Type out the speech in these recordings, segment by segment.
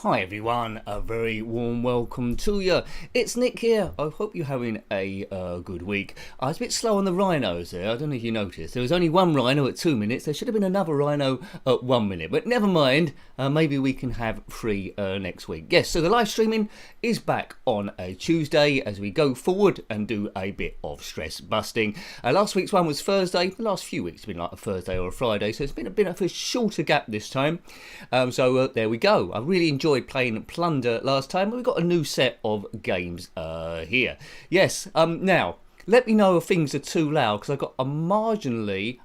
Hi everyone, a very warm welcome to you. It's Nick here. I hope you're having a good week. I was a bit slow on the rhinos there. I don't know if you noticed. There was only one rhino at 2 minutes. There should have been another rhino at 1 minute. But never mind. Maybe we can have three next week. Yes, so the live streaming is back on a Tuesday as we go forward and do a bit of stress busting. Last week's one was Thursday. The last few weeks have been like a Thursday or a Friday. So it's been a bit of a shorter gap this time. So there we go. I really enjoyed playing Plunder last time, but we've got a new set of games here. Yes, now let me know if things are too loud, because I've got a marginally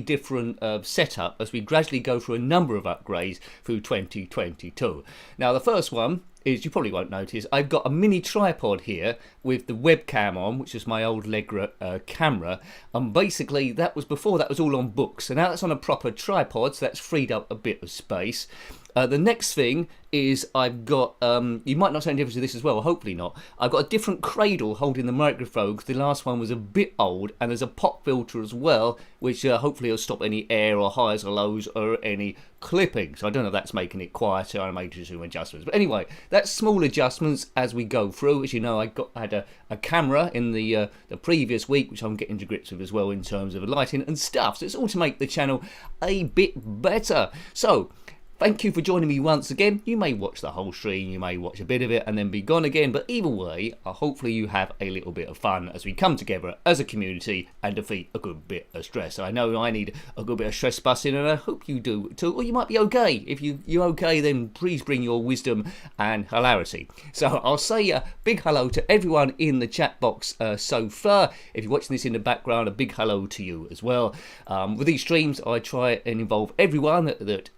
different setup as we gradually go through a number of upgrades through 2022. Now the first one is, you probably won't notice, I've got a mini tripod here with the webcam on, which is my old Legra camera, and basically that was before that was all on books, and now that's on a proper tripod, so that's freed up a bit of space. The next thing is I've got, you might not see any difference with this as well, hopefully not. I've got a different cradle holding the microphone because the last one was a bit old, and there's a pop filter as well, which hopefully will stop any air or highs or lows or any clipping. So I don't know if that's making it quieter. I made some adjustments. But anyway, that's small adjustments as we go through. As you know, I had a camera in the previous week, which I'm getting to grips with as well in terms of lighting and stuff. So it's all to make the channel a bit better. So thank you for joining me once again. You may watch the whole stream, you may watch a bit of it and then be gone again, but either way, hopefully you have a little bit of fun as we come together as a community and defeat a good bit of stress. I know I need a good bit of stress busting, and I hope you do too, or you might be okay. If you're okay, then please bring your wisdom and hilarity. So I'll say a big hello to everyone in the chat box so far. If you're watching this in the background, a big hello to you as well. With these streams, I try and involve everyone that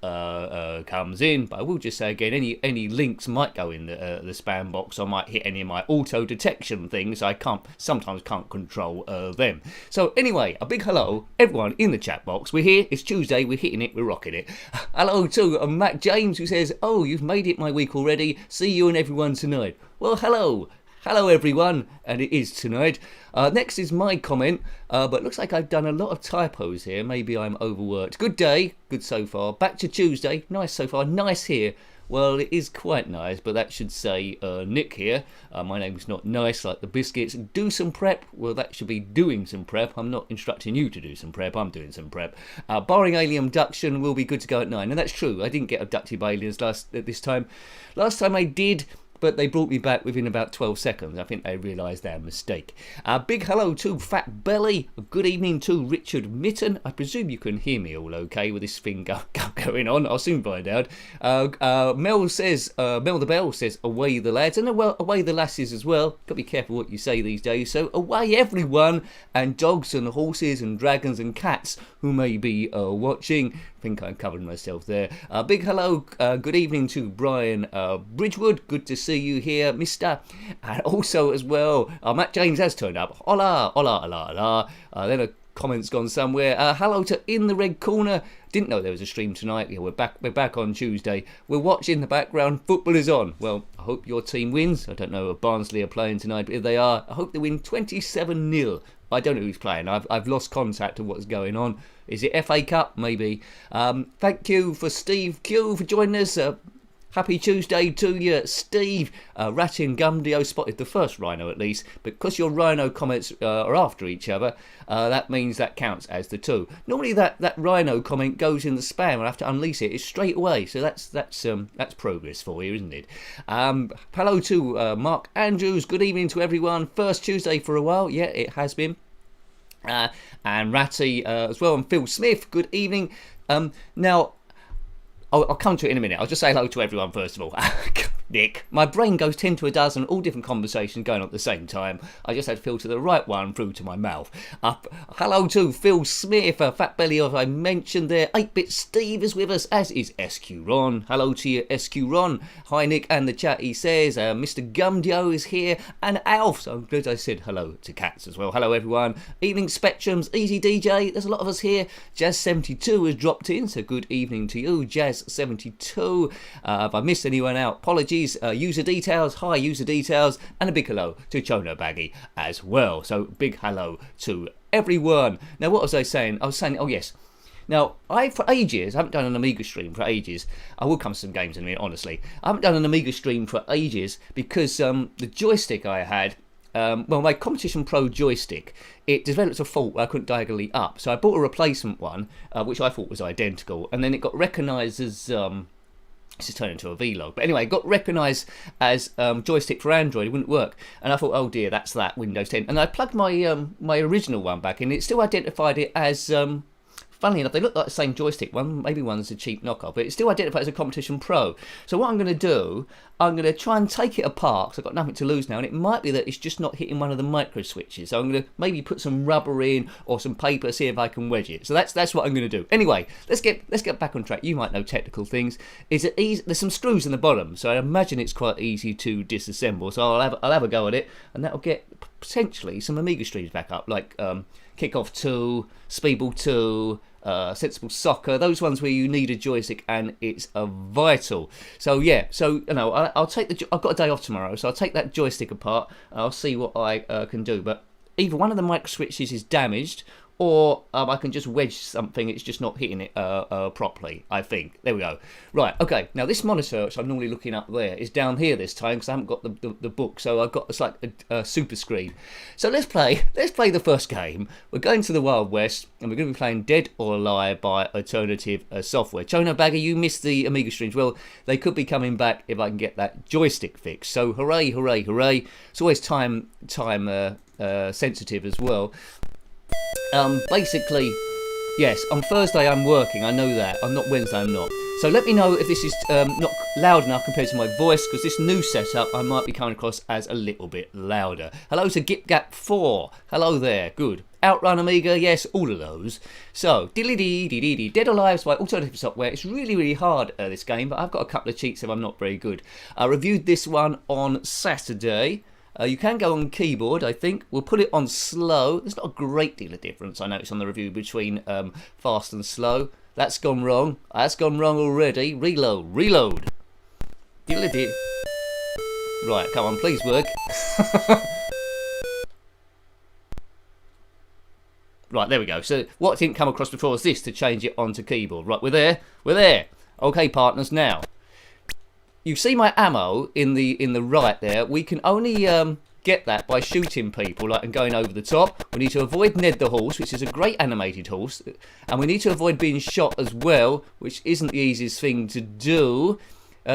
comes in, but I will just say again, any links might go in the spam box. I might hit any of my auto detection things. I sometimes can't control them. So anyway, a big hello everyone in the chat box. We're here, it's Tuesday, we're hitting it, we're rocking it. Hello to Matt James, who says, oh, you've made it my week already, see you and everyone tonight. Well, hello everyone, and it is tonight. Next is my comment, but it looks like I've done a lot of typos here. Maybe I'm overworked. Good day, good so far. Back to Tuesday, nice so far, nice here. Well, it is quite nice, but that should say Nick here. My name's not nice like the biscuits. Do some prep. Well, that should be doing some prep. I'm not instructing you to do some prep. I'm doing some prep. Barring alien abduction, we'll be good to go at 9. And that's true. I didn't get abducted by aliens this time. Last time I did, but they brought me back within about 12 seconds. I think they realised their mistake. Big hello to Fat Belly. Good evening to Richard Mitten. I presume you can hear me all okay with this thing going on. I'll soon find out. Mel the Bell says, away the lads. And away the lasses as well. Got to be careful what you say these days. So away everyone, and dogs and horses and dragons and cats who may be watching. I think I covered myself there. Big hello, good evening to Brian Bridgewood. Good to see you here, mister. And also as well, Matt James has turned up. Hola, hola, hola, hola. Then a comment's gone somewhere. Hello to In the Red Corner. Didn't know there was a stream tonight. Yeah, we're back on Tuesday. We're watching the background. Football is on. Well, I hope your team wins. I don't know if Barnsley are playing tonight, but if they are, I hope they win 27-0. I don't know who's playing. I've lost contact of what's going on. Is it FA Cup? Maybe. Thank you for Steve Q for joining us. Happy Tuesday to you, Steve. Ratin Gumdio spotted the first rhino at least. Because your rhino comments are after each other, that means that counts as the two. Normally that rhino comment goes in the spam. I have to unleash it. It's straight away. So that's progress for you, isn't it? Hello to Mark Andrews. Good evening to everyone. First Tuesday for a while. Yeah, it has been. And Ratty as well, and Phil Smith, good evening. Now, I'll come to it in a minute. I'll just say hello to everyone first of all. Nick, my brain goes 10 to a dozen, all different conversations going on at the same time. I just had to filter the right one through to my mouth. Hello to Phil Smith, Fat Belly, as I mentioned there. 8-Bit Steve is with us, as is SQ Ron. Hello to you, SQ Ron. Hi, Nick, and the chat, he says. Mr. Gumdio is here, and Alf. So I'm glad I said hello to cats as well. Hello, everyone. Evening Spectrums, Easy DJ. There's a lot of us here. Jazz72 has dropped in, so good evening to you, Jazz72. If I missed anyone out, apologies. User details, hi user details, and a big hello to Chono Baggy as well. So big hello to everyone. Now what was I saying? I was saying, oh yes, Now, for ages, I haven't done an Amiga stream for ages. I will come to some games in a minute, honestly. I haven't done an Amiga stream for ages because the joystick I had, well, my Competition Pro joystick, it developed a fault where I couldn't diagonally up. So I bought a replacement one, which I thought was identical, and then it got recognised as... this is turned into a vlog, but anyway, it got recognised as joystick for Android. It wouldn't work, and I thought, oh dear, that's that Windows 10. And I plugged my my original one back in. It still identified it as funnily enough, they look like the same joystick. One, maybe one's a cheap knockoff, but it's still identified as a Competition Pro. So what I'm going to do, I'm going to try and take it apart, because I've got nothing to lose now, and it might be that it's just not hitting one of the micro switches. So I'm going to maybe put some rubber in or some paper, see if I can wedge it. So that's what I'm going to do. Anyway, let's get back on track. You might know technical things. Is it easy? There's some screws in the bottom, so I imagine it's quite easy to disassemble. So I'll have a go at it, and that'll get potentially some Amiga streams back up, like Kickoff 2, Speedball 2, Sensible Soccer, those ones where you need a joystick and it's vital. So yeah, so you know, I'll take I've got a day off tomorrow, so I'll take that joystick apart and I'll see what I can do. But either one of the micro switches is damaged, or I can just wedge something, it's just not hitting it properly, I think. There we go. Right, okay, now this monitor, which I'm normally looking up there, is down here this time, because I haven't got the book, so I've got, it's like a super screen. So let's play the first game. We're going to the Wild West, and we're going to be playing Dead or Alive by Alternative Software. Chono Bagger, you missed the Amiga streams. Well, they could be coming back if I can get that joystick fixed. So hooray, hooray, hooray. It's always time sensitive as well. Basically, yes, on Thursday I'm working, I know that. On not Wednesday, I'm not. So let me know if this is not loud enough compared to my voice, because this new setup I might be coming across as a little bit louder. Hello to GipGap4. Hello there, good. Outrun Amiga, yes, all of those. So, diddly-dee-dee-dee-dee, Dead or Alive by Alternative Software. It's really, really hard, this game, but I've got a couple of cheats if I'm not very good. I reviewed this one on Saturday. You can go on keyboard, I think. We'll put it on slow. There's not a great deal of difference, I noticed on the review, between fast and slow. That's gone wrong. That's gone wrong already. Reload. Reload. Diddly-dee. Right, come on, please work. Right, there we go. So what didn't come across before was this, to change it onto keyboard. Right, we're there. We're there. Okay, partners, now. You see my ammo in the right there. We can only get that by shooting people, like, and going over the top. We need to avoid Ned the horse, which is a great animated horse, and we need to avoid being shot as well, which isn't the easiest thing to do.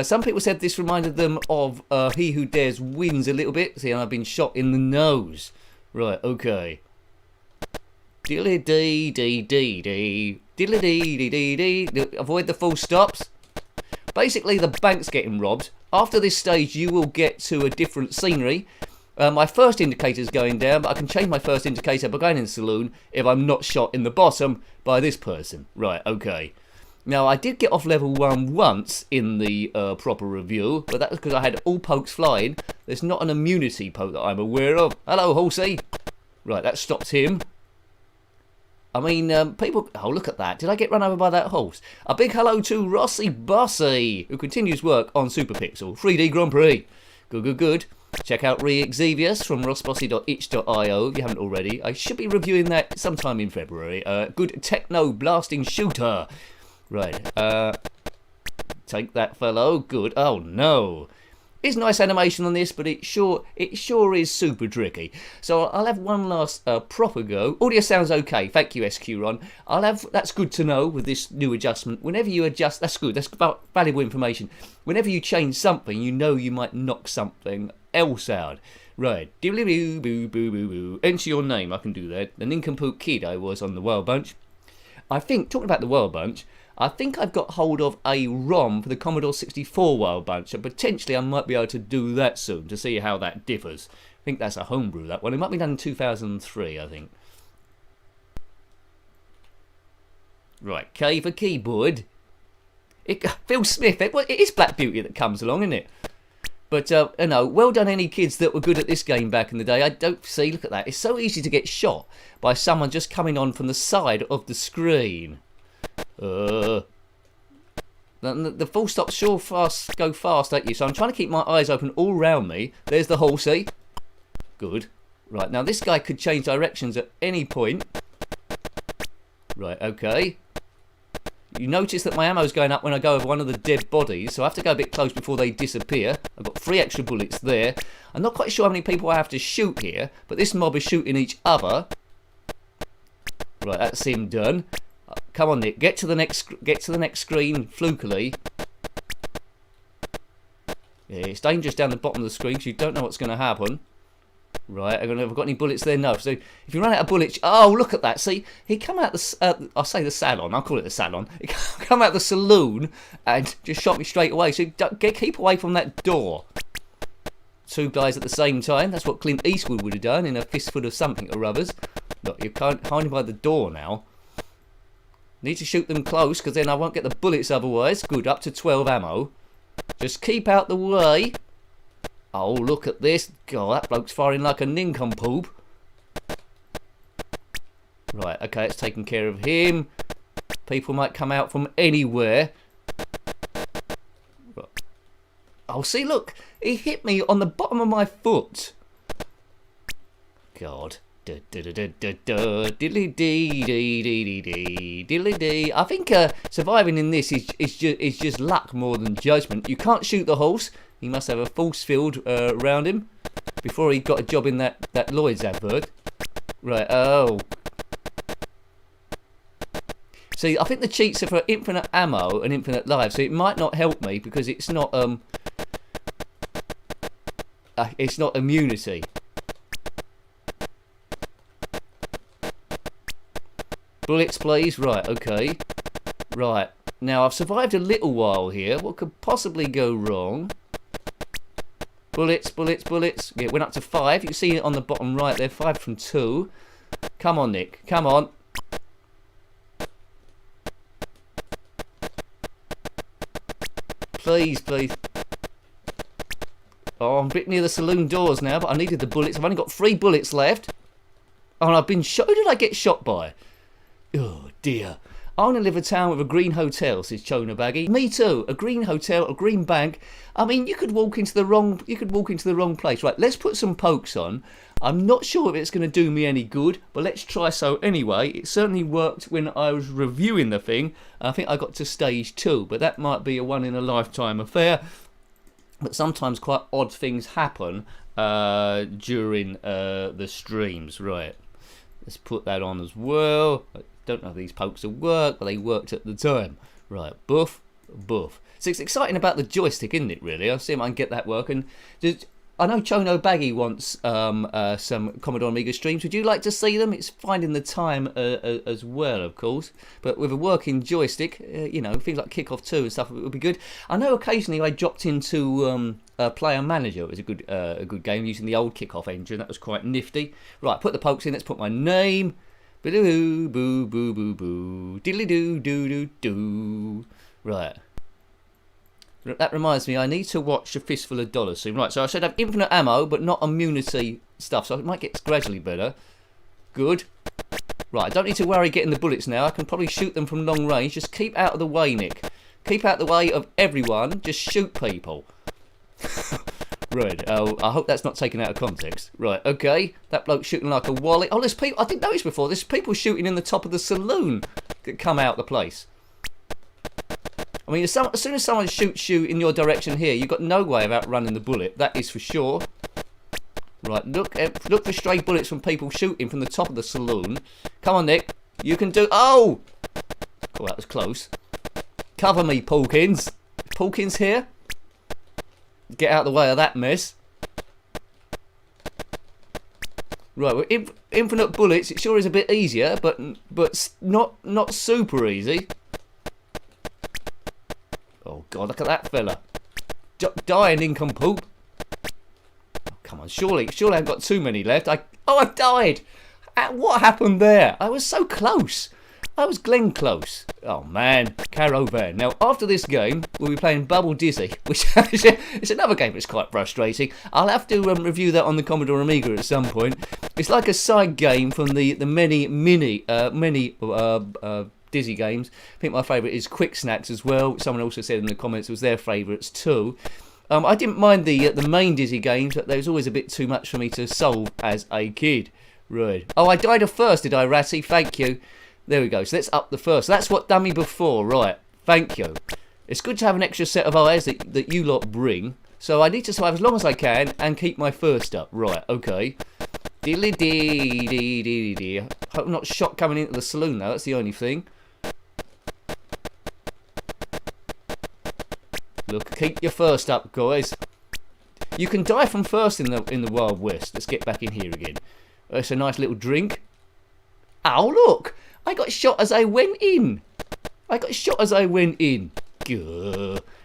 Some people said this reminded them of He Who Dares Wins a little bit. See, I've been shot in the nose. Right, okay. Diddly dee dee dee dee. Diddly dee dee dee dee. Avoid the full stops. Basically, the bank's getting robbed. After this stage, you will get to a different scenery. My first indicator is going down, but I can change my first indicator by going in the saloon if I'm not shot in the bottom by this person. Right, okay. Now, I did get off level 1 once in the proper review, but that was because I had all pokes flying. There's not an immunity poke that I'm aware of. Hello, horsey. Right, that stopped him. I mean, people... Oh, look at that. Did I get run over by that horse? A big hello to Rossi Bossy, who continues work on Super Pixel 3D Grand Prix. Good, good, good. Check out Re-Exevious from rossbossy.itch.io if you haven't already. I should be reviewing that sometime in February. Good techno blasting shooter. Right. Take that fellow. Good. Oh, no. It's nice animation on this, but it sure is super tricky. So I'll have one last proper go. Audio sounds okay. Thank you, SQ Ron. That's good to know with this new adjustment. Whenever you adjust, that's good. That's valuable information. Whenever you change something, you know you might knock something else out. Right. Diddly boo boo boo boo. Enter your name. I can do that. The nincompoop kid I was on the Wild Bunch. I think, talking about the Wild Bunch, I think I've got hold of a ROM for the Commodore 64 Wild Bunch, and potentially I might be able to do that soon to see how that differs. I think that's a homebrew, that one. It might be done in 2003, I think. Right, K for keyboard. Phil Smith, it is Black Beauty that comes along, isn't it? But, you know, well done any kids that were good at this game back in the day. I don't see, look at that. It's so easy to get shot by someone just coming on from the side of the screen. The full stops sure go fast, don't you? So I'm trying to keep my eyes open all round me. There's the horsey. Good. Right, now this guy could change directions at any point. Right, okay. You notice that my ammo's going up when I go over one of the dead bodies, so I have to go a bit close before they disappear. I've got 3 extra bullets there. I'm not quite sure how many people I have to shoot here, but this mob is shooting each other. Right, that's him done. Come on, Nick, get to the next screen flukily. Yeah, it's dangerous down the bottom of the screen because you don't know what's going to happen. Right, have I got any bullets there? No. So if you run out of bullets, oh, look at that. See, he come out the, I'll say the salon. I'll call it the salon. He come out the saloon and just shot me straight away. So keep away from that door. 2 guys at the same time. That's what Clint Eastwood would have done in a fistful of something or others. Look, you're hiding by the door now. Need to shoot them close because then I won't get the bullets otherwise. Good, up to 12 ammo. Just keep out the way. Oh, look at this. God, that bloke's firing like a nincompoop. Right, okay, it's taking care of him. People might come out from anywhere. Oh, see, look. He hit me on the bottom of my foot. God. Diddly-dee-dee-dee-dee-dee-dee-dee. I think surviving in this is just luck more than judgment. You can't shoot the horse. He must have a force field around him before he got a job in that Lloyd's advert. Right, oh. See, I think the cheats are for infinite ammo and infinite lives, so it might not help me because it's not immunity. Bullets, please. Right, okay. Right. Now, I've survived a little while here. What could possibly go wrong? Bullets, bullets, bullets. Yeah, it went up to 5. You can see it on the bottom right there. 5 from 2. Come on, Nick. Come on. Please, please. Oh, I'm a bit near the saloon doors now, but I needed the bullets. I've only got 3 bullets left. Oh, and I've been shot. Who did I get shot by? Oh, dear. I want to live in a town with a green hotel, says Chona Baggy. Me too. A green hotel, a green bank. I mean, you could walk into the wrong place. Right, let's put some pokes on. I'm not sure if it's going to do me any good, but let's try so anyway. It certainly worked when I was reviewing the thing. I think I got to stage 2, but that might be a one-in-a-lifetime affair. But sometimes quite odd things happen during the streams. Right, let's put that on as well. I don't know if these pokes will work, but they worked at the time. Right, buff, buff. So it's exciting about the joystick, isn't it, really? I'll see if I can get that working. I know Chono Baggy wants some Commodore Amiga streams. Would you like to see them? It's finding the time as well, of course. But with a working joystick, you know, things like Kickoff 2 and stuff, it would be good. I know occasionally I dropped into Player Manager. It was a good game using the old Kickoff engine. That was quite nifty. Right, put the pokes in. Let's put my name. Boo boo boo boo boo. Diddly doo doo doo doo. Right. That reminds me, I need to watch A Fistful of Dollars soon. Right, so I should have infinite ammo, but not immunity stuff, so it might get gradually better. Good. Right, I don't need to worry getting the bullets now. I can probably shoot them from long range. Just keep out of the way, Nick. Keep out of the way of everyone. Just shoot people. Right, I hope that's not taken out of context. Right, okay. That bloke's shooting like a wally. Oh, there's people. I didn't notice before. There's people shooting in the top of the saloon that come out the place. I mean, as soon as someone shoots you in your direction here, you've got no way of outrunning the bullet. That is for sure. Right, look for stray bullets from people shooting from the top of the saloon. Come on, Nick. You can do... Oh! Oh, that was close. Cover me, Pawkins. Pawkins here. Get out of the way of that mess. Right, with infinite bullets, it sure is a bit easier, but not super easy. Oh God, look at that fella. Die, nincompoop. Oh, come on, surely I've got too many left. I died. What happened there? I was so close. I was Glenn close. Oh man, Caravan. Now after this game, we'll be playing Bubble Dizzy, which is another game that's quite frustrating. I'll have to review that on the Commodore Amiga at some point. It's like a side game from the many Dizzy games. I think my favourite is Quick Snacks as well. Someone also said in the comments it was their favourites too. I didn't mind the main Dizzy games, but there was always a bit too much for me to solve as a kid. Right. Oh, I died of thirst, did I, Ratty? Thank you. There we go. So let's up the first. That's what done me before. Right. Thank you. It's good to have an extra set of eyes that you lot bring. So I need to survive as long as I can and keep my first up. Right. Okay. Diddly dee dee dee dee. Hope not shot coming into the saloon though. That's the only thing. Look, keep your first up, guys. You can die from first in the Wild West. Let's get back in here again. It's a nice little drink. Oh look! I got shot as I went in. Gah.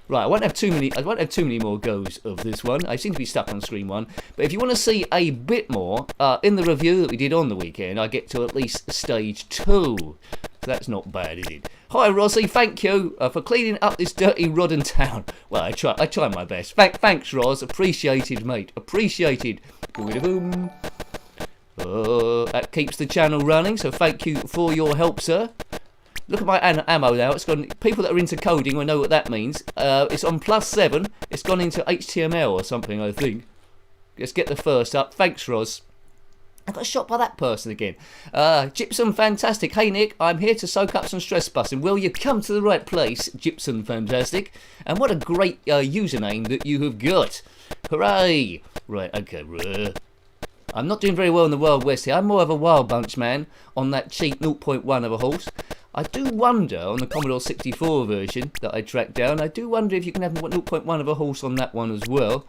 Right, I won't have too many more goes of this one. I seem to be stuck on screen 1. But if you want to see a bit more, in the review that we did on the weekend, I get to at least stage 2. So that's not bad, is it? Hi, Rossi. Thank you for cleaning up this dirty, rodden town. Well, I try my best. Thanks, Ros. Appreciated, mate. Appreciated. Boom. That keeps the channel running, so thank you for your help, sir. Look at my ammo now. It's gone. People that are into coding will know what that means. It's on +7. It's gone into HTML or something, I think. Let's get the first up. Thanks, Ros. I got shot by that person again. Gypsum Fantastic. Hey, Nick. I'm here to soak up some stress busting. Well, you come to the right place, Gypsum Fantastic. And what a great username that you have got. Hooray. Right, okay. I'm not doing very well in the Wild West here. I'm more of a Wild Bunch man on that cheap 0.1 of a horse. I do wonder, on the Commodore 64 version that I tracked down, I do wonder if you can have 0.1 of a horse on that one as well.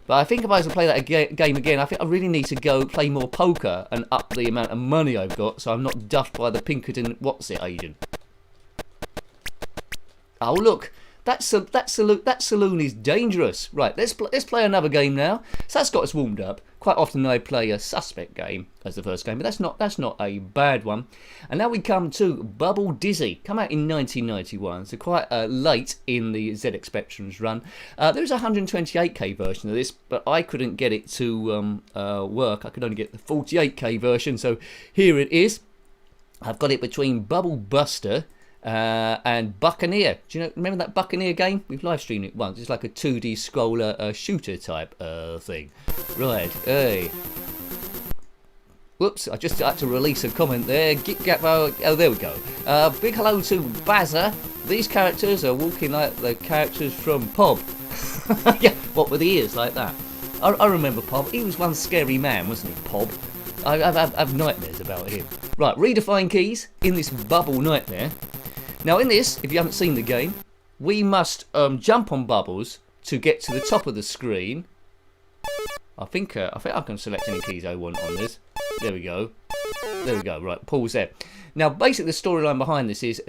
But I think if I was to play that game again, I think I really need to go play more poker and up the amount of money I've got so I'm not duffed by the Pinkerton what's-it agent. Oh, look. That saloon is dangerous. Right, let's play another game now. So that's got us warmed up. Quite often I play a suspect game as the first game, but that's not a bad one. And now we come to Bubble Dizzy. Come out in 1991, so quite late in the ZX Spectrum's run. There's a 128K version of this, but I couldn't get it to work. I could only get the 48K version, so here it is. I've got it between Bubble Buster and Buccaneer. Do you remember that Buccaneer game? We've live streamed it once. It's like a 2D scroller shooter type thing. Right, hey. Whoops, I just had to release a comment there. Oh, there we go. Big hello to Bazza. These characters are walking like the characters from Pob. Yeah, what with the ears like that? I remember Pob. He was one scary man, wasn't he, Pob? I have nightmares about him. Right, redefine keys in this bubble nightmare. Now in this, if you haven't seen the game, we must jump on bubbles to get to the top of the screen. I think I can select any keys I want on this. There we go. There we go. Right, pause there. Now basically the storyline behind this is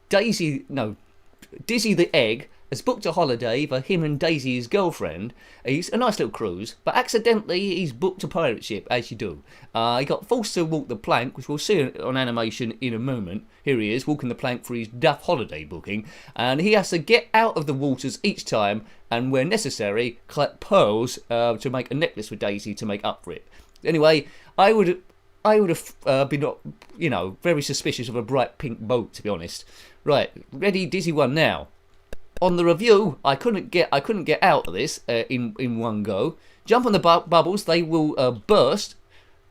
Dizzy the Egg has booked a holiday for him and Daisy, his girlfriend. He's a nice little cruise, but accidentally he's booked a pirate ship, as you do. He got forced to walk the plank, which we'll see on animation in a moment. Here he is, walking the plank for his duff holiday booking, and he has to get out of the waters each time, and where necessary, collect pearls to make a necklace for Daisy to make up for it. Anyway, I would have been, very suspicious of a bright pink boat, to be honest. Right, ready, Dizzy one now. On the review, I couldn't get out of this in one go. Jump on the bubbles, they will burst.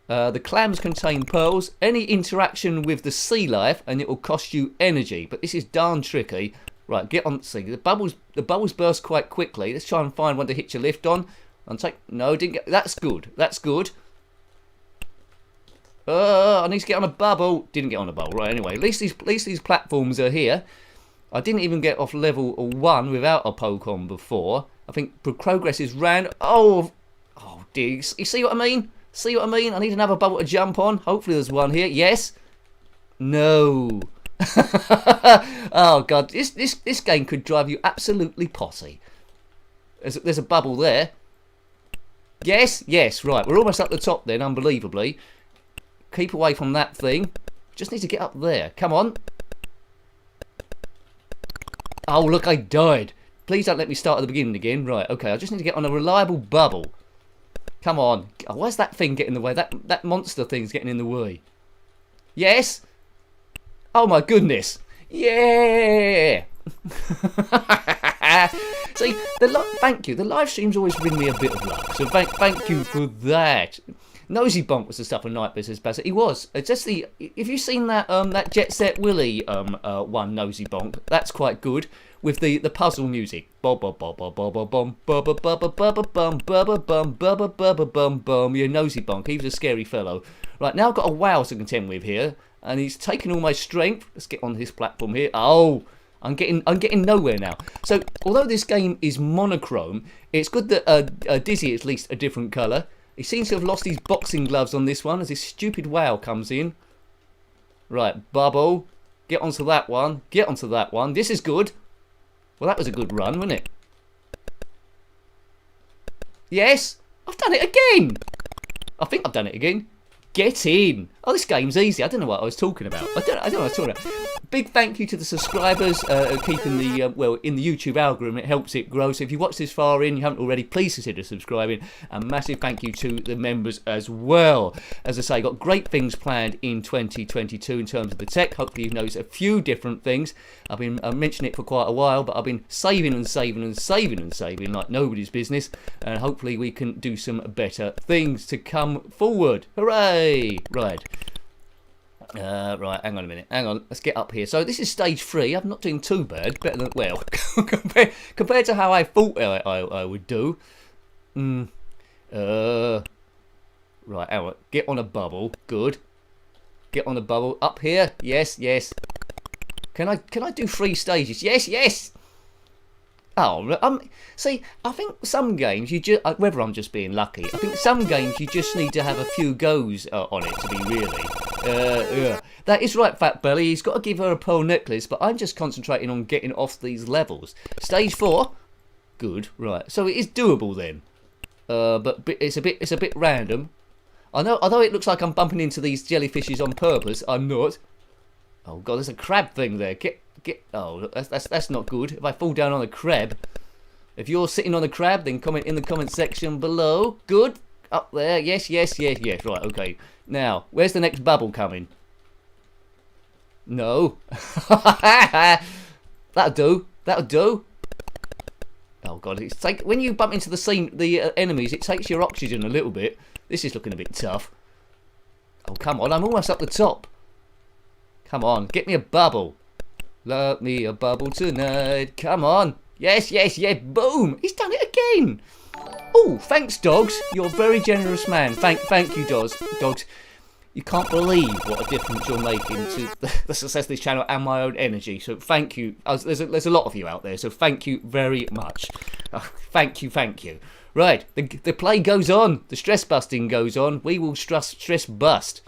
The clams contain pearls. Any interaction with the sea life, and it will cost you energy. But this is darn tricky. Right, get on. See, the bubbles burst quite quickly. Let's try and find one to hitch a lift on. No, didn't get. That's good. That's good. I need to get on a bubble. Didn't get on a bubble. Right, anyway, at least these platforms are here. I didn't even get off level 1 without a Pokemon before. I think progress is round. Oh dear. You see what I mean? See what I mean? I need another bubble to jump on. Hopefully there's one here. Yes? No. Oh god, this game could drive you absolutely potty. There's a bubble there. Yes? Yes, right. We're almost up the top then, unbelievably. Keep away from that thing. Just need to get up there. Come on. Oh, look, I died. Please don't let me start at the beginning again. Right, okay, I just need to get on a reliable bubble. Come on. Oh, where's that thing getting in the way? That monster thing's getting in the way. Yes? Oh, my goodness. Yeah! See, thank you. The live streams always bring me a bit of luck, so thank you for that. Nosy Bonk was the stuff of Nightmare, says Bassett. He was. Just the. If you've seen that Jet Set Willy one, Nosy Bonk, that's quite good with the puzzle music. Bob bob bob bob bob bob bum bum bum bum bum bum bum bum bum bum. Yeah, Nosy Bonk. He was a scary fellow. Right, now I've got a wow to contend with here, and he's taking all my strength. Let's get on this platform here. Oh, I'm getting nowhere now. So although this game is monochrome, it's good that Dizzy is at least a different colour. He seems to have lost his boxing gloves on this one as this stupid wow comes in. Right, Bubble, get onto that one. Get onto that one. This is good. Well, that was a good run, wasn't it? Yes, I've done it again. I think I've done it again. Get in. Oh, this game's easy. I don't know what I was talking about. I don't know what I was talking about. Big thank you to the subscribers keeping the, well, in the YouTube algorithm. It helps it grow. So if you watch this far in, you haven't already, please consider subscribing. And massive thank you to the members as well. As I say, got great things planned in 2022 in terms of the tech. Hopefully you've noticed a few different things. I've been mentioning it for quite a while, but I've been saving and saving and saving and saving like nobody's business. And hopefully we can do some better things to come forward. Hooray! Right. Right, hang on a minute. Hang on, let's get up here. So this is stage 3. I'm not doing too bad. Better than, well, compared to how I thought I would do. Right, hang on. Get on a bubble. Good. Get on a bubble. Up here. Yes, yes. Can I do 3 stages? Yes, yes. Oh, see, I think some games you just, whether I'm just being lucky, I think some games you just need to have a few goes on it to be really. That is right, Fat Belly. He's got to give her a pearl necklace, but I'm just concentrating on getting off these levels. Stage 4, good, right. So it is doable then, but it's a bit random. I know, although it looks like I'm bumping into these jellyfishes on purpose, I'm not. Oh God, there's a crab thing there. Oh, that's not good. If I fall down on a crab, if you're sitting on a crab, then comment in the comment section below. Good. Up there. Yes, yes, yes, yes. Right, okay. Now, where's the next bubble coming? No. That'll do. That'll do. Oh God, it's when you bump into the enemies, it takes your oxygen a little bit. This is looking a bit tough. Oh, come on. I'm almost up the top. Come on. Get me a bubble. Love me a bubble tonight. Come on. Yes, yes, yes. Boom. He's done it again. Oh, thanks, dogs. You're a very generous man. Thank you, dogs. You can't believe what a difference you're making to the success of this channel and my own energy. So thank you. There's a lot of you out there. So thank you very much. Thank you. Right. The play goes on. The stress busting goes on. We will stress bust.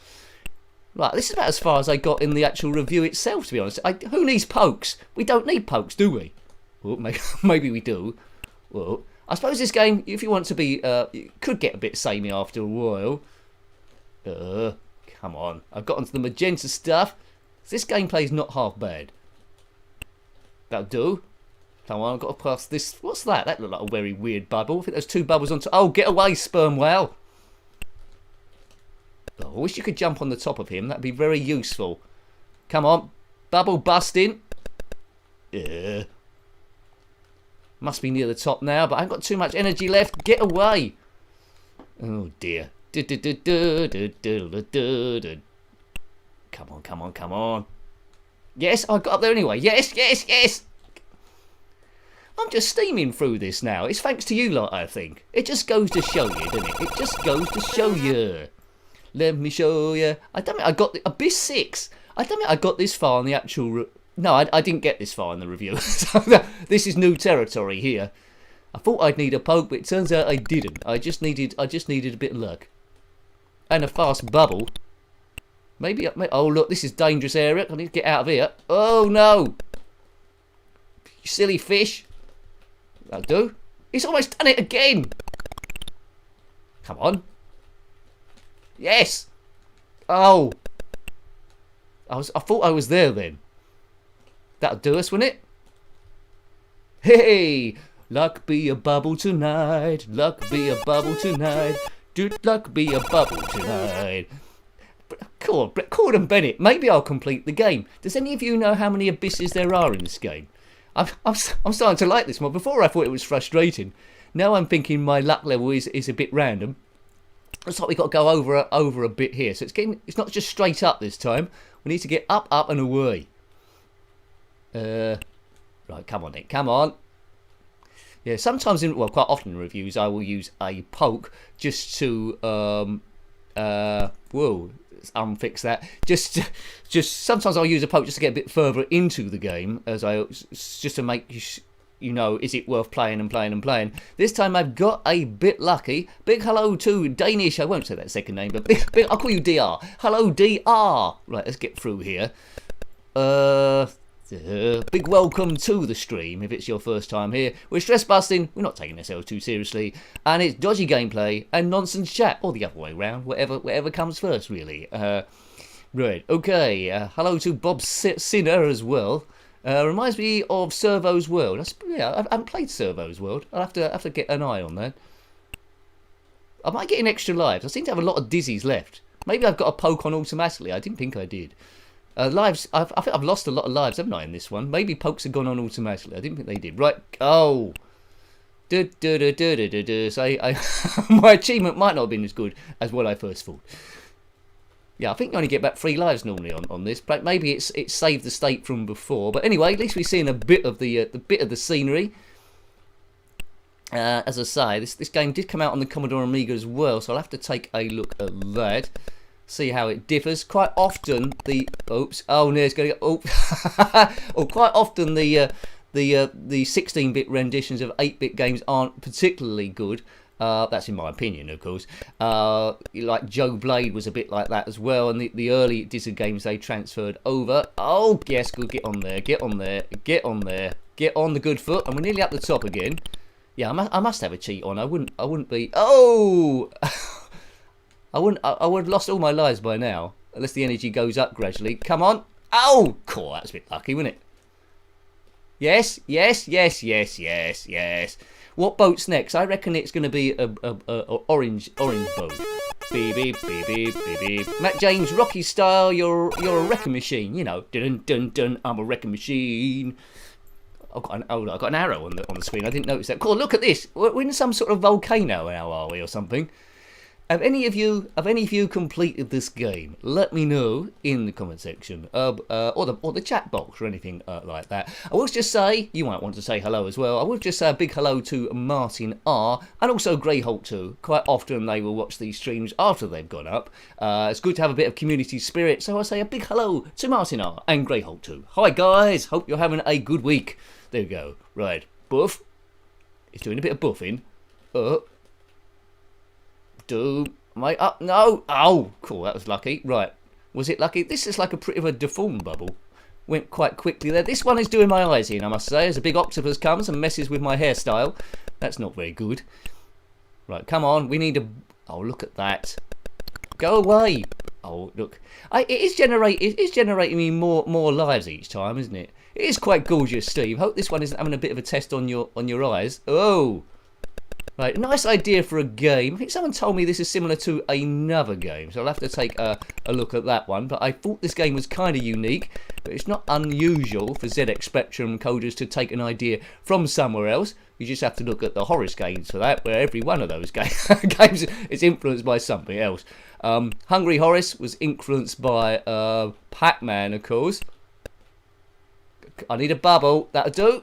Right, this is about as far as I got in the actual review itself, to be honest. Who needs pokes? We don't need pokes, do we? Well, maybe we do. Well, I suppose this game, if you want to be, you could get a bit samey after a while. Come on. I've got onto the magenta stuff. This gameplay is not half bad. That'll do. Come on, I've got to pass this. What's that? That looked like a very weird bubble. I think there's 2 bubbles on top. Oh, get away, sperm whale. Oh, I wish you could jump on the top of him. That'd be very useful. Come on. Bubble busting. Must be near the top now, but I haven't got too much energy left. Get away. Oh, dear. Come on. Yes, I got up there anyway. Yes. I'm just steaming through this now. It's thanks to you lot, I think. It just goes to show you, doesn't it? It just goes to show you. Let me show you. I don't mean I got the Abyss 6. I don't mean I got this far on the actual. No, I didn't get this far in the review. So this is new territory here. I thought I'd need a poke, but it turns out I didn't. I just needed a bit of luck and a fast bubble. Maybe. Oh look, this is dangerous area. I need to get out of here. Oh no! You silly fish. That'll do. He's almost done it again. Come on. Yes! Oh! I thought I was there then. That'll do us, wouldn't it? Hey! Luck be a bubble tonight. Luck be a bubble tonight. Dude, luck be a bubble tonight. Corden Bennett, maybe I'll complete the game. Does any of you know how many abysses there are in this game? I'm starting to like this one. Before I thought it was frustrating. Now I'm thinking my luck level is a bit random. Looks like we've got to go over a bit here. So it's not just straight up this time. We need to get up, up and away. Right, come on, Nick, come on. Yeah, sometimes, quite often in reviews, I will use a poke just to, whoa, let's unfix that. Just sometimes I'll use a poke just to get a bit further into the game, just to make you know, is it worth playing and playing and playing. This time I've got a bit lucky. Big hello to Danish, I won't say that second name, but I'll call you DR. Hello, DR. Right, let's get through here. Big welcome to the stream if it's your first time here. We're stress busting, we're not taking ourselves too seriously, and it's dodgy gameplay and nonsense chat, or the other way around, whatever comes first really. Right, okay, hello to Bob Sinner as well. Reminds me of Servo's World. Yeah, I haven't played Servo's World. I'll have to get an eye on that. I might get in extra lives. I seem to have a lot of dizzies left. Maybe I've got a poke on automatically. I didn't think I did. Lives, I think I've lost a lot of lives, haven't I, in this one? Maybe pokes have gone on automatically. I didn't think they did. Right, oh. So my achievement might not have been as good as what I first thought. Yeah, I think you only get back 3 lives normally on this, but maybe it's saved the state from before. But anyway, at least we're seeing a bit of the scenery. As I say, this game did come out on the Commodore Amiga as well, so I'll have to take a look at that, see how it differs. Quite often the quite often the 16-bit renditions of 8-bit games aren't particularly good. That's in my opinion, of course. Like Joe Blade was a bit like that as well, and the early Disney games they transferred over. Oh, yes, good. Get on there, get on there, get on there, get on the good foot, and we're nearly up the top again. Yeah, I must have a cheat on. I wouldn't be. Oh, I would have lost all my lives by now, unless the energy goes up gradually. Come on. Oh, cool. That's a bit lucky, wasn't it? Yes, yes, yes, yes, yes, yes. What boat's next? I reckon it's going to be a orange boat. Beep, beep, beep, beep, beep, beep. Matt James, Rocky style, you're a wrecking machine. You know, dun dun dun. I'm a wrecking machine. I've got an arrow on the screen. I didn't notice that. Cool. Look at this. We're in some sort of volcano now, are we, or something? Have any of you completed this game? Let me know in the comment section, or the chat box or anything like that. I will just say, you might want to say hello as well. I will just say a big hello to Martin R and also Greyholt too. Quite often they will watch these streams after they've gone up. It's good to have a bit of community spirit, so I say a big hello to Martin R and Greyholt too. Hi guys, hope you're having a good week. There we go. Right, buff. It's doing a bit of buffing. Am I up? No! Oh, cool, that was lucky. Right, was it lucky? This is like a pretty of a deformed bubble. Went quite quickly there. This one is doing my eyes in, I must say, as a big octopus comes and messes with my hairstyle. That's not very good. Right, come on, we need a... Oh, look at that. Go away! Oh, look. It is generating me more lives each time, isn't it? It is quite gorgeous, Steve. Hope this one isn't having a bit of a test on your eyes. Oh! Right, nice idea for a game. I think someone told me this is similar to another game, so I'll have to take a look at that one. But I thought this game was kind of unique, but it's not unusual for ZX Spectrum coders to take an idea from somewhere else. You just have to look at the Horace games for that, where every one of those games is influenced by something else. Hungry Horace was influenced by Pac-Man, of course. I need a bubble, that'll do.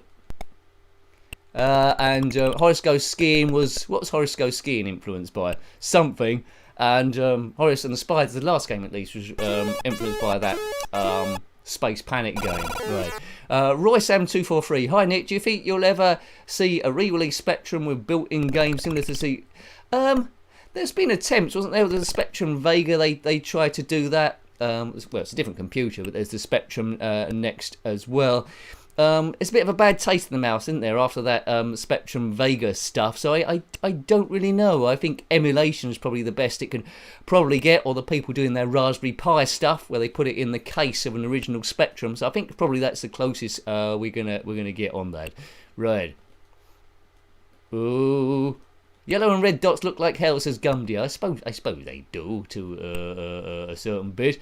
And Horace Goes Skiing was... What was Horace Goes Skiing influenced by? Something. And Horace and the Spiders, the last game at least, was influenced by that Space Panic game. Right. RoySam243. Hi Nick, do you think you'll ever see a re-release Spectrum with built-in games similar to see... there's been attempts, wasn't there? With the Spectrum Vega, they tried to do that. Well, it's a different computer, but there's the Spectrum Next as well. It's a bit of a bad taste in the mouth, isn't there, after that Spectrum Vega stuff. So I don't really know. I think emulation is probably the best it can probably get, or the people doing their Raspberry Pi stuff where they put it in the case of an original Spectrum. So I think probably that's the closest we're gonna get on that. Right. Ooh. Yellow and red dots look like hell, says Gumdy. I suppose they do to a certain bit.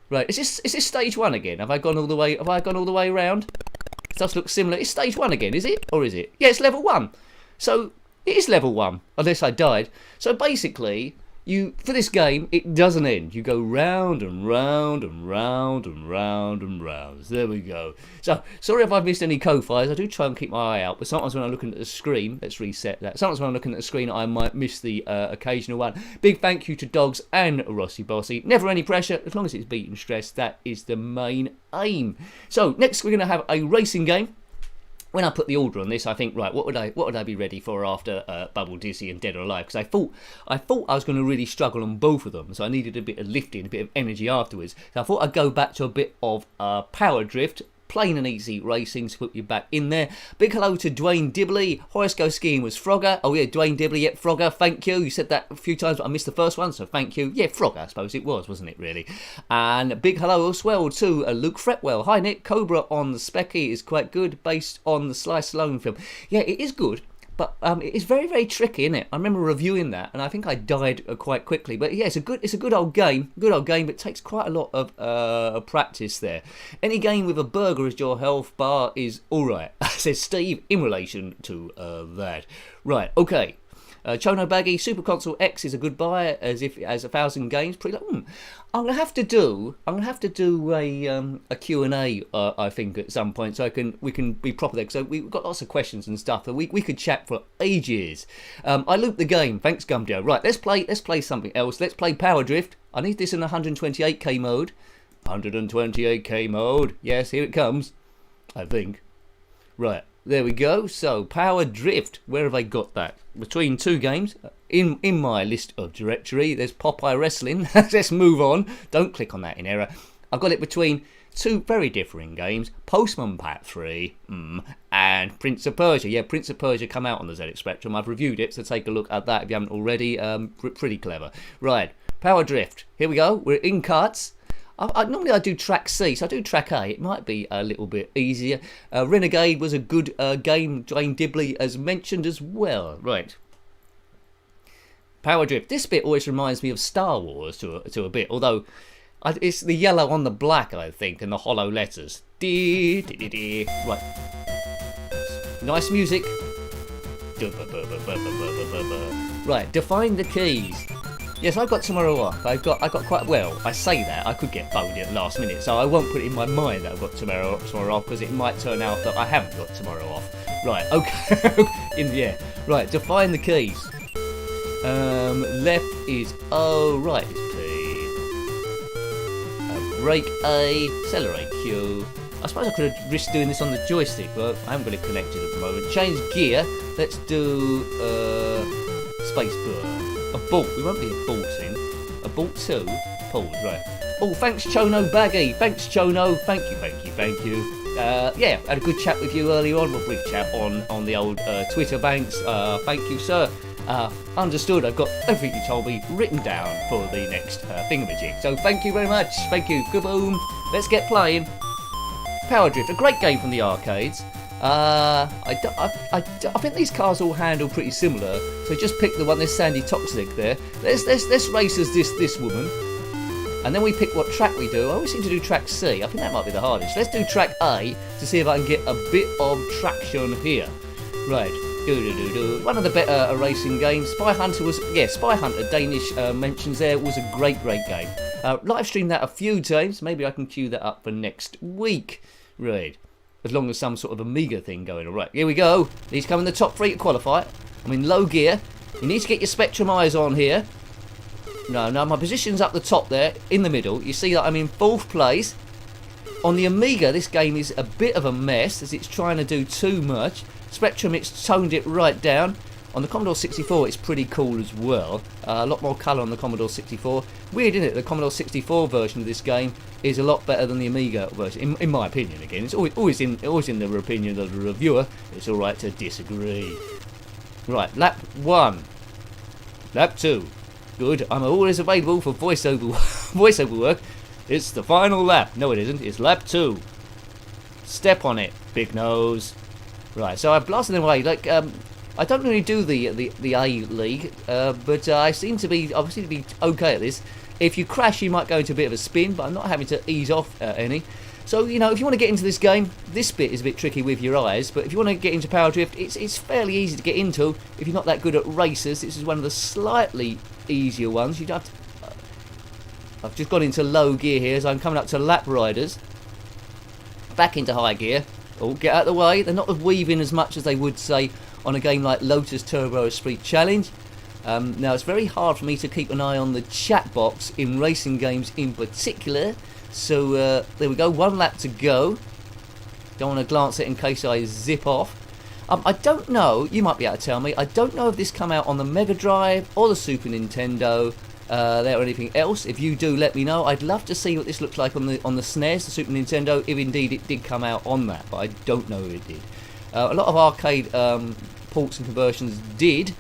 Right. Is this stage 1 again? Have I gone all the way around? It does look similar. It's stage 1 again, is it? Or is it? Yeah, it's level 1. So, it is level 1, unless I died. So, basically, for this game, it doesn't end. You go round and round and round and round and round. There we go. So, sorry if I've missed any co-fires. I do try and keep my eye out, but sometimes when I'm looking at the screen, let's reset that. Sometimes when I'm looking at the screen, I might miss the occasional one. Big thank you to Dogs and Rossi Bossy. Never any pressure, as long as it's beating stress. That is the main aim. So, next we're going to have a racing game. When I put the order on this, I think, right, what would I be ready for after Bubble Dizzy and Dead or Alive? Because I thought I was going to really struggle on both of them, so I needed a bit of lifting, a bit of energy afterwards. So I thought I'd go back to a bit of Powerdrift, plain and easy racing to put you back in there. Big hello to Dwayne Dibley. Horoscope skiing was Frogger. Oh yeah, Dwayne Dibley, yeah, Frogger, thank you. You said that a few times, but I missed the first one, so thank you. Yeah, Frogger, I suppose it was, wasn't it, really? And big hello as well to Luke Fretwell. Hi Nick, Cobra on the Specky is quite good, based on the Sly Stallone film. Yeah, it is good. But it is very, very tricky, isn't it? I remember reviewing that, and I think I died quite quickly. But yeah, it's a good old game, but it takes quite a lot of practice there. Any game with a burger as your health bar is all right, says Steve in relation to that. Right, okay. Chono Baggy, Super Console X is a good buy, as 1,000 games. I'm gonna have to do a Q&A, I think, at some point, so we can be proper there. So we've got lots of questions and stuff, and we could chat for ages. I looped the game. Thanks, Gumdio. Right, let's play something else. Let's play Powerdrift. I need this in 128k mode. 128k mode. Yes, here it comes. I think. Right. There we go. So, Powerdrift. Where have I got that? Between two games. In my list of directory, there's Popeye Wrestling. Let's move on. Don't click on that in error. I've got it between two very differing games. Postman Pat 3 and Prince of Persia. Yeah, Prince of Persia come out on the ZX Spectrum. I've reviewed it, so take a look at that if you haven't already. Pretty clever. Right, Powerdrift. Here we go. We're in carts. Normally I do track C, so I do track A. It might be a little bit easier. Renegade was a good game. Dwayne Dibley has mentioned as well. Right. Powerdrift. This bit always reminds me of Star Wars to a bit, although it's the yellow on the black, I think, and the hollow letters. Right. Nice music. Right. Define the keys. Yes, I've got tomorrow off. I got quite well. I say that I could get boned at the last minute, so I won't put it in my mind that I've got tomorrow off, because it might turn out that I haven't got tomorrow off. Right, okay. Right, define the keys. Left is O, right is P. Brake A, accelerate Q. I suppose I could have risked doing this on the joystick, but I haven't got it connected at the moment. Change gear. Let's do space bar. A bolt. We won't be aborting. A bolt 2. Pause, right. Oh, thanks Chono Baggy. Thanks Chono. Thank you. Yeah, had a good chat with you earlier on. A brief chat on the old Twitter banks. Thank you, sir. Understood. I've got everything you told me written down for the next thingamajig. So thank you very much. Thank you. Kaboom. Let's get playing. Powerdrift, a great game from the arcades. I think these cars all handle pretty similar, so just pick the one. There's Sandy Toxic there. Let's race as this woman, and then we pick what track we do. I always seem to do track C. I think that might be the hardest. Let's do track A to see if I can get a bit of traction here. Right. One of the better racing games. Spy Hunter was, Spy Hunter, Danish mentions there, was a great game. Live streamed that a few times. Maybe I can queue that up for next week. Right. As long as some sort of Amiga thing going on. Right, here we go. These come in the top 3 to qualify. I'm in low gear. You need to get your Spectrum eyes on here. No, my position's up the top there, in the middle. You see that I'm in 4th place. On the Amiga, this game is a bit of a mess, as it's trying to do too much. Spectrum, it's toned it right down. On the Commodore 64, it's pretty cool as well. A lot more colour on the Commodore 64. Weird, isn't it? The Commodore 64 version of this game is a lot better than the Amiga version, in my opinion. Again, it's always in the opinion of the reviewer. It's all right to disagree. Right, lap 1, lap 2. Good. I'm always available for voiceover work. It's the final lap. No, it isn't. It's lap 2. Step on it, big nose. Right, so I blasted them away. Like, I don't really do the A League, but I seem to be okay at this. If you crash, you might go into a bit of a spin, but I'm not having to ease off any. So, you know, if you want to get into this game, this bit is a bit tricky with your eyes, but if you want to get into Powerdrift, it's fairly easy to get into. If you're not that good at races, this is one of the slightly easier ones. You'd have to... I've just gone into low gear here, so I'm coming up to lap riders. Back into high gear. Oh, get out of the way. They're not weaving as much as they would, say, on a game like Lotus Turbo Sprint Challenge. Now, it's very hard for me to keep an eye on the chat box in racing games in particular. So, there we go. 1 lap to go. Don't want to glance at it in case I zip off. I don't know. You might be able to tell me. I don't know if this come out on the Mega Drive or the Super Nintendo. There or anything else. If you do, let me know. I'd love to see what this looks like on the SNES, the Super Nintendo, if indeed it did come out on that, but I don't know if it did. A lot of arcade ports and conversions did,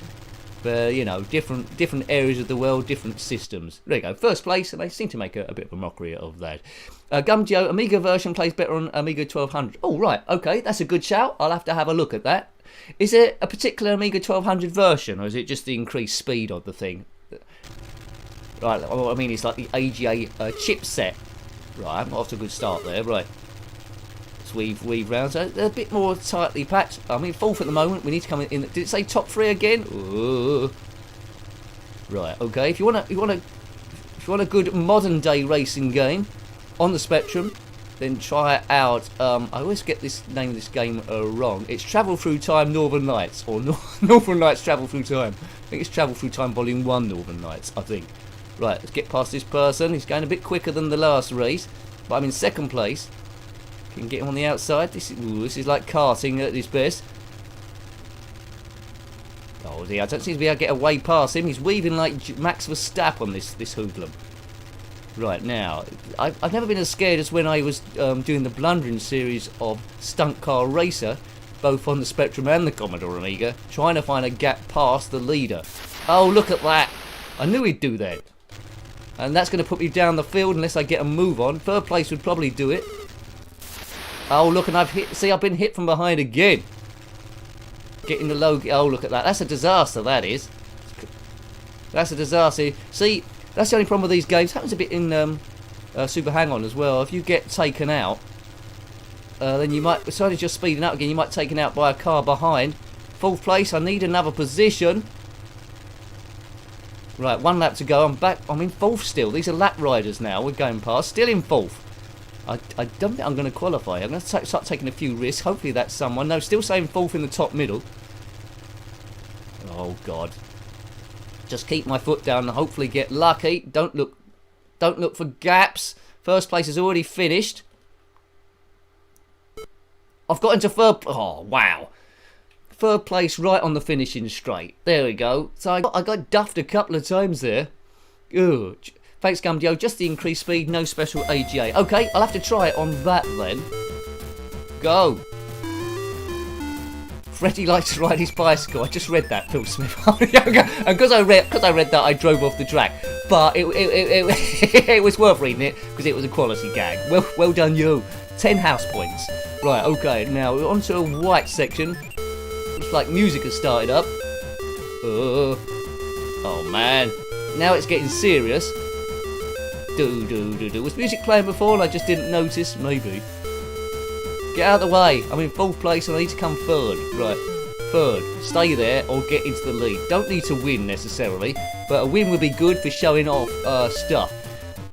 but you know, different areas of the world, different systems. There you go, first place, and they seem to make a bit of a mockery of that. Gumjo, Amiga version plays better on Amiga 1200. Oh right, okay, that's a good shout. I'll have to have a look at that. Is it a particular Amiga 1200 version, or is it just the increased speed of the thing? Right, I mean, it's like the AGA chipset. Right, I'm off to a good start there. Right, let's weave round. So they're a bit more tightly packed. I mean, 4th at the moment. We need to come in. Did it say top 3 again? Ooh. Right, okay. If you want a good modern day racing game on the Spectrum, then try it out. I always get this name of this game wrong. It's Travel Through Time Northern Lights, or Northern Lights Travel Through Time. I think it's Travel Through Time Volume 1 Northern Lights, I think. Right, let's get past this person. He's going a bit quicker than the last race, but I'm in 2nd place. Can get him on the outside. This is like karting at its best. Oh dear, I don't seem to be able to get away past him. He's weaving like Max Verstappen, this hoodlum. Right, now, I've never been as scared as when I was doing the blundering series of Stunt Car Racer, both on the Spectrum and the Commodore Amiga, trying to find a gap past the leader. Oh, look at that. I knew he'd do that. And that's going to put me down the field unless I get a move on. 3rd place would probably do it. Oh, look, and I've been hit from behind again. Getting the low... Oh, look at that. That's a disaster, that is. That's a disaster. See, that's the only problem with these games. Happens a bit in Super Hang-On as well. If you get taken out, then you might... Besides just speeding up again, you might be taken out by a car behind. 4th place, I need another position. Right, 1 lap to go. I'm back. I'm in 4th still. These are lap riders now. We're going past. Still in 4th. I don't think I'm going to qualify. I'm going to start taking a few risks. Hopefully that's someone. No, still saying 4th in the top middle. Oh, God. Just keep my foot down and hopefully get lucky. Don't look for gaps. 1st place is already finished. I've got into 3rd... Oh, wow. 3rd place right on the finishing straight. There we go. So I got duffed a couple of times there. Ugh. Thanks, Gumdio. Just the increased speed, no special AGA. Okay, I'll have to try it on that then. Go. Freddie likes to ride his bicycle. I just read that, Phil Smith. And because I read that, I drove off the track. But it was worth reading it because it was a quality gag. Well done, you. 10 house points. Right, okay. Now we're onto a white section. Looks like music has started up. Oh man. Now it's getting serious. Was music playing before and I just didn't notice? Maybe. Get out of the way. I'm in 4th place and I need to come 3rd. Right. 3rd. Stay there or get into the lead. Don't need to win necessarily, but a win would be good for showing off stuff.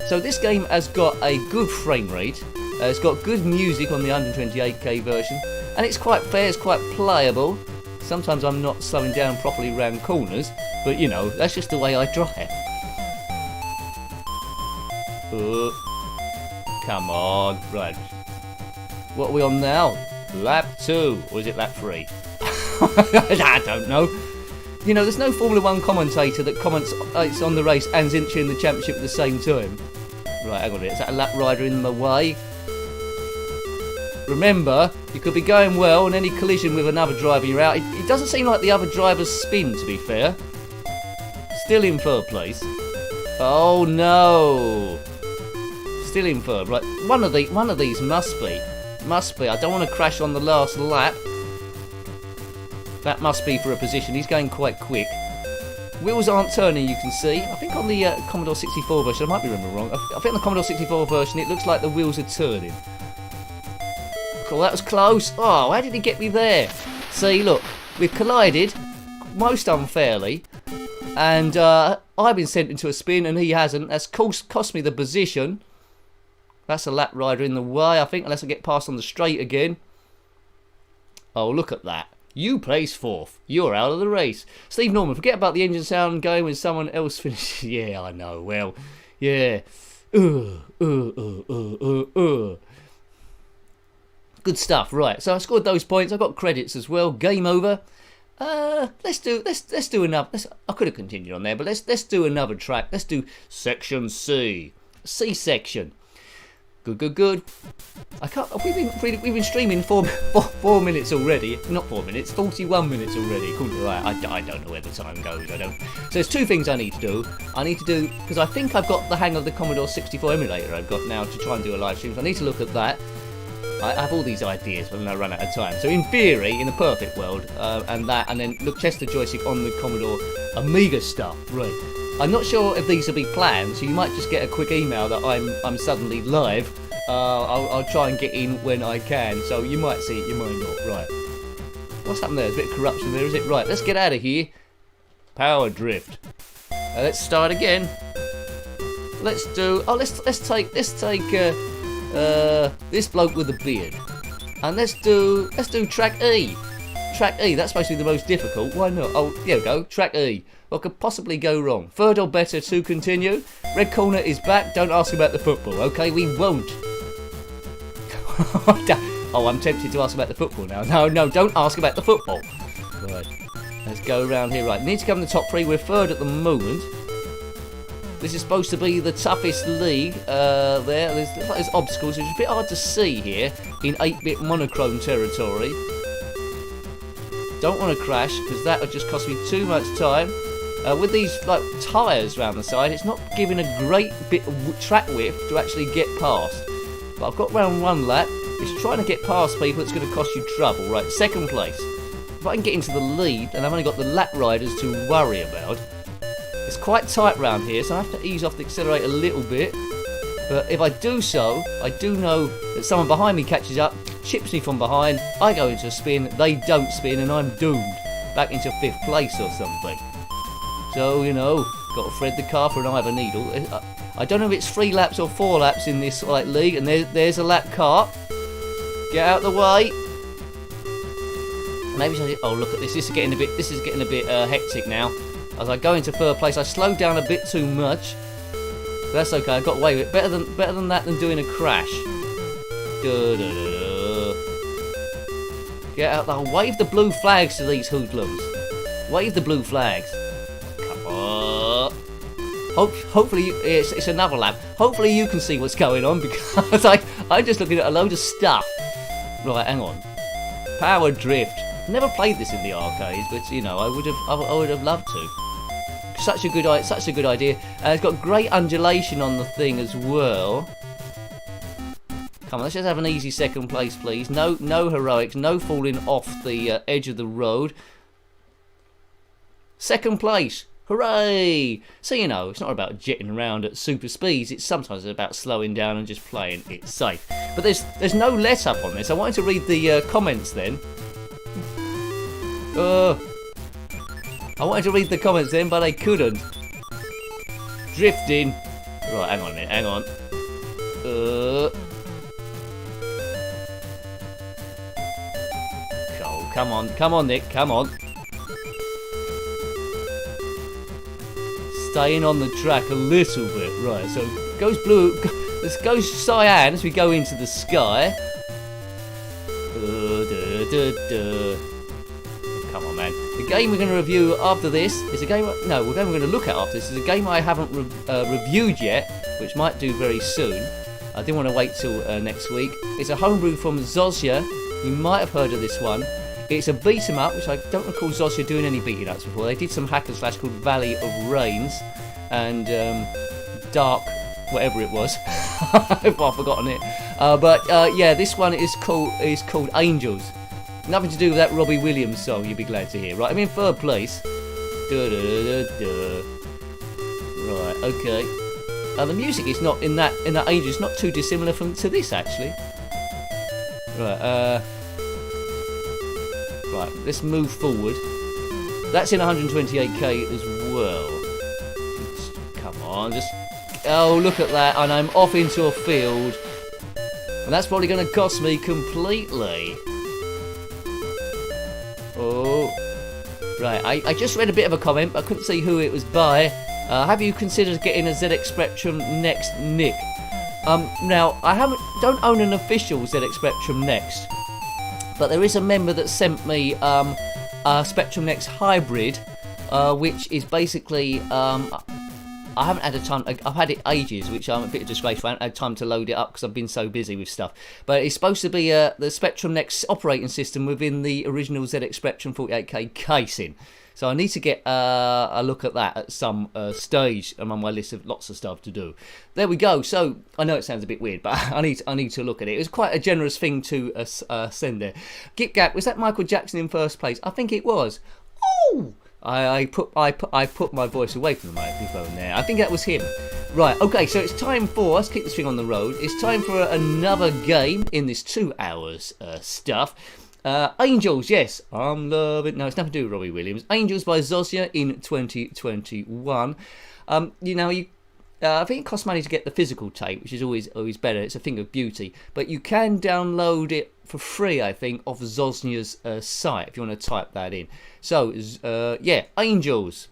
So this game has got a good frame rate. It's got good music on the 128K version. And it's quite fair, it's quite playable. Sometimes I'm not slowing down properly around corners, but you know, that's just the way I drive. Come on, right. What are we on now? Lap 2, or is it lap 3? I don't know. You know, there's no Formula 1 commentator that comments it's on the race and is in the championship at the same time. Right, hang on a minute, is that a lap rider in the way? Remember, you could be going well and any collision with another driver you're out. It doesn't seem like the other drivers spin, to be fair. Still in 3rd place. Oh no! Still in 3rd. Right, one of these must be. I don't want to crash on the last lap. That must be for a position. He's going quite quick. Wheels aren't turning, you can see. I think on the Commodore 64 version, I might be remembering wrong. I think on the Commodore 64 version, it looks like the wheels are turning. Cool, that was close. Oh, how did he get me there? See, look, we've collided most unfairly. And I've been sent into a spin and he hasn't. That's cost me the position. That's a lap rider in the way, I think, unless I get past on the straight again. Oh, look at that. You place 4th. You're out of the race. Steve Norman, forget about the engine sound going when someone else finishes. Yeah, I know. Well, yeah. Good stuff. Right, so I scored those points. I got credits as well. Game over. Let's do another. I could have continued on there, but let's do another track. Let's do section C. C section. Good. I can't. We've been streaming for 4 minutes already. Not 4 minutes. 41 minutes already. I don't know where the time goes. I don't. So there's 2 things I need to do. Because I think I've got the hang of the Commodore 64 emulator I've got now to try and do a live stream. So I need to look at that. I have all these ideas when I run out of time. So in theory, in a perfect world, and then test the joystick on the Commodore Amiga stuff. Right. I'm not sure if these will be planned, so you might just get a quick email that I'm suddenly live. I'll try and get in when I can, so you might see it, you might not. Right. What's happened there? There's a bit of corruption there, is it? Right, let's get out of here. Powerdrift. Let's start again. Let's take this bloke with a beard, and let's do track E. Track E. That's supposed to be the most difficult. Why not? Oh, here we go. Track E. What could possibly go wrong? 3rd or better to continue. Red corner is back. Don't ask about the football. Okay, we won't. Oh, I'm tempted to ask about the football now. No, don't ask about the football. Right. Let's go around here. Right. Need to come in the top 3. We're 3rd at the moment. This is supposed to be the toughest league. There's obstacles, which is a bit hard to see here in 8-bit monochrome territory. Don't want to crash because that would just cost me too much time. With these tyres around the side, it's not giving a great bit of track width to actually get past. But I've got round 1 lap. It's trying to get past people. It's going to cost you trouble. Right, 2nd place. If I can get into the lead, and I've only got the lap riders to worry about. It's quite tight round here, so I have to ease off the accelerator a little bit. But if I do so, I do know that someone behind me catches up, chips me from behind, I go into a spin, they don't spin, and I'm doomed back into 5th place or something. So, got to thread the car for an eye of a needle. I don't know if it's 3 laps or 4 laps in this league, and there's a lap car. Get out of the way. Maybe oh, look at this. This is getting a bit hectic now. As I go into 3rd place, I slowed down a bit too much. But that's okay. I got away with it. Better than that than doing a crash. Get out there. Wave the blue flags to these hoodlums. Wave the blue flags. Come on. Hopefully it's another lap. Hopefully you can see what's going on because I'm just looking at a load of stuff. Right, hang on. Powerdrift. Never played this in the arcades, but I would have loved to. Such a good idea. It's got great undulation on the thing as well. Come on, let's just have an easy 2nd place, please. No heroics, no falling off the edge of the road. 2nd place, hooray! So it's not about jetting around at super speeds. It's sometimes about slowing down and just playing it safe. But there's no let up on this. I wanted to read the comments then. I wanted to read the comments then, but I couldn't. Drifting. Right, hang on a minute, hang on. Oh, come on, Nick, come on. Staying on the track a little bit, right? So goes blue. This goes cyan as we go into the sky. Come on, man. The game we're going to review after this is a game... No, the game we're going to look at after this is a game I haven't reviewed yet, which might do very soon. I didn't want to wait till next week. It's a homebrew from Zosya. You might have heard of this one. It's a beat-em-up, which I don't recall Zosya doing any beat-em-ups before. They did some hack and slash called Valley of Rains and Dark... whatever it was. I've forgotten it. Yeah, this one is called Angels. Nothing to do with that Robbie Williams song, you'll be glad to hear. Right, I'm in 3rd place. Right, okay. The music is not in that Angels, not too dissimilar to this actually. Right, right, let's move forward. That's in 128k as well. Come on, just... Oh, look at that, and I'm off into a field. And that's probably going to cost me completely. Oh. Right, I just read a bit of a comment, but I couldn't see who it was by. Have you considered getting a ZX Spectrum Next, Nick? Now, I don't own an official ZX Spectrum Next, but there is a member that sent me a Spectrum Next Hybrid, which is basically... I haven't had a time. I've had it ages, which I'm a bit of disgrace. I haven't had time to load it up because I've been so busy with stuff. But it's supposed to be the Spectrum Next operating system within the original ZX Spectrum 48K casing. So I need to get a look at that at some stage. I'm on my list of lots of stuff to do. There we go. So I know it sounds a bit weird, but I need to look at it. It was quite a generous thing to send there. Gip Gap, was that Michael Jackson in first place? I think it was. Oh. I put my voice away from the microphone there. I think that was him. Right, okay, so it's time for... Let's keep this thing on the road. It's time for another game in this 2 hours stuff. Angels, yes. I'm loving... No, it's nothing to do with Robbie Williams. Angels by Zosnya in 2021. You know, I think it costs money to get the physical tape, which is always better. It's a thing of beauty. But you can download it for free, I think, off Zosnya's site, if you want to type that in. So, yeah, Angels,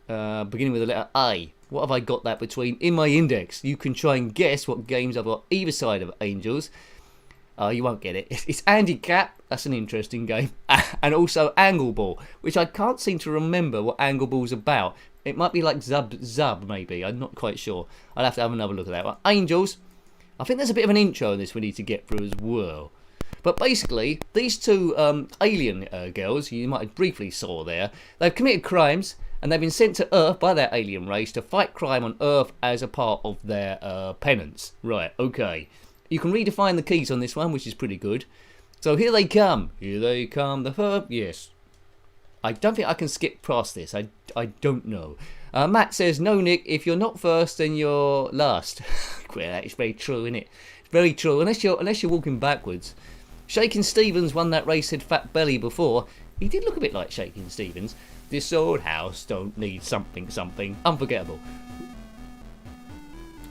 beginning with the letter A. What have I got that between? In my index, you can try and guess what games I've got either side of Angels. You won't get it. It's Handicap, that's an interesting game. And also Angle Ball, which I can't seem to remember what Angle Ball's about. It might be like Zub, maybe. I'm not quite sure. I'll have to have another look at that one. Angels, I think there's a bit of an intro in this we need to get through as well. But basically, these two alien girls, you might have briefly saw there, they've committed crimes and they've been sent to Earth by their alien race to fight crime on Earth as a part of their penance. Right, okay. You can redefine the keys on this one, which is pretty good. So here they come. Here they come. The herb, yes. I don't think I can skip past this. I don't know. Matt says, no, Nick, if you're not first, then you're last. Well, that is very true, isn't it? It's very true, unless you're walking backwards. Shakin' Stevens won that race, said Fat Belly before. He did look a bit like Shakin' Stevens. This old house don't need something. Unforgettable.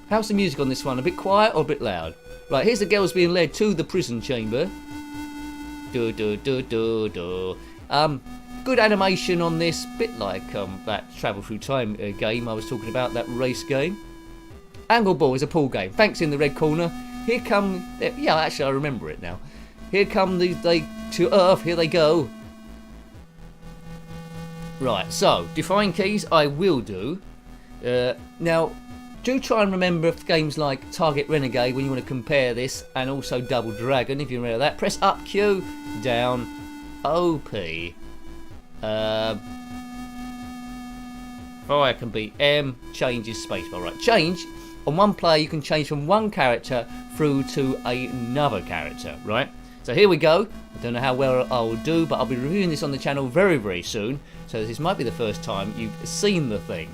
How's the music on this one? A bit quiet or a bit loud? Right, here's the girls being led to the prison chamber. Do do do do do. Good animation on this, bit like that Travel Through Time game I was talking about, that race game. Angle Ball is a pool game. Thanks in the red corner. Here come... Yeah, actually I remember it now. Here come they to Earth, here they go. Right, so, define keys I will do. Now, do try and remember games like Target Renegade when you want to compare this, and also Double Dragon, if you remember that. Press up, Q, down, OP. Fire can be M, change is spacebar. Right, change. On one player, you can change from one character through to another character, right? So here we go. I don't know how well I'll do, but I'll be reviewing this on the channel very, very soon. So this might be the first time you've seen the thing.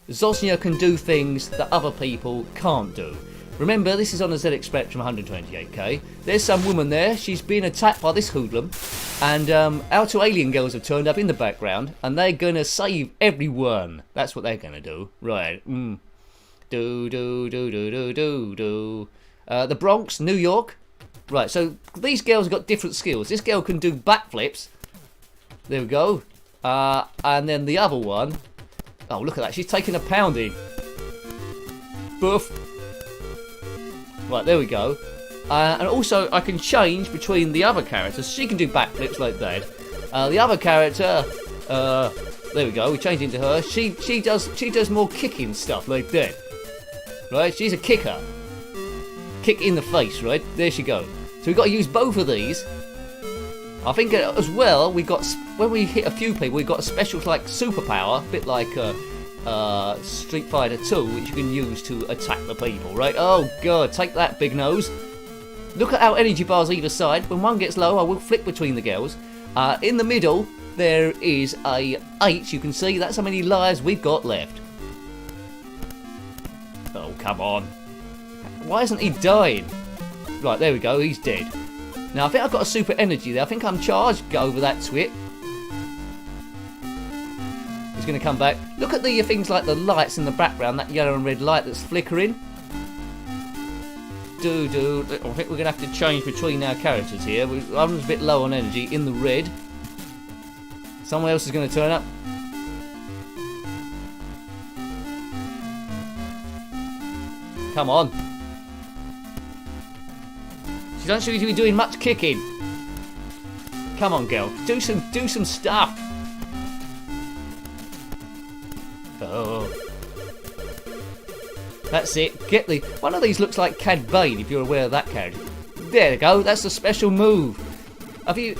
Zosnya can do things that other people can't do. Remember, this is on a ZX Spectrum 128K. There's some woman there. She's being attacked by this hoodlum. And our two alien girls have turned up in the background. And they're going to save everyone. That's what they're going to do. Right. Do, do, do, do, do, do, do. The Bronx, New York. Right, so these girls have got different skills. This girl can do backflips. There we go. And then the other one... Oh, look at that. She's taking a pounding. Boof. Right, there we go. And also, I can change between the other characters. She can do backflips like that. The other character... there we go. We changed into her. She does more kicking stuff like that. Right? She's a kicker. Kick in the face, right? There she goes. So we've got to use both of these. I think as well, we got, when we hit a few people, we've got a special like superpower, a bit like Street Fighter 2, which you can use to attack the people, right? Oh god, take that, big nose. Look at our energy bars either side. When one gets low, I will flick between the girls. In the middle, there is a H, you can see. That's how many lives we've got left. Oh, come on. Why isn't he dying? Right, there we go. He's dead. Now, I think I've got a super energy there. I think I'm charged. Get over that twit. He's going to come back. Look at the things like the lights in the background. That yellow and red light that's flickering. I think we're going to have to change between our characters here. I'm a bit low on energy in the red. Someone else is going to turn up. Come on. She doesn't seem to be doing much kicking. Come on, girl. Do some stuff. Oh. That's it. Get the one of these looks like Cad Bane, if you're aware of that character. There we go. That's a special move. Are you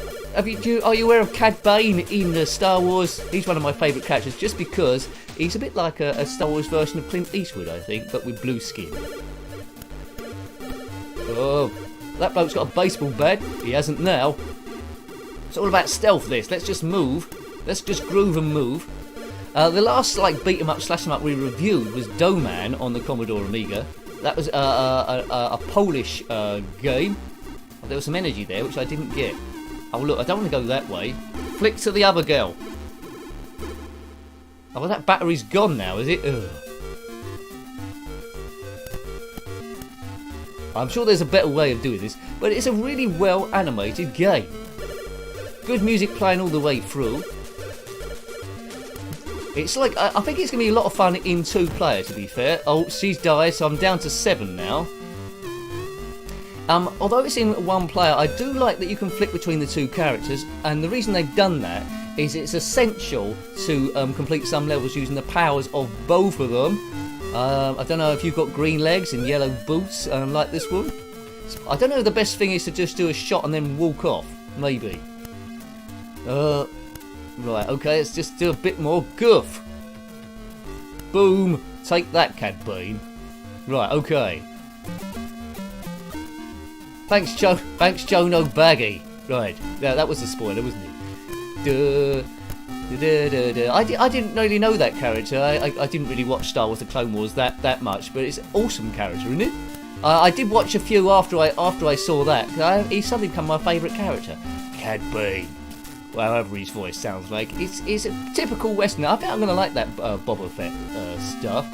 aware of Cad Bane in the Star Wars? He's one of my favourite characters, just because he's a bit like a Star Wars version of Clint Eastwood, I think, but with blue skin. Oh, that bloke's got a baseball bat. He hasn't now. It's all about stealth. This. Let's just move. Let's just groove and move. The last beat 'em up, slash 'em up we reviewed was Doman on the Commodore Amiga. That was a Polish game. There was some energy there which I didn't get. Oh look, I don't want to go that way. Flick to the other girl. Oh well, that battery's gone now, is it? Ugh. I'm sure there's a better way of doing this, but it's a really well animated game. Good music playing all the way through. It's like, I think it's going to be a lot of fun in 2 player, to be fair. Oh, she's died, so I'm down to 7 now. Although it's in 1 player, I do like that you can flick between the 2 characters, and the reason they've done that is it's essential to complete some levels using the powers of both of them. I don't know if you've got green legs and yellow boots like this one. I don't know if the best thing is to just do a shot and then walk off. Maybe. Right, okay, let's just do a bit more goof. Boom. Take that, Cad Bane. Right, okay. Thanks, Jono Baggy. Right, yeah, that was a spoiler, wasn't it? I didn't really know that character. I didn't really watch Star Wars: The Clone Wars that much, but it's an awesome character, isn't it? I did watch a few after I saw that. He's suddenly become my favourite character. Cad Bane. However his voice sounds like. It's a typical Westerner. I think I'm going to like that Boba Fett stuff.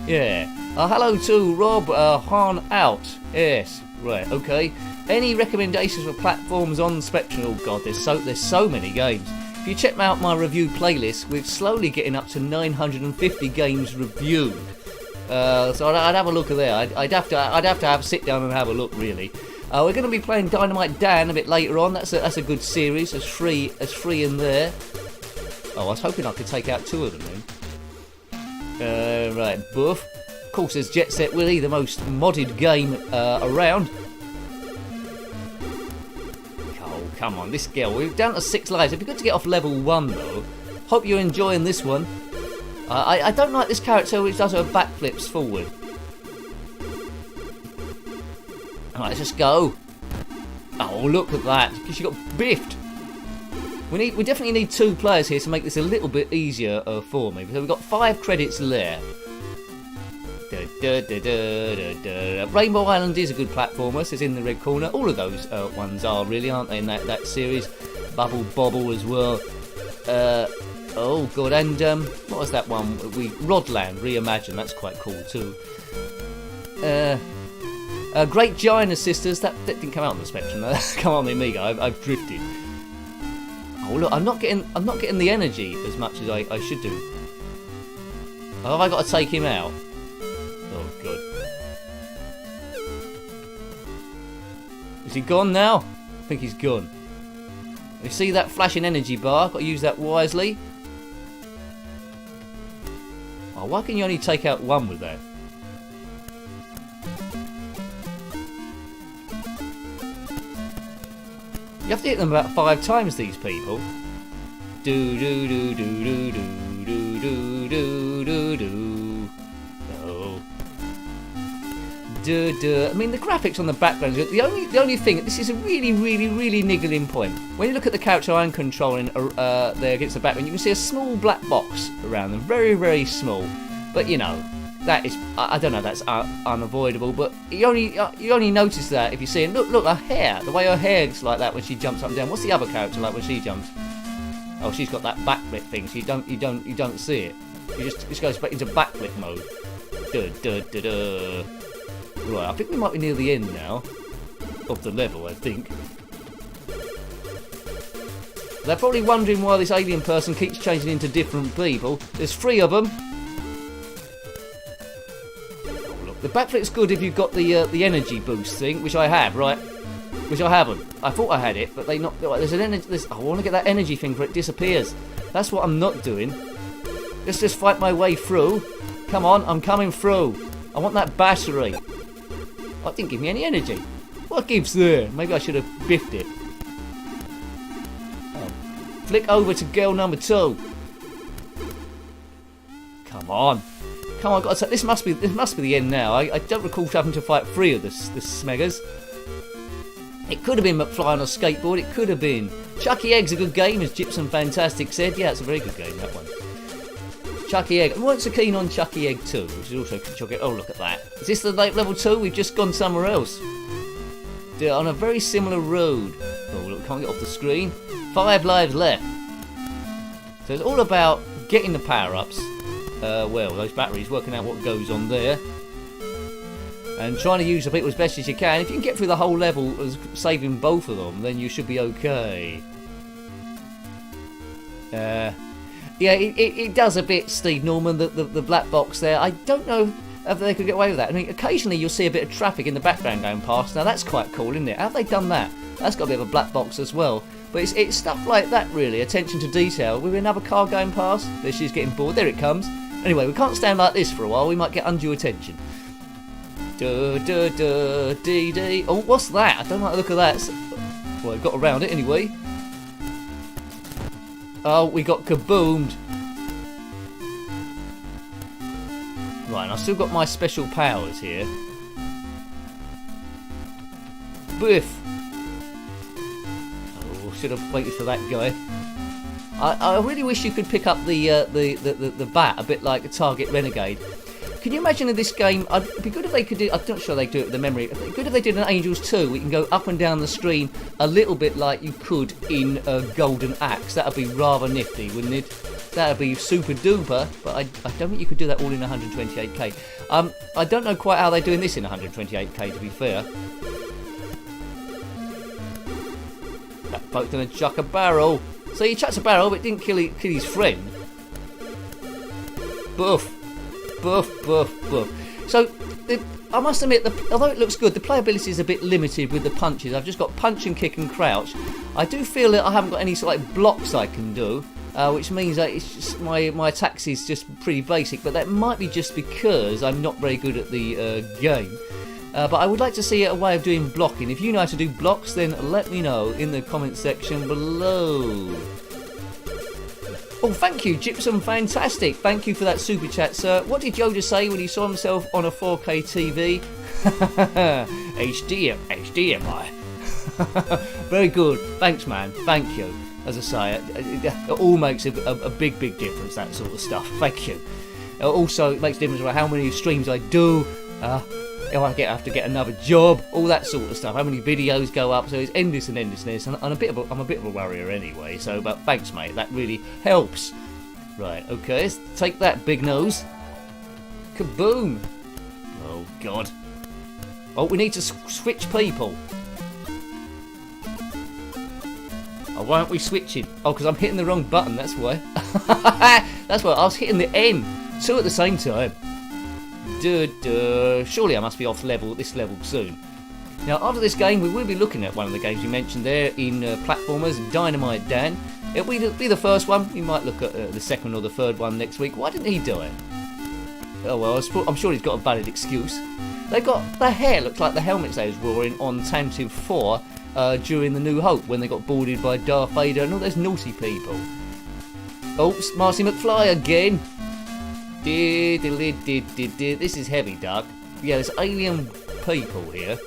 Yeah. Hello to Rob Han out. Yes. Right. Okay. Any recommendations for platforms on Spectrum? Oh God, there's so many games. If you check out my review playlist, we're slowly getting up to 950 games reviewed. So I'd have a look at there. I'd have to sit down and have a look really. We're going to be playing Dynamite Dan a bit later on. That's a good series. There's three in there. Oh, I was hoping I could take out 2 of them then. Right, Buff. Of course, there's Jet Set Willy, the most modded game around. Oh, come on, this girl. We're down to 6 lives. It'd be good to get off level 1 though. Hope you're enjoying this one. I don't like this character which does her backflips forward. Alright, let's just go. Oh, look at that. Because she got biffed. We definitely need 2 players here to make this a little bit easier for me. So we've got 5 credits left. Rainbow Island is a good platformer, so it's in the red corner. All of those ones are really, aren't they, in that series? Bubble Bobble as well. Oh god, and what was that one? Rodland Reimagined, that's quite cool too. Great Giant Sisters, that didn't come out on the Spectrum, that's come on the Amiga. I've drifted. Oh look, I'm not getting the energy as much as I should do. Oh, have I got to take him out? Oh god. Is he gone now? I think he's gone. You see that flashing energy bar? Got to use that wisely. Oh, why can you only take out 1 with that? You have to hit them about 5 times, these people. Do do do do do do do do do do do. No. I mean, the graphics on the background. The only thing. This is a really niggling point. When you look at the character I'm controlling there against the background, you can see a small black box around them, very small. But you know, That is, I don't know, that's unavoidable, but you only notice that if you see it. Look, her hair, the way her hair is like that when she jumps up and down. What's the other character like when she jumps? Oh, she's got that backflip thing, so you don't see it. You just goes back into backflip mode. Right, I think we might be near the end now of the level, I think. They're probably wondering why this alien person keeps changing into different people. There's 3 of them. The backflip's good if you've got the energy boost thing, which I have, right? Which I haven't. I thought I had it, but they not. There's an energy. I want to get that energy thing for it disappears. That's what I'm not doing. Let's just fight my way through. Come on, I'm coming through. I want that battery. Oh, it didn't give me any energy. What gives there? Maybe I should have biffed it. Oh. Flick over to girl number 2. Come on. Come on, this must be the end now. I don't recall having to fight 3 of the smeggers. It could have been McFly on a skateboard. It could have been. Chucky Egg's a good game, as Gypsum Fantastic said. Yeah, it's a very good game, that one. Chucky Egg. I weren't so keen on Chucky Egg 2, which is also Chucky. Oh, look at that. Is this the level 2? We've just gone somewhere else. They're on a very similar road. Oh, look, can't get off the screen. 5 lives left. So it's all about getting the power-ups. Well, those batteries, working out what goes on there. And trying to use the people as best as you can. If you can get through the whole level saving both of them, then you should be okay. Yeah, it does a bit, Steve Norman, the black box there. I don't know if they could get away with that. I mean, occasionally you'll see a bit of traffic in the background going past. Now, that's quite cool, isn't it? How have they done that? That's got a bit of a black box as well. But it's stuff like that, really. Attention to detail. With another car going past. There, she's getting bored. There it comes. Anyway, we can't stand like this for a while. We might get undue attention. Dee. Oh, what's that? I don't like the look of that. Well, I got around it anyway. Oh, we got kaboomed. Right, and I've still got my special powers here. Biff. Oh, should have waited for that guy. I really wish you could pick up the bat a bit like a Target Renegade. Can you imagine in this game? It'd be good if they could do. I'm not sure they do it with the memory. It'd be good if they did an Angels 2. We can go up and down the screen a little bit like you could in a Golden Axe. That'd be rather nifty, wouldn't it? That'd be super duper. But I don't think you could do that all in 128k. I don't know quite how they're doing this in 128k. To be fair. That bloke gonna chuck a barrel. So he chucks a barrel, but didn't kill his friend. Boof. So, I must admit, although it looks good, the playability is a bit limited with the punches. I've just got punch and kick and crouch. I do feel that I haven't got any sort of like blocks I can do, which means that it's just my attacks is just pretty basic. But that might be just because I'm not very good at the game. But I would like to see a way of doing blocking. If you know how to do blocks, then let me know in the comment section below. Oh, thank you, Gypsum Fantastic. Thank you for that super chat, sir. What did Yoda say when he saw himself on a 4K TV? HDMI. Very good. Thanks, man. Thank you. As I say, it all makes a big difference, that sort of stuff. Thank you. Also, it makes a difference about how many streams I do. If I have to get another job, all that sort of stuff. How many videos go up? So it's endless and endlessness. And I'm a bit of a worrier anyway. So, but thanks, mate. That really helps. Right. Okay. Let's take that, big nose. Kaboom! Oh God. Oh, we need to switch people. Oh, why aren't we switching? Oh, because I'm hitting the wrong button. That's why. That's why I was hitting the N. 2 at the same time. Surely I must be off this level soon. Now, after this game, we will be looking at one of the games you mentioned there in platformers, Dynamite Dan. It'll be the first one. We might look at the second or the third one next week. Why didn't he do it? Oh well, I'm sure he's got a valid excuse. The hair looks like the helmets they was wearing on Tantive 4 during the New Hope when they got boarded by Darth Vader and all those naughty people. Oh, Marcy McFly again. This is heavy, Doug. Yeah, there's alien people here.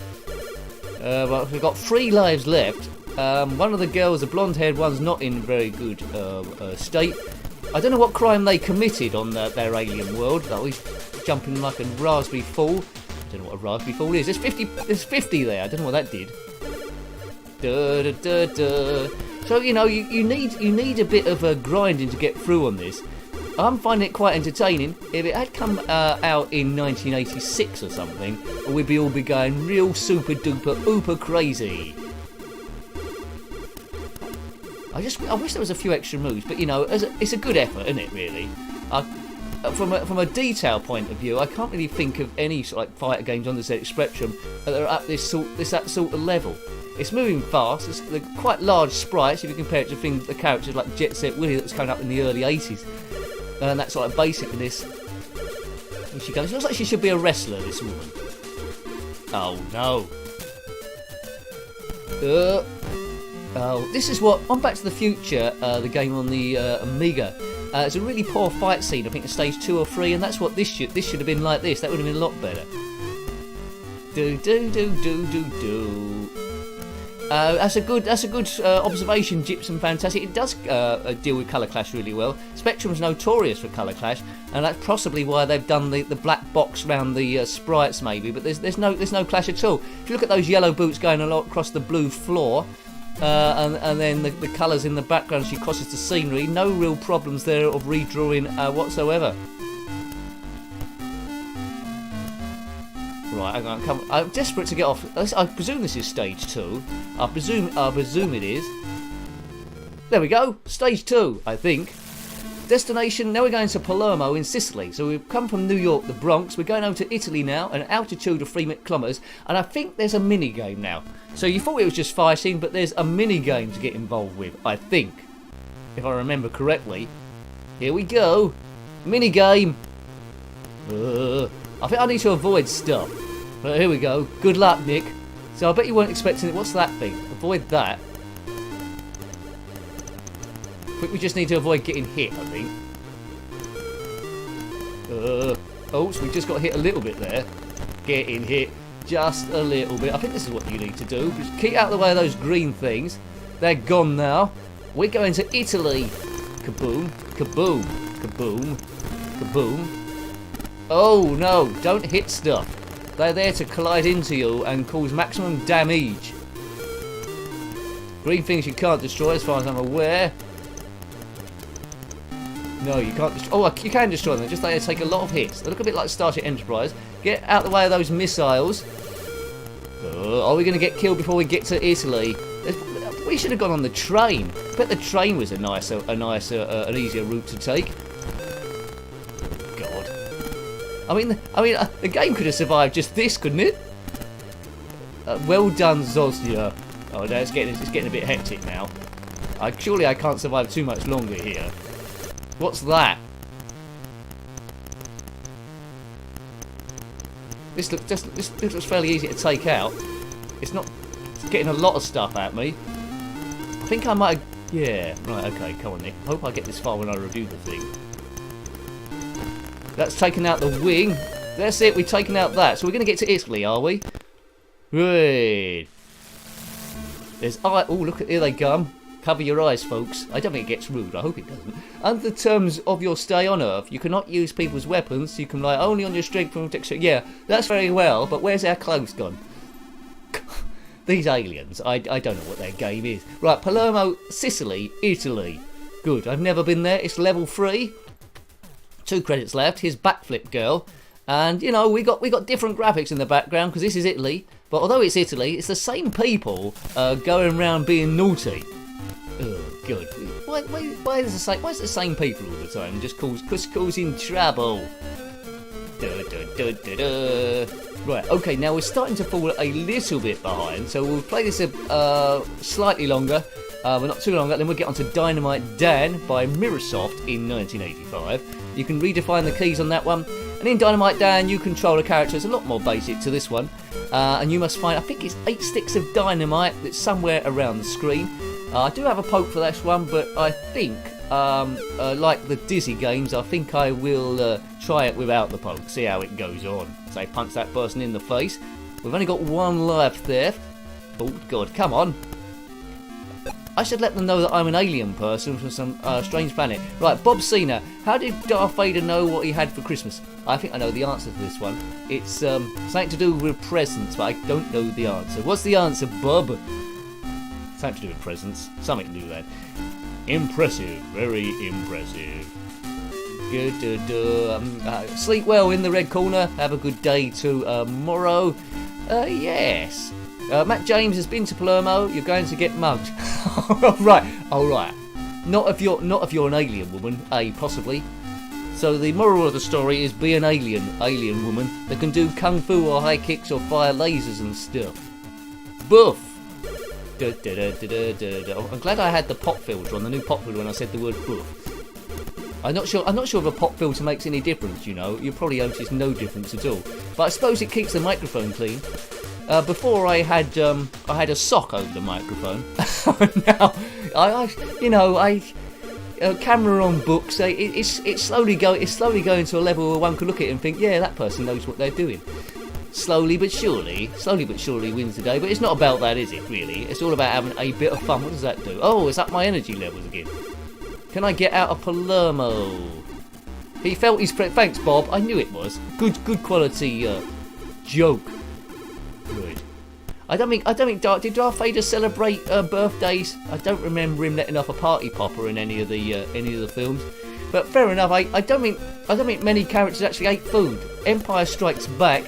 But we've got 3 lives left. One of the girls, the blonde-haired one's not in very good state. I don't know what crime they committed on their alien world. jumping like a raspberry fool. I don't know what a raspberry fool is. There's 50 there. I don't know what that did. So you know, you need a bit of grinding to get through on this. I'm finding it quite entertaining. If it had come out in 1986 or something, we'd all be going real super duper ooper crazy. I wish there was a few extra moves, but you know, it's a good effort, isn't it? Really. From a detail point of view, I can't really think of any sort of like fighter games on the ZX Spectrum that are at that sort of level. It's moving fast. They're quite large sprites if you compare it to the characters like Jet Set Willy that was coming up in the early 80s. And that's like basic in this. Here she goes. Looks like she should be a wrestler, this woman. Oh no. Oh, this is what on Back to the Future, the game on the Amiga. It's a really poor fight scene. I think it's stage 2 or 3, and that's what this should have been like. This that would have been a lot better. That's a good observation, Gypsum Fantastic. It does deal with colour clash really well. Spectrum's notorious for colour clash, and that's possibly why they've done the black box around the sprites, maybe. But there's no clash at all. If you look at those yellow boots going a lot across the blue floor. And then the colours in the background as she crosses the scenery, no real problems there of redrawing whatsoever. Right, I'm desperate to get off. I presume this is stage 2. I presume it is. There we go, stage 2, I think. Destination, now we're going to Palermo in Sicily. So we've come from New York, the Bronx. We're going over to Italy now, an altitude of 3 kilometres. And I think there's a mini game now. So you thought it was just fighting, but there's a mini game to get involved with, I think. If I remember correctly. Here we go. Mini game. I think I need to avoid stuff. But here we go. Good luck, Nick. So I bet you weren't expecting it. What's that thing? Avoid that. I think we just need to avoid getting hit, I think. Oh, so we just got hit a little bit there. Getting hit just a little bit. I think this is what you need to do. Just keep out of the way of those green things. They're gone now. We're going to Italy. Kaboom, kaboom, kaboom, kaboom. Oh no, don't hit stuff. They're there to collide into you and cause maximum damage. Green things you can't destroy as far as I'm aware. No, you can't destroy. Oh, you can destroy them. Just they take a lot of hits. They look a bit like Starship Enterprise. Get out the way of those missiles. Are we going to get killed before we get to Italy? We should have gone on the train. I bet the train was an easier route to take. God. I mean, the game could have survived just this, couldn't it? Well done, Zosnia. Oh, no, it's getting a bit hectic now. Surely I can't survive too much longer here. What's that? This looks fairly easy to take out. It's getting a lot of stuff at me. I think I might. Yeah. Right. Okay. Come on, Nick. I hope I get this far when I review the thing. That's taken out the wing. That's it. We've taken out that. So we're going to get to Italy, are we? Right. There's. Oh, look at here they come. Cover your eyes, folks. I don't think it gets rude. I hope it doesn't. Under the terms of your stay on Earth, you cannot use people's weapons. You can rely only on your strength and protection. Yeah, that's very well, but where's our clothes gone? These aliens. I don't know what their game is. Right, Palermo, Sicily, Italy. Good. I've never been there. It's level 3. 2 credits left. Here's Backflip Girl. And, you know, we got different graphics in the background because this is Italy. But although it's Italy, it's the same people going around being naughty. Oh, good. Why is the same people all the time? Just causing trouble. Right, okay, now we're starting to fall a little bit behind, so we'll play this slightly longer, but not too long, then we'll get on to Dynamite Dan by Mirrorsoft in 1985. You can redefine the keys on that one, and in Dynamite Dan you control a character that's a lot more basic to this one, and you must find, I think it's 8 sticks of dynamite that's somewhere around the screen. I do have a poke for this one, but I think, like the Dizzy games, I think I will try it without the poke, see how it goes on. So punch that person in the face. We've only got 1 life left. Oh, God, come on. I should let them know that I'm an alien person from some strange planet. Right, Bob Cena. How did Darth Vader know what he had for Christmas? I think I know the answer to this one. It's something to do with presents, but I don't know the answer. What's the answer, Bob? Something to do with presents. Something to do with that. Impressive. Very impressive. Good. Sleep well in the red corner. Have a good day tomorrow. Yes. Matt James has been to Palermo. You're going to get mugged. Right. All right. Not if you're an alien woman. Possibly. So the moral of the story is be an alien woman that can do kung fu or high kicks or fire lasers and stuff. Boof. I'm glad I had the pop filter on, the new pop filter, when I said the word boof. I'm not sure if a pop filter makes any difference. You probably notice no difference at all. But I suppose it keeps the microphone clean. Before I had a sock over the microphone. Now camera on books. It's slowly going to a level where one could look at it and think, yeah, that person knows what they're doing. Slowly but surely wins the day. But it's not about that, is it? Really, it's all about having a bit of fun. What does that do? Oh, it's up my energy levels again. Can I get out of Palermo? He felt his thanks, Bob. I knew it was good quality joke. Good. I don't think did Darth Vader celebrate birthdays? I don't remember him letting off a party popper in any of the films. But fair enough. I don't think many characters actually ate food. Empire Strikes Back.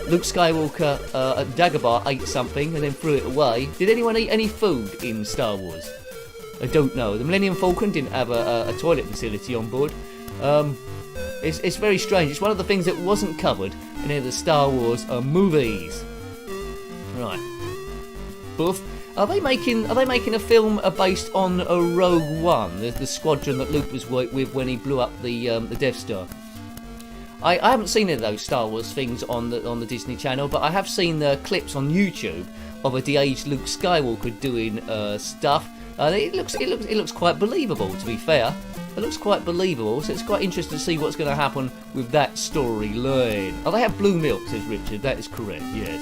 Luke Skywalker at Dagobah ate something and then threw it away. Did anyone eat any food in Star Wars? I don't know. The Millennium Falcon didn't have a toilet facility on board. It's very strange. It's one of the things that wasn't covered in any of the Star Wars movies. Right. Boof. Are they making a film based on Rogue One, the squadron that Luke was with when he blew up the Death Star? I haven't seen any of those Star Wars things on the Disney Channel, but I have seen the clips on YouTube of a de-aged Luke Skywalker doing stuff. It looks quite believable, to be fair. It looks quite believable, so it's quite interesting to see what's going to happen with that storyline. Oh, they have blue milk, says Richard. That is correct. Yes,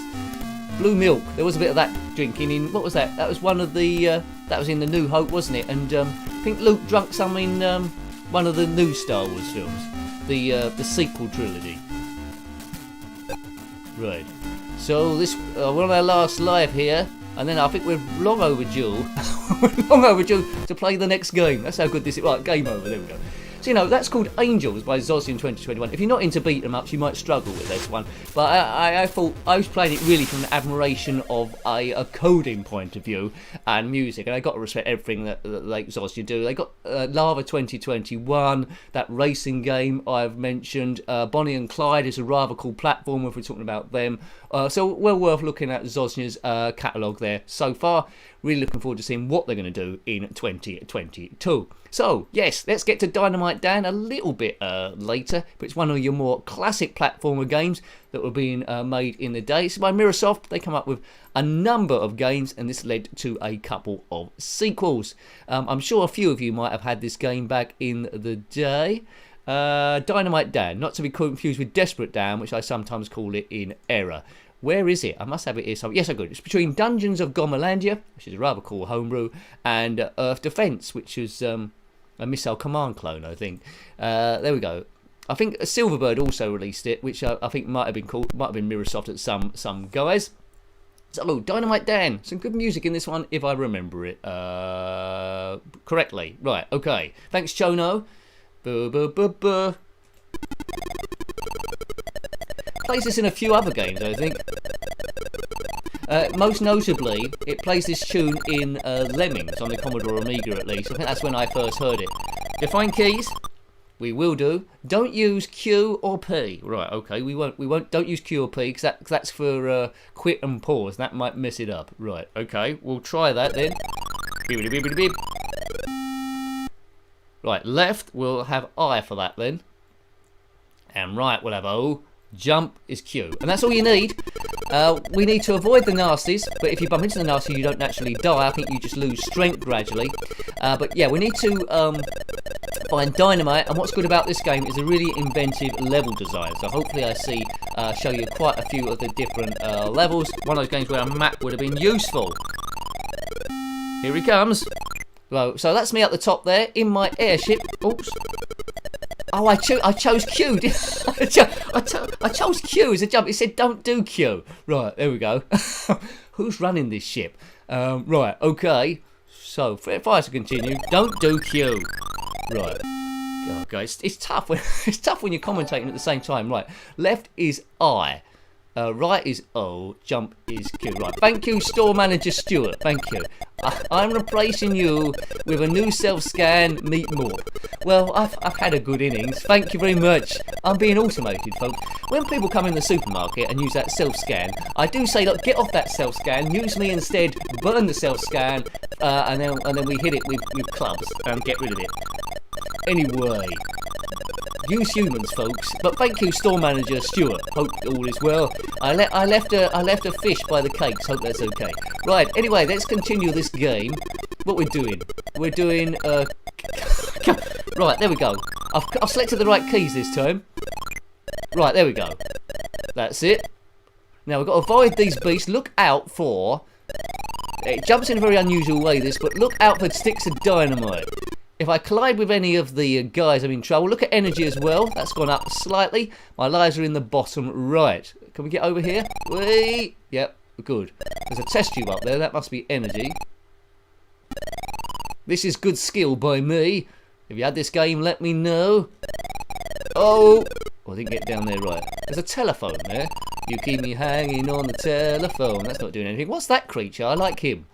blue milk. There was a bit of that drinking in. What was that? That was one of the. That was in the New Hope, wasn't it? And I think Luke drunk some in one of the new Star Wars films. The sequel trilogy. Right. So this we're on our last live here, and then I think we're long overdue. To play the next game. That's how good this is. Right, game over. There we go. So that's called Angels by Zosy in 2021. If you're not into beat 'em ups, you might struggle with this one. But I thought I was playing it really from an admiration of a coding point of view and music, and I got to respect everything that like Zosy do. They got Lava 2021, that racing game I've mentioned. Bonnie and Clyde is a rather cool platform if we're talking about them. So well worth looking at Zosnya's catalogue there so far. Really looking forward to seeing what they're going to do in 2022. So, yes, let's get to Dynamite Dan a little bit later, but it's one of your more classic platformer games that were being made in the day. So by Microsoft, they come up with a number of games, and this led to a couple of sequels. I'm sure a few of you might have had this game back in the day. Dynamite Dan, not to be confused with Desperate Dan, which I sometimes call it in error. Where is it? I must have it here somewhere. Yes, I got it. It's between Dungeons of Gomalandia, which is a rather cool homebrew, and Earth Defense, which is a Missile Command clone, I think. There we go. I think Silverbird also released it, which I think might have been Microsoft at some guys. So, Dynamite Dan. Some good music in this one, if I remember it correctly. Right, okay. Thanks, Chono. Plays this in a few other games, I think. Most notably, it plays this tune in Lemmings on the Commodore Amiga, at least. I think that's when I first heard it. Define keys. We will do. Don't use Q or P. Right, okay. We won't. Don't use Q or P because that's for quit and pause. That might mess it up. Right, okay. We'll try that then. Right, left. We'll have I for that then. And right, we'll have O. Jump is Q, and that's all you need. We need to avoid the nasties, but if you bump into the nasty you don't naturally die. I think you just lose strength gradually. But yeah, we need to find dynamite, and what's good about this game is a really inventive level design. So hopefully I show you quite a few of the different levels. One of those games where a map would have been useful. Here he comes. Right, so that's me at the top there, in my airship. Oops. Oh, I chose Q. I chose Q as a jump. It said don't do Q. Right, there we go. Who's running this ship? Right, okay. So, fire to continue. Don't do Q. Right. Oh, guys, it's tough. It's tough when you're commentating at the same time. Right, left is I. Right is O, jump is Q. Right, thank you, Store Manager Stuart. Thank you. I'm replacing you with a new self-scan, meet more. Well, I've had a good innings. Thank you very much. I'm being automated, folks. When people come in the supermarket and use that self-scan, I do say, look, get off that self-scan. Use me instead. Burn the self-scan, and then we hit it with clubs and get rid of it. Anyway. Use humans, folks. But thank you, Store Manager Stuart. Hope all is well. I left a fish by the cakes. Hope that's okay. Right. Anyway, let's continue this game. What we're doing? We're doing. Right. There we go. I've selected the right keys this time. Right. There we go. That's it. Now we've got to avoid these beasts. Look out for. It jumps in a very unusual way. This, but look out for sticks of dynamite. If I collide with any of the guys, I'm in trouble. Look at energy as well. That's gone up slightly. My lives are in the bottom right. Can we get over here? Whee! Yep, good. There's a test tube up there. That must be energy. This is good skill by me. If you had this game, let me know. Oh! I didn't get down there right. There's a telephone there. You keep me hanging on the telephone. That's not doing anything. What's that creature? I like him.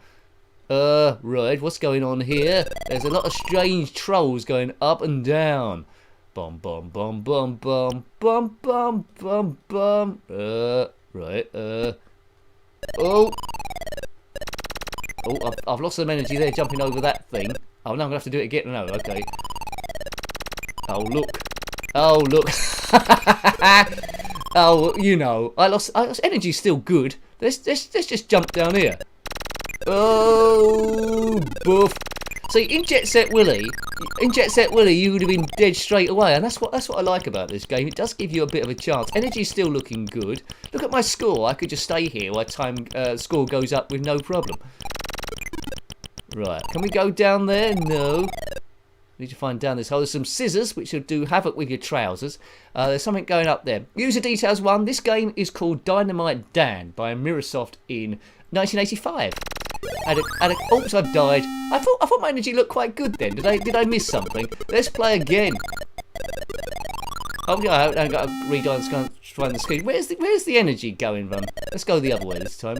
Right, what's going on here? There's a lot of strange trolls going up and down. Bum bum bum bum bum bum bum bum bum. Right, Oh! Oh, I've lost some energy there jumping over that thing. Oh, no, I'm gonna have to do it again. No, okay. Oh, look. Oh, look. Oh, you know, I lost energy's still good. Let's just jump down here. Oh, boof. See, in Jet Set Willy, you would have been dead straight away, and that's what I like about this game. It does give you a bit of a chance. Energy's still looking good. Look at my score. I could just stay here while time score goes up with no problem. Right, can we go down there? No. Need to find down this hole. There's some scissors which will do havoc with your trousers. There's something going up there. User details 1. This game is called Dynamite Dan by Microsoft in 1985. Oops, I've died. I thought my energy looked quite good then. Did I miss something? Let's play again. Oh yeah, I've got to rewind the screen. Where's the energy going from? Let's go the other way this time.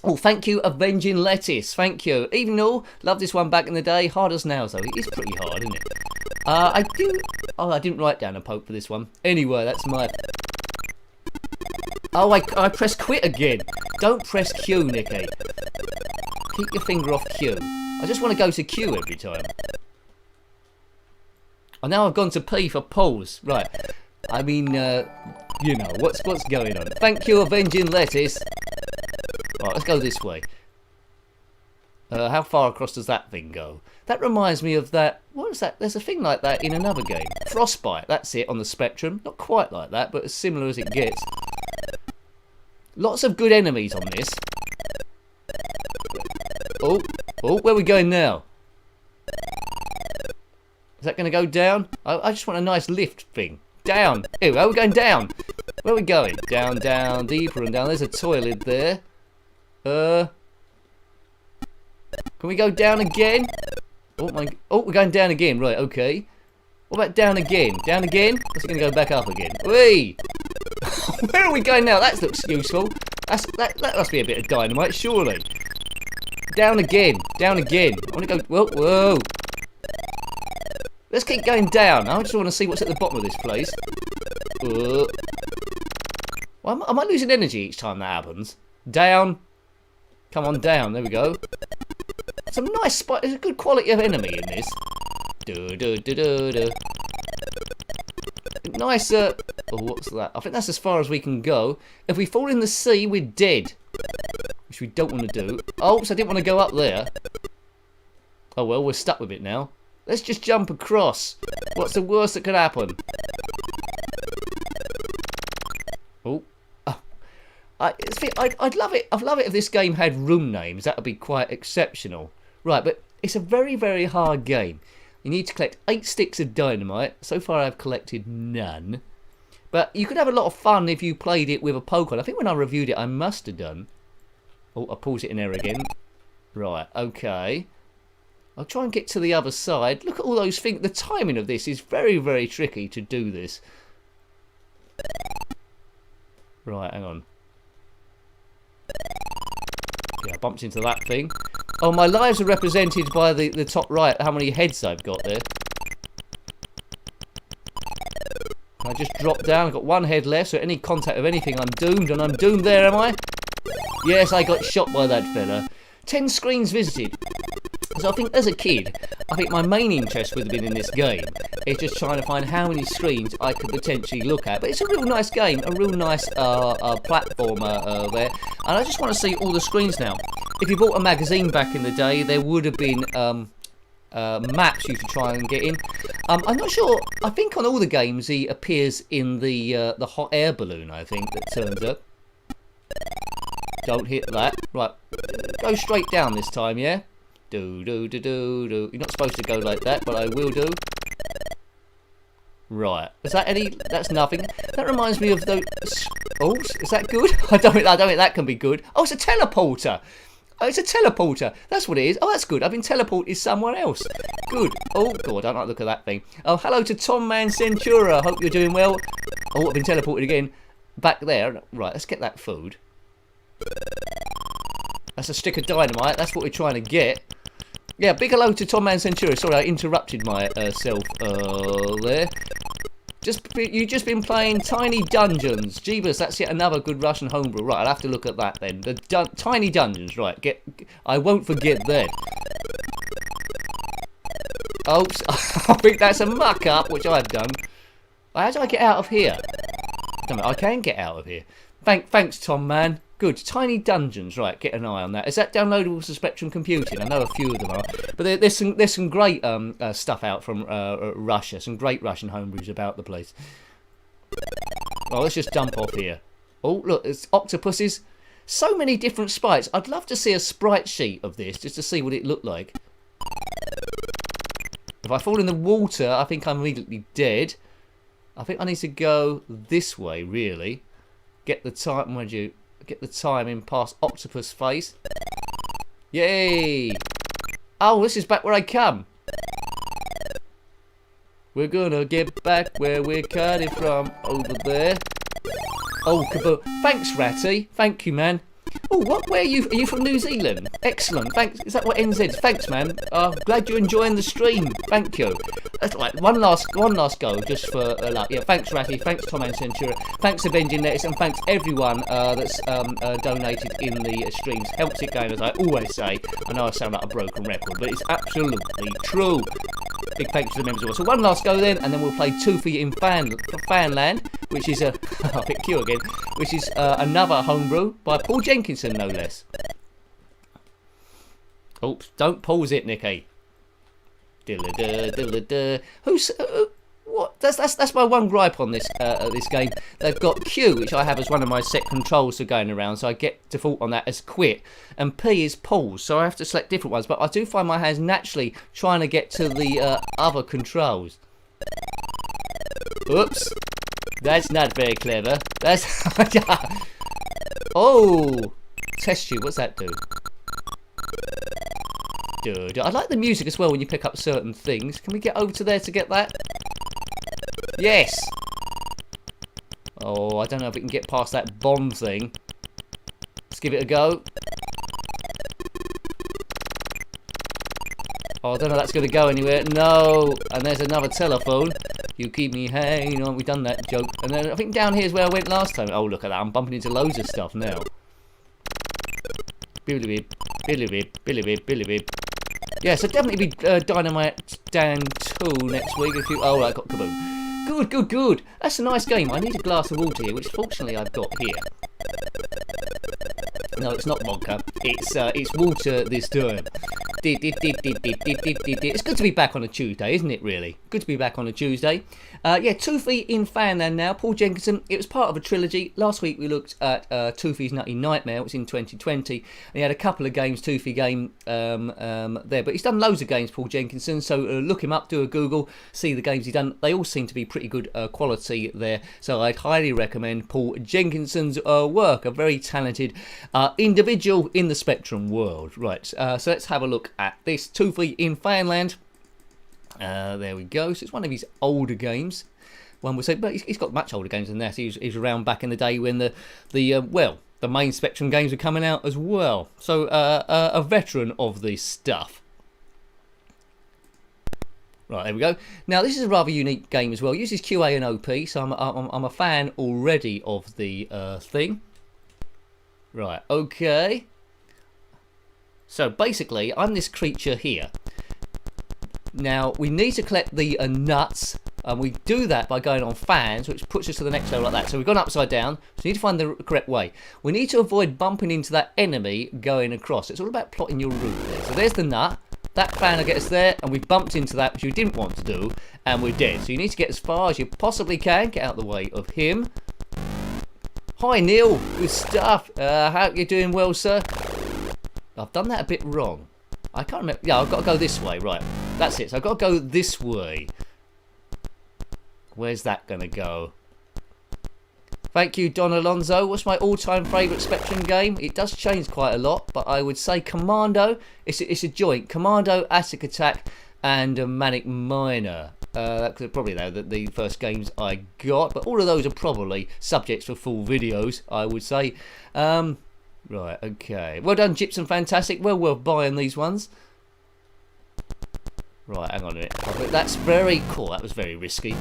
Oh, thank you, Avenging Lettuce. Thank you. Even though, loved this one back in the day. Hard as nails, though. It is pretty hard, isn't it? I didn't write down a poke for this one. Anyway, that's my... Oh, I pressed quit again. Don't press Q, Nicky. Keep your finger off Q. I just want to go to Q every time. Oh, now I've gone to P for pause. Right. I mean, you know, what's going on. Thank you, Avenging Lettuce. Right, let's go this way. How far across does that thing go? That reminds me of that... What is that? There's a thing like that in another game. Frostbite, that's it, on the Spectrum. Not quite like that, but as similar as it gets. Lots of good enemies on this. Oh, where are we going now? Is that going to go down? I just want a nice lift thing. Down. Ew, we're going down. Where are we going? Down, down, deeper and down. There's a toilet there. Can we go down again? Oh, we're going down again. Right, okay. What about down again? Down again? It's going to go back up again. Whee! Where are we going now? That looks useful. That must be a bit of dynamite, surely. Down again. Down again. I want to go... Whoa. Let's keep going down. I just want to see what's at the bottom of this place. Well, am I losing energy each time that happens? Down. Come on, down. There we go. Some nice spot. There's a good quality of enemy in this. Nice, oh, what's that? I think that's as far as we can go. If we fall in the sea, we're dead. Which we don't want to do. Oh, so I didn't want to go up there. Oh well, we're stuck with it now. Let's just jump across. What's the worst that could happen? Oh. I'd love it. I'd love it if this game had room names. That would be quite exceptional. Right, but It's a very, very hard game. You need to collect 8 sticks of dynamite. So far I've collected none. But you could have a lot of fun if you played it with a poke on. I think when I reviewed it I must have done. Oh, I paused it in there again. Right, okay. I'll try and get to the other side. Look at all those things. The timing of this is very, very tricky to do this. Right, hang on. Yeah, I bumped into that thing. Oh, my lives are represented by the top right, how many heads I've got there. I just dropped down, I've got 1 head left, so any contact with anything, I'm doomed, and I'm doomed there, am I? Yes, I got shot by that fella. 10 screens visited. So I think as a kid, I think my main interest would have been in this game is just trying to find how many screens I could potentially look at. But it's a real nice game, a real nice platformer there. And I just want to see all the screens now. If you bought a magazine back in the day, there would have been maps you could try and get in. I'm not sure. I think on all the games he appears in the hot air balloon, I think, that turns up. Don't hit that. Right. Go straight down this time, yeah? Do. You're not supposed to go like that, but I will do. Right. Is that any... That's nothing. That reminds me of those... Oh, is that good? I don't think that can be good. Oh, it's a teleporter. Oh, it's a teleporter. That's what it is. Oh, that's good. I've been teleported somewhere else. Good. Oh, God, I don't like the look of that thing. Oh, hello to Tom Man Centura. Hope you're doing well. Oh, I've been teleported again. Back there. Right, let's get that food. That's a stick of dynamite. That's what we're trying to get. Yeah, big hello to Tom Man Centura. Sorry, I interrupted myself there. You've just been playing Tiny Dungeons. Jeebus, that's yet another good Russian homebrew. Right, I'll have to look at that then. The Tiny Dungeons, right. I won't forget that. Oops, I think that's a muck-up, which I've done. How do I get out of here? Damn it, I can get out of here. Thanks, Tom Man. Good. Tiny Dungeons. Right, get an eye on that. Is that downloadable to Spectrum Computing? I know a few of them are. But there's some great stuff out from Russia. Some great Russian homebrews about the place. Well, let's just dump off here. Oh, look, it's octopuses. So many different sprites. I'd love to see a sprite sheet of this, just to see what it looked like. If I fall in the water, I think I'm immediately dead. I think I need to go this way, really. Get the time... Where'd you... Get the timing past octopus face. Yay! Oh, this is back where I come. We're gonna get back where we're cutting from. Over there. Oh, kaboom. Thanks, Ratty. Thank you, man. Oh, where are you? Are you from New Zealand? Excellent. Thanks. Is that what NZ is? Thanks, man. Glad you're enjoying the stream. Thank you. That's right. One last go, just for luck. Yeah. Thanks, Ratty. Thanks, Tom and Centura. Thanks, Avenging Lettuce, and thanks everyone that's donated in the streams. Helps it going, as I always say. I know I sound like a broken record, but it's absolutely true. Big thanks to the members. So one last go then, and then we'll play Toofy in Fanland, which is a I'll pick Q again, which is another homebrew by Paul Jenkinson, no less. Oops! Don't pause it, Nicky. Who's what? That's my one gripe on this this game. They've got Q, which I have as one of my set controls for going around, so I get default on that as quit, and P is pause, so I have to select different ones. But I do find my hands naturally trying to get to the other controls. Oops, that's not very clever. That's oh, test tube. What's that do? I like the music as well when you pick up certain things. Can we get over to there to get that? Yes! Oh, I don't know if we can get past that bomb thing. Let's give it a go. Oh, I don't know if that's going to go anywhere. No! And there's another telephone. You keep me hanging on. We've done that joke. And then I think down here is where I went last time. Oh, look at that. I'm bumping into loads of stuff now. Billy bib. Yeah, so definitely be Dynamite Dan 2 next week. If you... Oh, I got kaboom. Good. That's a nice game. I need a glass of water here, which fortunately I've got here. No, it's not vodka. It's water this time. It's good to be back on a Tuesday, isn't it, really? Good to be back on a Tuesday. Yeah, Toofy in Fanland now. Paul Jenkinson. It was part of a trilogy. Last week we looked at Toofy's Nutty Nightmare. It was in 2020. And he had a couple of games, Toofy game there. But he's done loads of games, Paul Jenkinson. So look him up, do a Google, see the games he's done. They all seem to be pretty good quality there. So I'd highly recommend Paul Jenkinson's work. A very talented individual in the Spectrum world. Right, so let's have a look at this. Toofy in Fanland. There we go. So it's one of his older games, one would say, but he's got much older games than that. He was around back in the day when the main Spectrum games were coming out as well. So a veteran of this stuff. Right, there we go. Now this is a rather unique game as well. It uses QA and OP, so I'm a fan already of the thing. Right, okay. So basically, I'm this creature here. Now, we need to collect the nuts, and we do that by going on fans, which puts us to the next level like that. So we've gone upside down, so we need to find the correct way. We need to avoid bumping into that enemy going across. It's all about plotting your route there. So there's the nut. That fan will get us there, and we bumped into that, which we didn't want to do, and we're dead. So you need to get as far as you possibly can. Get out of the way of him. Hi, Neil. Good stuff. Hope you're doing well, sir. I've done that a bit wrong. I can't remember. Yeah, I've got to go this way. Right. That's it. So I've got to go this way. Where's that going to go? Thank you, Don Alonso. What's my all-time favourite Spectrum game? It does change quite a lot, but I would say Commando. It's a joint. Commando, Attic Attack, and Manic Miner. That's probably the first games I got, but all of those are probably subjects for full videos, I would say. Right, okay. Well done, Gypsum. Fantastic. Well worth buying these ones. Right, hang on a minute. That's very cool. That was very risky.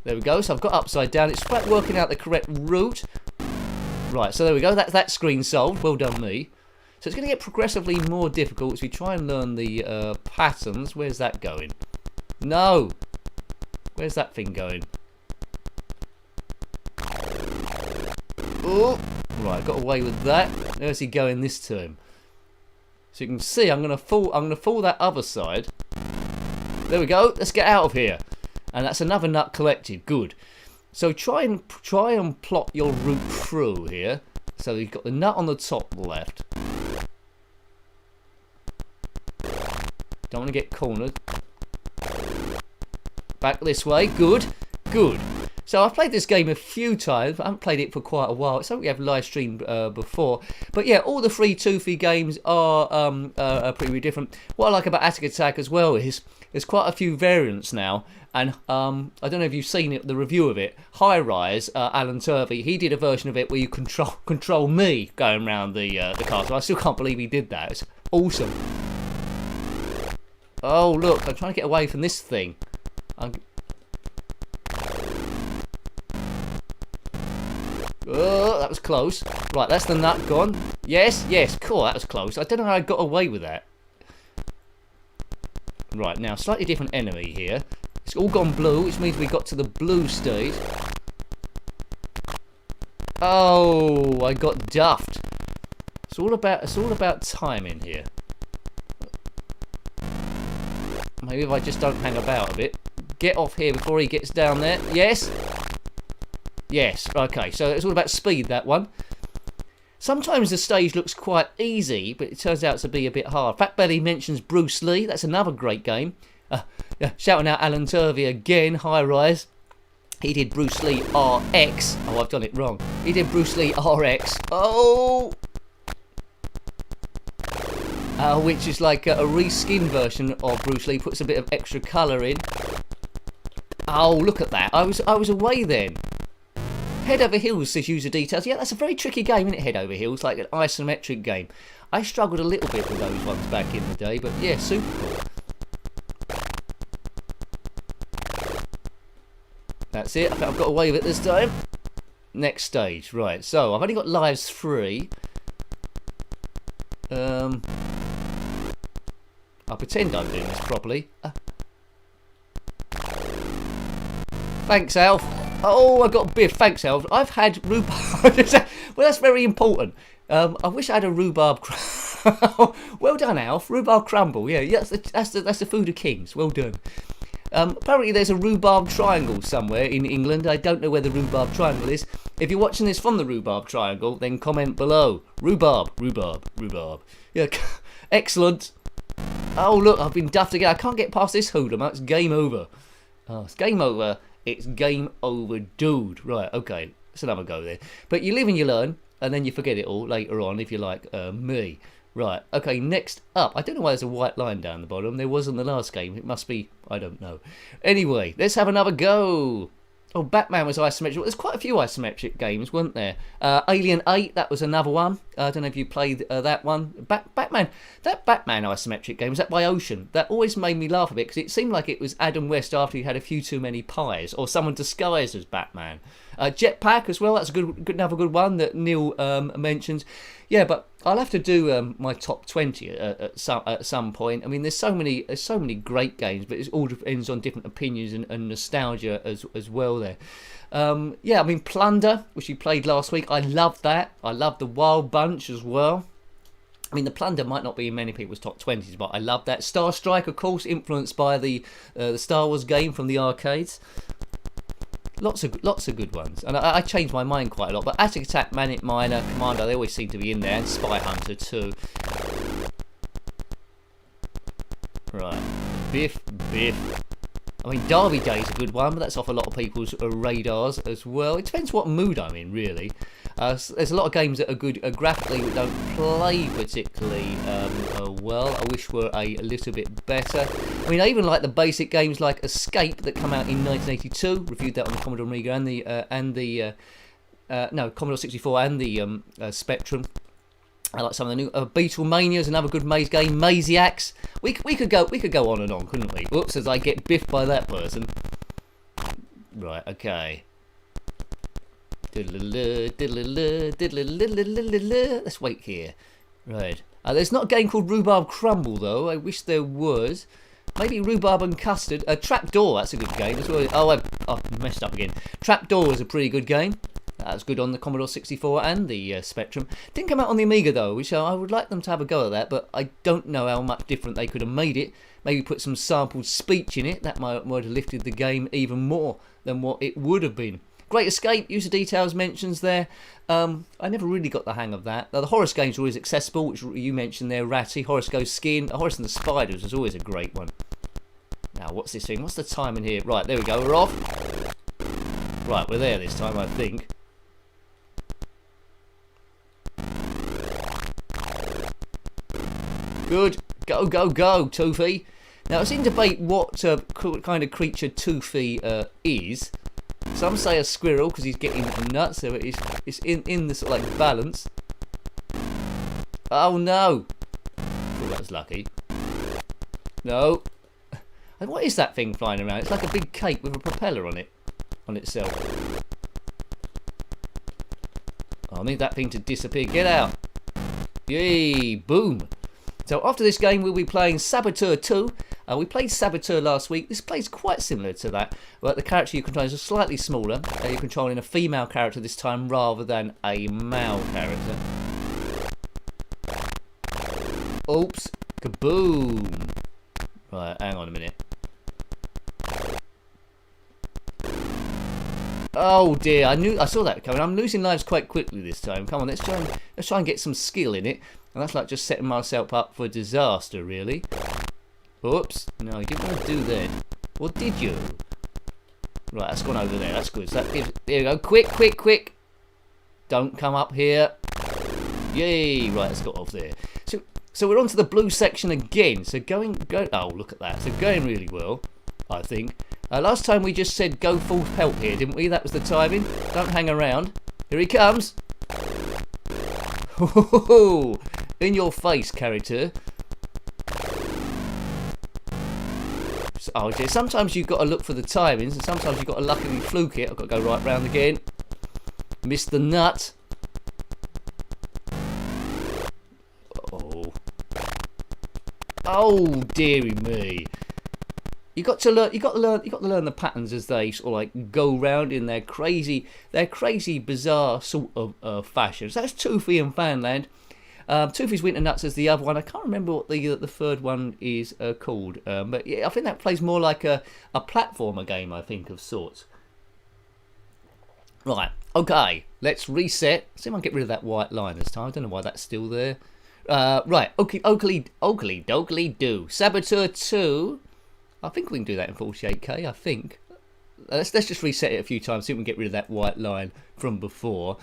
There we go. So I've got upside down. It's about working out the correct route. Right, so there we go. That screen solved. Well done, me. So it's going to get progressively more difficult as we try and learn the patterns. Where's that going? No! Where's that thing going? Oh! Right, got away with that. Where's he going this turn? So you can see I'm gonna fall that other side. There we go. Let's get out of here. And that's another nut collected. Good. So try and plot your route through here. So you've got the nut on the top left. Don't want to get cornered. Back this way. Good. Good. So I've played this game a few times, but I haven't played it for quite a while. It's something we have live streamed before. But yeah, all the free Toofy games are pretty different. What I like about Attic Attack as well is there's quite a few variants now. And I don't know if you've seen it, the review of it. High Rise, Alan Turvey, he did a version of it where you control me going around the castle. I still can't believe he did that. It's awesome. Oh look, I'm trying to get away from this thing. Oh, that was close. Right, that's the nut gone. Yes, yes, cool, that was close. I don't know how I got away with that. Right, now, slightly different enemy here. It's all gone blue, which means we got to the blue stage. Oh, I got duffed. It's all about timing here. Maybe if I just don't hang about a bit. Get off here before he gets down there. Yes. Yes, okay, so it's all about speed, that one. Sometimes the stage looks quite easy, but it turns out to be a bit hard. Fat Belly mentions Bruce Lee. That's another great game. Shouting out Alan Turvey again, High Rise. He did Bruce Lee RX. Oh, I've done it wrong. He did Bruce Lee RX. Oh! Which is like a reskin version of Bruce Lee. Puts a bit of extra colour in. Oh, look at that. I was away then. Head Over Heels says user details. Yeah, that's a very tricky game, isn't it, Head Over Heels? Like an isometric game. I struggled a little bit with those ones back in the day, but yeah, super cool. That's it. I think I've got away with it this time. Next stage. Right, so I've only got lives 3. I'll pretend I'm doing this properly. Thanks, Alf. Oh, I got biff. Thanks, Alf. I've had rhubarb. Well, that's very important. I wish I had a rhubarb Well done, Alf. Rhubarb crumble. Yeah, that's the food of kings. Well done. Apparently there's a rhubarb triangle somewhere in England. I don't know where the rhubarb triangle is. If you're watching this from the rhubarb triangle, then comment below. Rhubarb. Yeah, excellent. Oh, look, I've been duffed again. I can't get past this hoodlum. It's game over. Oh, it's game over. It's game over, dude. Right, okay. Let's another go there. But you live and you learn, and then you forget it all later on if you're like me. Right, okay, next up. I don't know why there's a white line down the bottom. There was in the last game. It must be, I don't know. Anyway, let's have another go. Oh, Batman was isometric. Well, there's quite a few isometric games, weren't there? Alien 8, that was another one. I don't know if you played that one. Batman, that Batman isometric game, was that by Ocean? That always made me laugh a bit, because it seemed like it was Adam West after he had a few too many pies, or someone disguised as Batman. Jetpack as well, that's another good one that Neil mentions. Yeah, but I'll have to do my top 20 at some point. I mean, there's so many great games, but it all depends on different opinions and nostalgia as well there. Yeah, I mean, Plunder, which you played last week, I loved that. I loved the Wild Bunch as well. I mean, the Plunder might not be in many people's top 20s, but I love that. Star Strike, of course, influenced by the Star Wars game from the arcades. Lots of good ones, and I changed my mind quite a lot. But Attic Attack, Manic Miner, Commando, they always seem to be in there, and Spy Hunter too. Right, Biff. I mean, Derby Day's a good one, but that's off a lot of people's radars as well. It depends what mood I'm in, really. There's a lot of games that are good graphically but don't play particularly well. I wish were a little bit better. I mean, I even like the basic games like Escape that come out in 1982. Reviewed that on the Commodore Amiga and the Commodore 64 and the Spectrum. I like some of the new Beatlemania is another good maze game. Maziacs. We could go on and on, couldn't we? Whoops! As I get biffed by that person. Right. Okay. Let's wait here. Right. There's not a game called Rhubarb Crumble though. I wish there was. Maybe Rhubarb and Custard. Trapdoor. That's a good game as well. Oh, I've messed up again. Trapdoor is a pretty good game. That's good on the Commodore 64 and the Spectrum. Didn't come out on the Amiga though, which I would like them to have a go at that, but I don't know how much different they could have made it. Maybe put some sampled speech in it. That might have lifted the game even more than what it would have been. Great Escape, user details mentions there. I never really got the hang of that. Now, the Horace games are always accessible, which you mentioned there, Ratty. Horace Goes Skiing. Horace and the Spiders was always a great one. Now, what's this thing? What's the time in here? Right, there we go. We're off. Right, we're there this time, I think. Good. Go, Toofy. Now, it's in debate what kind of creature Toofy is. Some say a squirrel because he's getting nuts, so it's in the sort of like balance. Oh no! Oh, that was lucky. No. And what is that thing flying around? It's like a big cake with a propeller on itself. Oh, I need that thing to disappear. Get out! Yay! Boom! So after this game we'll be playing Saboteur 2. We played Saboteur last week. This plays quite similar to that, but the character you control is slightly smaller. You're controlling a female character this time rather than a male character. Oops. Kaboom. Right, hang on a minute. Oh dear, I saw that coming. I'm losing lives quite quickly this time. Come on, let's try and get some skill in it. And that's like just setting myself up for disaster, really. Oops. No, you didn't want to do that. Or did you? Right, that's gone over there. That's good. So that gives, there you go. Quick. Don't come up here. Yay. Right, it's got off there. So we're on to the blue section again. So go. Oh, look at that. So going really well, I think. Last time we just said go full pelt here, didn't we? That was the timing. Don't hang around. Here he comes. In your face, character. Oh dear, sometimes you've got to look for the timings, and sometimes you've got to luckily fluke it. I've got to go right round again. Missed the nut. Oh dearie me. You got to learn the patterns as they sort of like go round in their crazy bizarre sort of fashion. So that's Toofy and Fanland. Toofy's Winter Nuts is the other one. I can't remember what the third one is called. But yeah, I think that plays more like a platformer game, I think, of sorts. Right, okay, let's reset. See if I can get rid of that white line this time. I don't know why that's still there. Right, Oakley Dokley do. Saboteur 2. I think we can do that in 48k, I think. Let's just reset it a few times, see if we can get rid of that white line from before.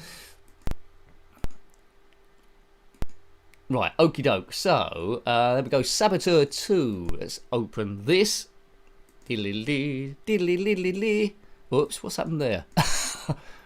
Right, okie doke. So, there we go. Saboteur 2. Let's open this. Diddly diddly. Whoops, what's happened there?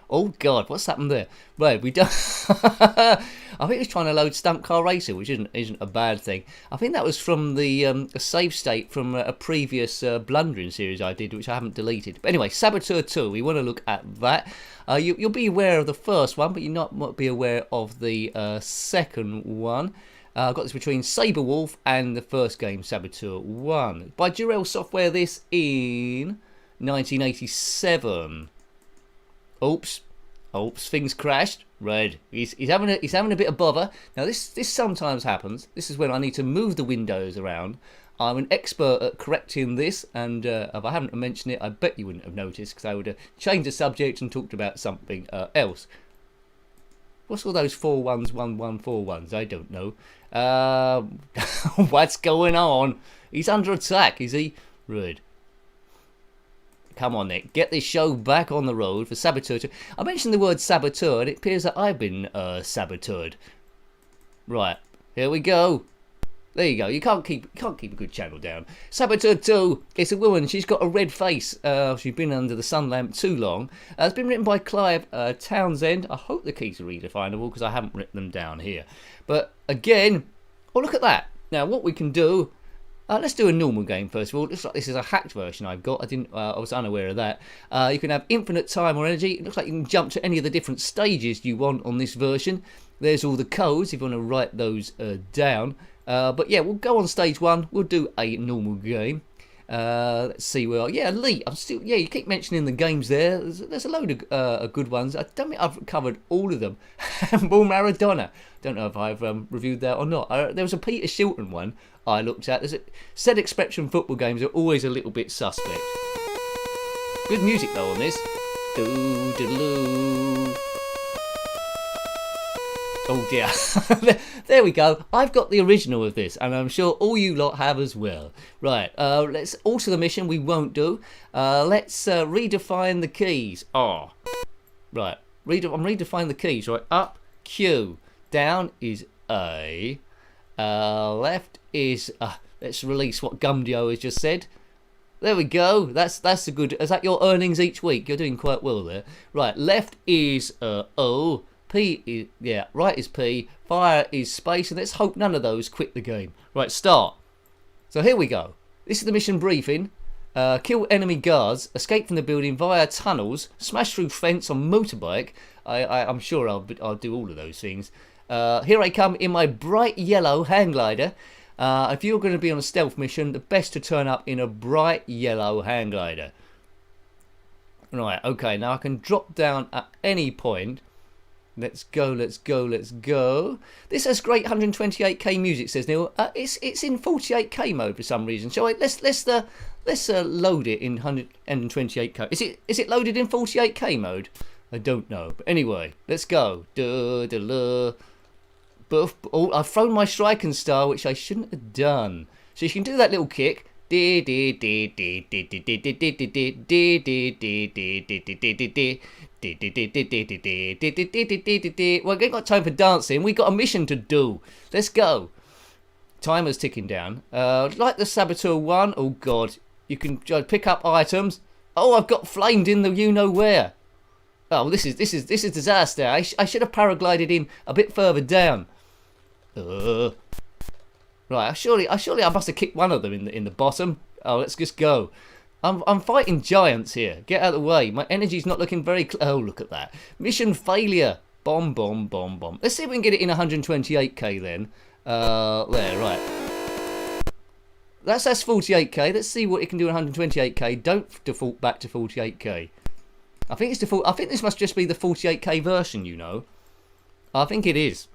Oh God, what's happened there? Right, we don't. I think it's trying to load Stunt Car Racer, which isn't a bad thing. I think that was from the a save state from a previous blundering series I did, which I haven't deleted. But anyway, Saboteur 2. We want to look at that. You'll be aware of the first one, but you not be aware of the second one. I've got this between Saberwolf and the first game, Saboteur 1. By Durell Software, this in 1987. Oops, things crashed. Red. He's having a bit of bother. Now this sometimes happens. This is when I need to move the windows around. I'm an expert at correcting this, and if I haven't mentioned it, I bet you wouldn't have noticed, because I would have changed the subject and talked about something else. What's all those 4 1s, 1 1 4 1s? I don't know. What's going on? He's under attack, is he? Red. Come on, Nick. Get this show back on the road for Saboteur 2. I mentioned the word Saboteur, and it appears that I've been saboteured. Right, here we go. There you go. You can't keep a good channel down. Saboteur 2. It's a woman. She's got a red face. She's been under the sun lamp too long. It's been written by Clive Townsend. I hope the keys are redefinable, because I haven't written them down here. But again, oh, look at that. Now what we can do. Let's do a normal game first of all. Looks like this is a hacked version I've got. I was unaware of that. You can have infinite time or energy. It looks like you can jump to any of the different stages you want on this version. There's all the codes if you want to write those down. But yeah, we'll go on stage 1. We'll do a normal game. Let's see where. Yeah, Elite. Yeah, you keep mentioning the games there. There's a load of good ones. I don't think I've covered all of them. Handball Maradona. Don't know if I've reviewed that or not. There was a Peter Shilton one I looked at. Said expression football games are always a little bit suspect. Good music though on this. Doo-doo-doo. Oh dear. There we go. I've got the original of this, and I'm sure all you lot have as well. Right, let's alter the mission. We won't do. Let's redefine the keys. Oh. Right, I'm redefining the keys. Right, up, Q. Down is A. Left is... let's release what Gumdio has just said. There we go. That's a good... Is that your earnings each week? You're doing quite well there. Right, left is O. P is, yeah, right is P, fire is space, and let's hope none of those quit the game. Right, start. So here we go. This is the mission briefing. Kill enemy guards, escape from the building via tunnels, smash through fence on motorbike. I'm sure I'll do all of those things. Here I come in my bright yellow hang glider. If you're going to be on a stealth mission, the best to turn up in a bright yellow hang glider. Right, okay, now I can drop down at any point. Let's go, let's go, let's go. This has great 128k music, says Neil. It's in 48k mode for some reason. Shall I? Let's load it in 128k. Is it loaded in 48k mode? I don't know. But anyway, let's go. Oh, I've thrown my striking star, which I shouldn't have done. So you can do that little kick. Well, we ain't got time for dancing. We got a mission to do. Let's go. Timer's ticking down. Like the Saboteur 1. Oh God, you can pick up items. Oh, I've got flamed in the you know where. Oh, this is disaster. I should have paraglided in a bit further down. Right, surely I must have kicked one of them in the bottom. Oh, let's just go. I'm fighting giants here. Get out of the way. My energy's not looking very... Oh, look at that. Mission failure. Bomb, bomb, bomb, bomb. Let's see if we can get it in 128k then. There, right. That's 48k. Let's see what it can do in 128k. Don't default back to 48k. I think it's default. I think this must just be the 48k version, you know. I think it is.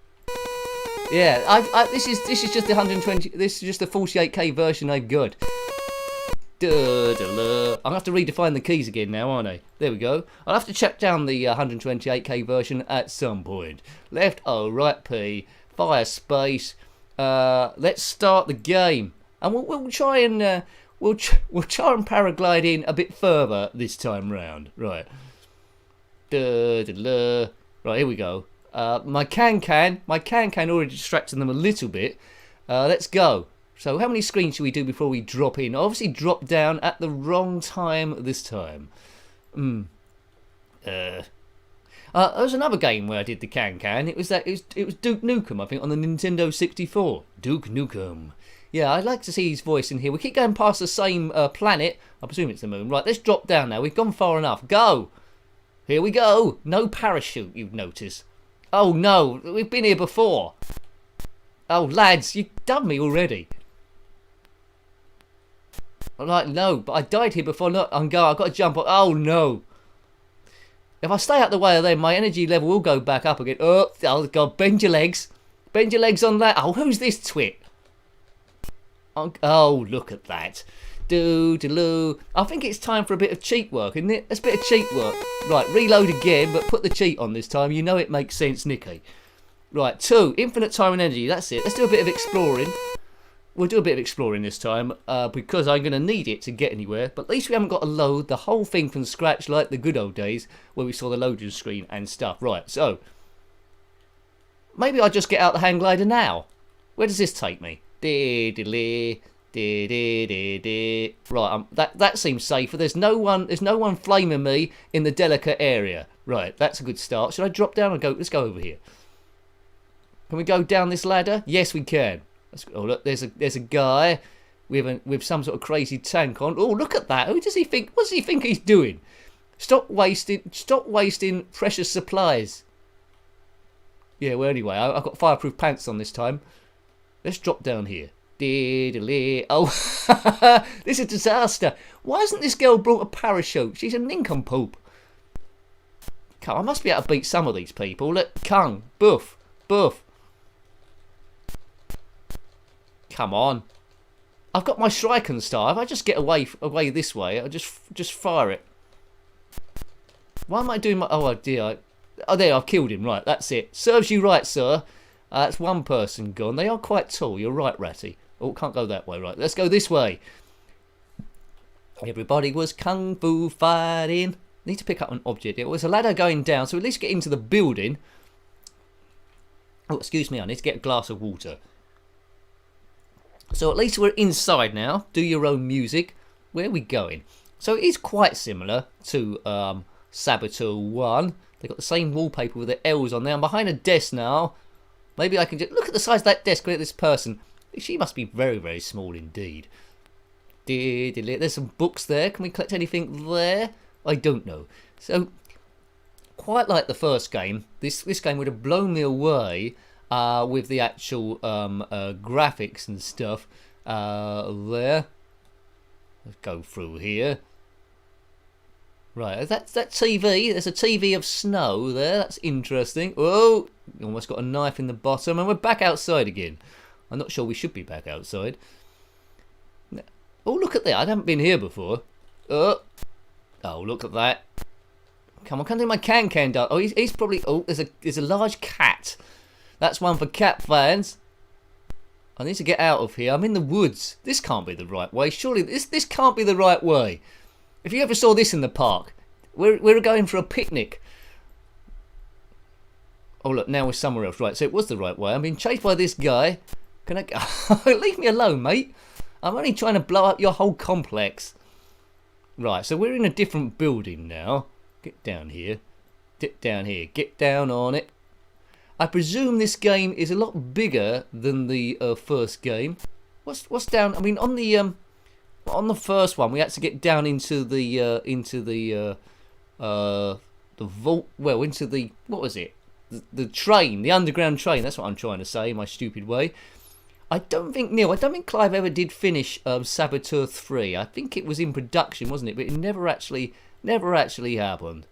Yeah, this is just the 120. This is just the 48k version I've got. I'm gonna have to redefine the keys again now, aren't I? There we go. I'll have to check down the 128k version at some point. Left O, right P, fire space. Let's start the game, and we'll try and we'll try and paraglide in a bit further this time round. Right. Right, here we go. My can already distracting them a little bit. Let's go. So how many screens should we do before we drop in? Obviously drop down at the wrong time this time. There was another game where I did the can. It was Duke Nukem, I think, on the Nintendo 64. Duke Nukem. Yeah, I'd like to see his voice in here. We keep going past the same planet. I presume it's the moon. Right, let's drop down now. We've gone far enough. Go! Here we go. No parachute, you've noticed. Oh no, we've been here before. Oh lads, you've done me already. I'm like, no, but I died here before. Look, I've got to jump up. Oh no. If I stay out the way of them, my energy level will go back up again. Oh god, bend your legs. Bend your legs on that. Oh, who's this twit? Oh, look at that. Doo-doo-loo. I think it's time for a bit of cheat work, isn't it? Let's bit of cheat work. Right, reload again, but put the cheat on this time. You know it makes sense, Nicky. Right, 2. Infinite time and energy. That's it. Let's do a bit of exploring. We'll do a bit of exploring this time, because I'm going to need it to get anywhere. But at least we haven't got to load the whole thing from scratch like the good old days where we saw the loading screen and stuff. Right, so maybe I'll just get out the hang glider now. Where does this take me? Right, that seems safer. There's no one flaming me in the delicate area. Right, that's a good start. Should I drop down or go? Let's go over here. Can we go down this ladder? Yes, we can. Oh look, there's a guy with some sort of crazy tank on. Oh, look at that. Who does he think? What does he think he's doing? Stop wasting precious supplies. Yeah, well anyway, I've got fireproof pants on this time. Let's drop down here. Oh, this is a disaster. Why hasn't this girl brought a parachute? She's a nincompoop. Come, I must be able to beat some of these people. Look, Kung, Boof, Boof. Come on. I've got my Shrike star. If I just get away this way, I'll just fire it. Why am I doing my... Oh dear. Oh, there, I've killed him. Right, that's it. Serves you right, sir. That's one person gone. They are quite tall. You're right, Ratty. Oh, can't go that way. Right, let's go this way. Everybody was kung fu fighting. Need to pick up an object. There was a ladder going down, so at least get into the building. Oh, excuse me. I need to get a glass of water. So at least we're inside now. Do your own music. Where are we going? So it is quite similar to Saboteur 1. They've got the same wallpaper with the L's on there. I'm behind a desk now. Maybe I can just... Look at the size of that desk. Look at this person. She must be very, very small indeed. There's some books there. Can we collect anything there? I don't know. So, quite like the first game, this game would have blown me away with the actual graphics and stuff there. Let's go through here. Right, that's that TV. There's a TV of snow there. That's interesting. Oh, almost got a knife in the bottom, and we're back outside again. I'm not sure we should be back outside. Oh, look at that. I haven't been here before. Oh, look at that. Come on, can I do my can done? Oh, he's probably... Oh, there's a large cat. That's one for cat fans. I need to get out of here. I'm in the woods. This can't be the right way. Surely this can't be the right way. If you ever saw this in the park, we're going for a picnic. Oh look, now we're somewhere else. Right, so it was the right way. I'm being chased by this guy. Can I... Leave me alone, mate. I'm only trying to blow up your whole complex. Right, so we're in a different building now. Get down here. Get down here. Get down on it. I presume this game is a lot bigger than the first game. What's down? I mean, on the first one, we had to get down into the vault. Well, into the... What was it? The train, the underground train. That's what I'm trying to say in my stupid way. I don't think Clive ever did finish Saboteur 3. I think it was in production, wasn't it? But it never actually happened.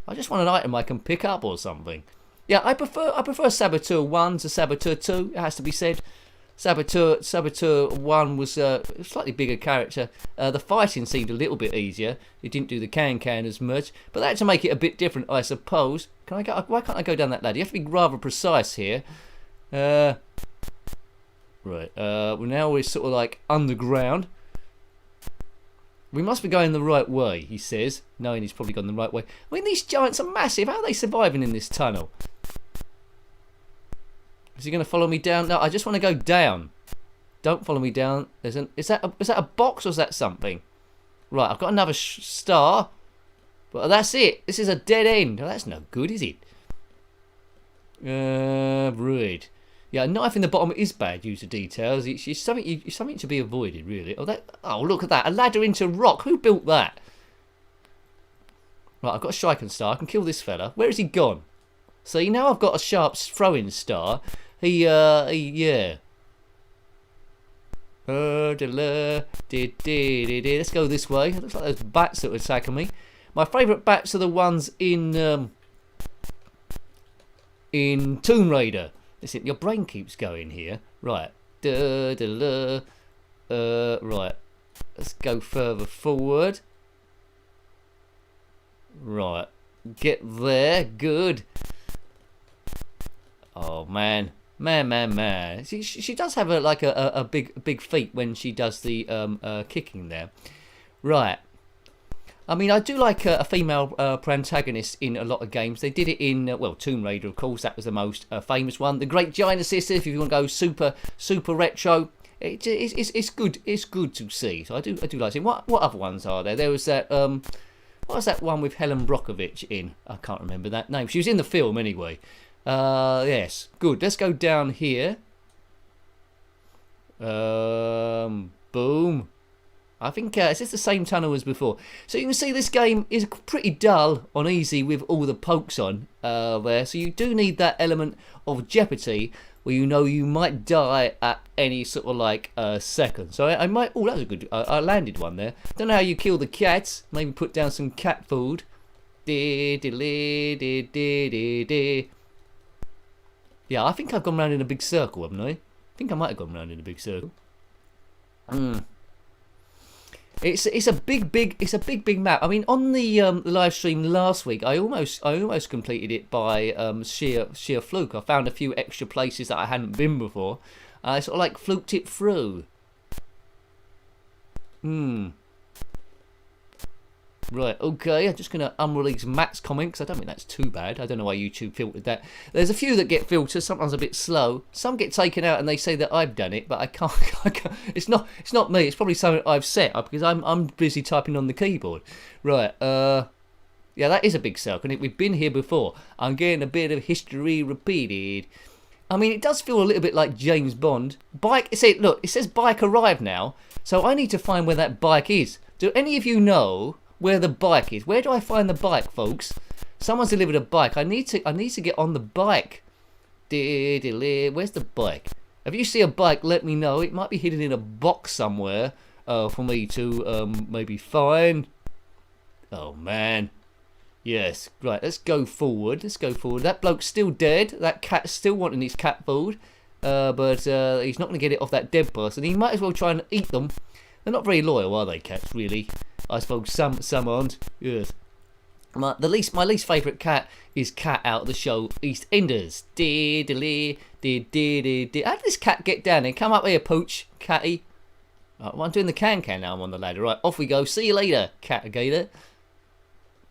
I just want an item I can pick up or something. Yeah, I prefer Saboteur 1 to Saboteur 2, it has to be said. Saboteur 1 was a slightly bigger character. The fighting seemed a little bit easier. It didn't do the can as much, but that to make it a bit different, I suppose. Why can't I go down that ladder? You have to be rather precise here. Right. Now we're sort of like underground. We must be going the right way, he says, knowing he's probably gone the right way. I mean, these giants are massive. How are they surviving in this tunnel? Is he going to follow me down? No, I just want to go down. Don't follow me down. Is that a box or is that something? Right, I've got another star. But that's it. This is a dead end. Oh, that's no good, is it? Right. Yeah, a knife in the bottom is bad. Use the details. It's something to be avoided, really. Oh, look at that. A ladder into rock. Who built that? Right, I've got a Shiken star. I can kill this fella. Where has he gone? See, now I've got a sharp throwing star. Yeah. Let's go this way. It looks like those bats that were attacking me. My favourite bats are the ones in Tomb Raider. Listen, your brain keeps going here. Right. Right. Let's go further forward. Right. Get there. Good. Oh, man. Man. She does have a big feat when she does the kicking there. Right. I mean, I do like a female protagonist in a lot of games. They did it in, Tomb Raider, of course. That was the most famous one. The Great Giant Sister, if you want to go super retro, it's good. It's good to see. So I do like it. What other ones are there? There was that what was that one with Helen Brockovich in? I can't remember that name. She was in the film anyway. Yes, good. Let's go down here. Boom. I think it's just the same tunnel as before. So you can see this game is pretty dull on easy with all the pokes on there. So you do need that element of jeopardy where you know you might die at any sort of second. So I might... Oh, that was a good... I landed one there. Don't know how you kill the cats. Maybe put down some cat food. Yeah, I think I've gone round in a big circle, haven't I? I think I might have gone round in a big circle. It's a big map. I mean, on the live stream last week, I almost completed it by sheer fluke. I found a few extra places that I hadn't been before. I sort of fluked it through. Right, okay, I'm just going to unrelease Matt's comment because I don't think that's too bad. I don't know why YouTube filtered that. There's a few that get filtered, sometimes a bit slow. Some get taken out and they say that I've done it, but I can't. It's not me. It's probably something I've set up because I'm busy typing on the keyboard. Right, yeah, that is a big circle. We've been here before. I'm getting a bit of history repeated. I mean, it does feel a little bit like James Bond. Bike, look, it says bike arrived now, so I need to find where that bike is. Do any of you know where the bike is? Where do I find the bike, folks? Someone's delivered a bike. I need to get on the bike. Where's the bike? If you see a bike, let me know. It might be hidden in a box somewhere for me to maybe find. Oh man. Yes. Right. Let's go forward. That bloke's still dead. That cat's still wanting his cat food. But he's not going to get it off that dead person. He might as well try and eat them. They're not very loyal, are they, cats? Really? I suppose some aren't. Yes. My least favourite cat is Cat out of the show EastEnders. How did this cat get down there? Come up here, Pooch, catty. Right, well, I'm doing the can now. I'm on the ladder. Right, off we go. See you later, Cat-a-gator.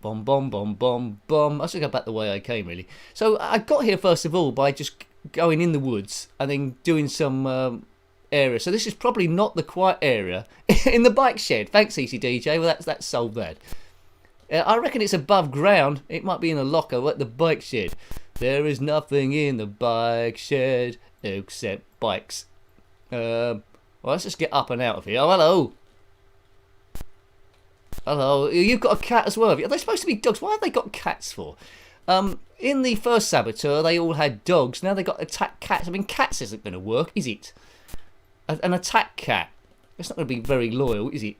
Bomb. I should go back the way I came, really. So I got here first of all by just going in the woods and then doing some area. So this is probably not the quiet area in the bike shed. Thanks, ECDJ. Well, that's solved that. I reckon it's above ground. It might be in a locker at the bike shed. There is nothing in the bike shed except bikes. Well, let's just get up and out of here. Oh, hello. Hello. You've got a cat as well. Are they supposed to be dogs? Why have they got cats for? In the first Saboteur, they all had dogs. Now they got attack cats. I mean, cats isn't going to work, is it? An attack cat. It's not going to be very loyal, is it?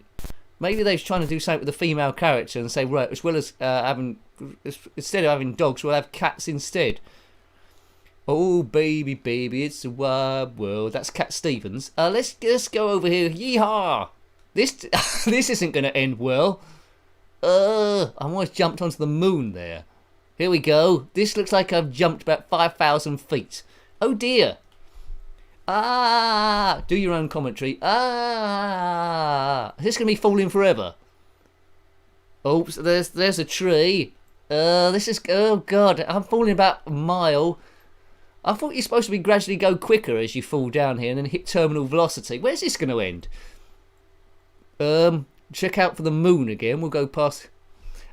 Maybe they're trying to do something with the female character and say, right, as well as instead of having dogs, we'll have cats instead. Oh baby, baby, it's a wide world. That's Cat Stevens. Let's go over here. Yeehaw! This this isn't going to end well. I almost jumped onto the moon there. Here we go. This looks like I've jumped about 5,000 feet. Oh dear. Do your own commentary. Is this going to be falling forever? Oops, there's a tree. This is, oh god, I'm falling about a mile. I thought you're supposed to be gradually go quicker as you fall down here and then hit terminal velocity. Where's this going to end? Check out for the moon again. We'll go past.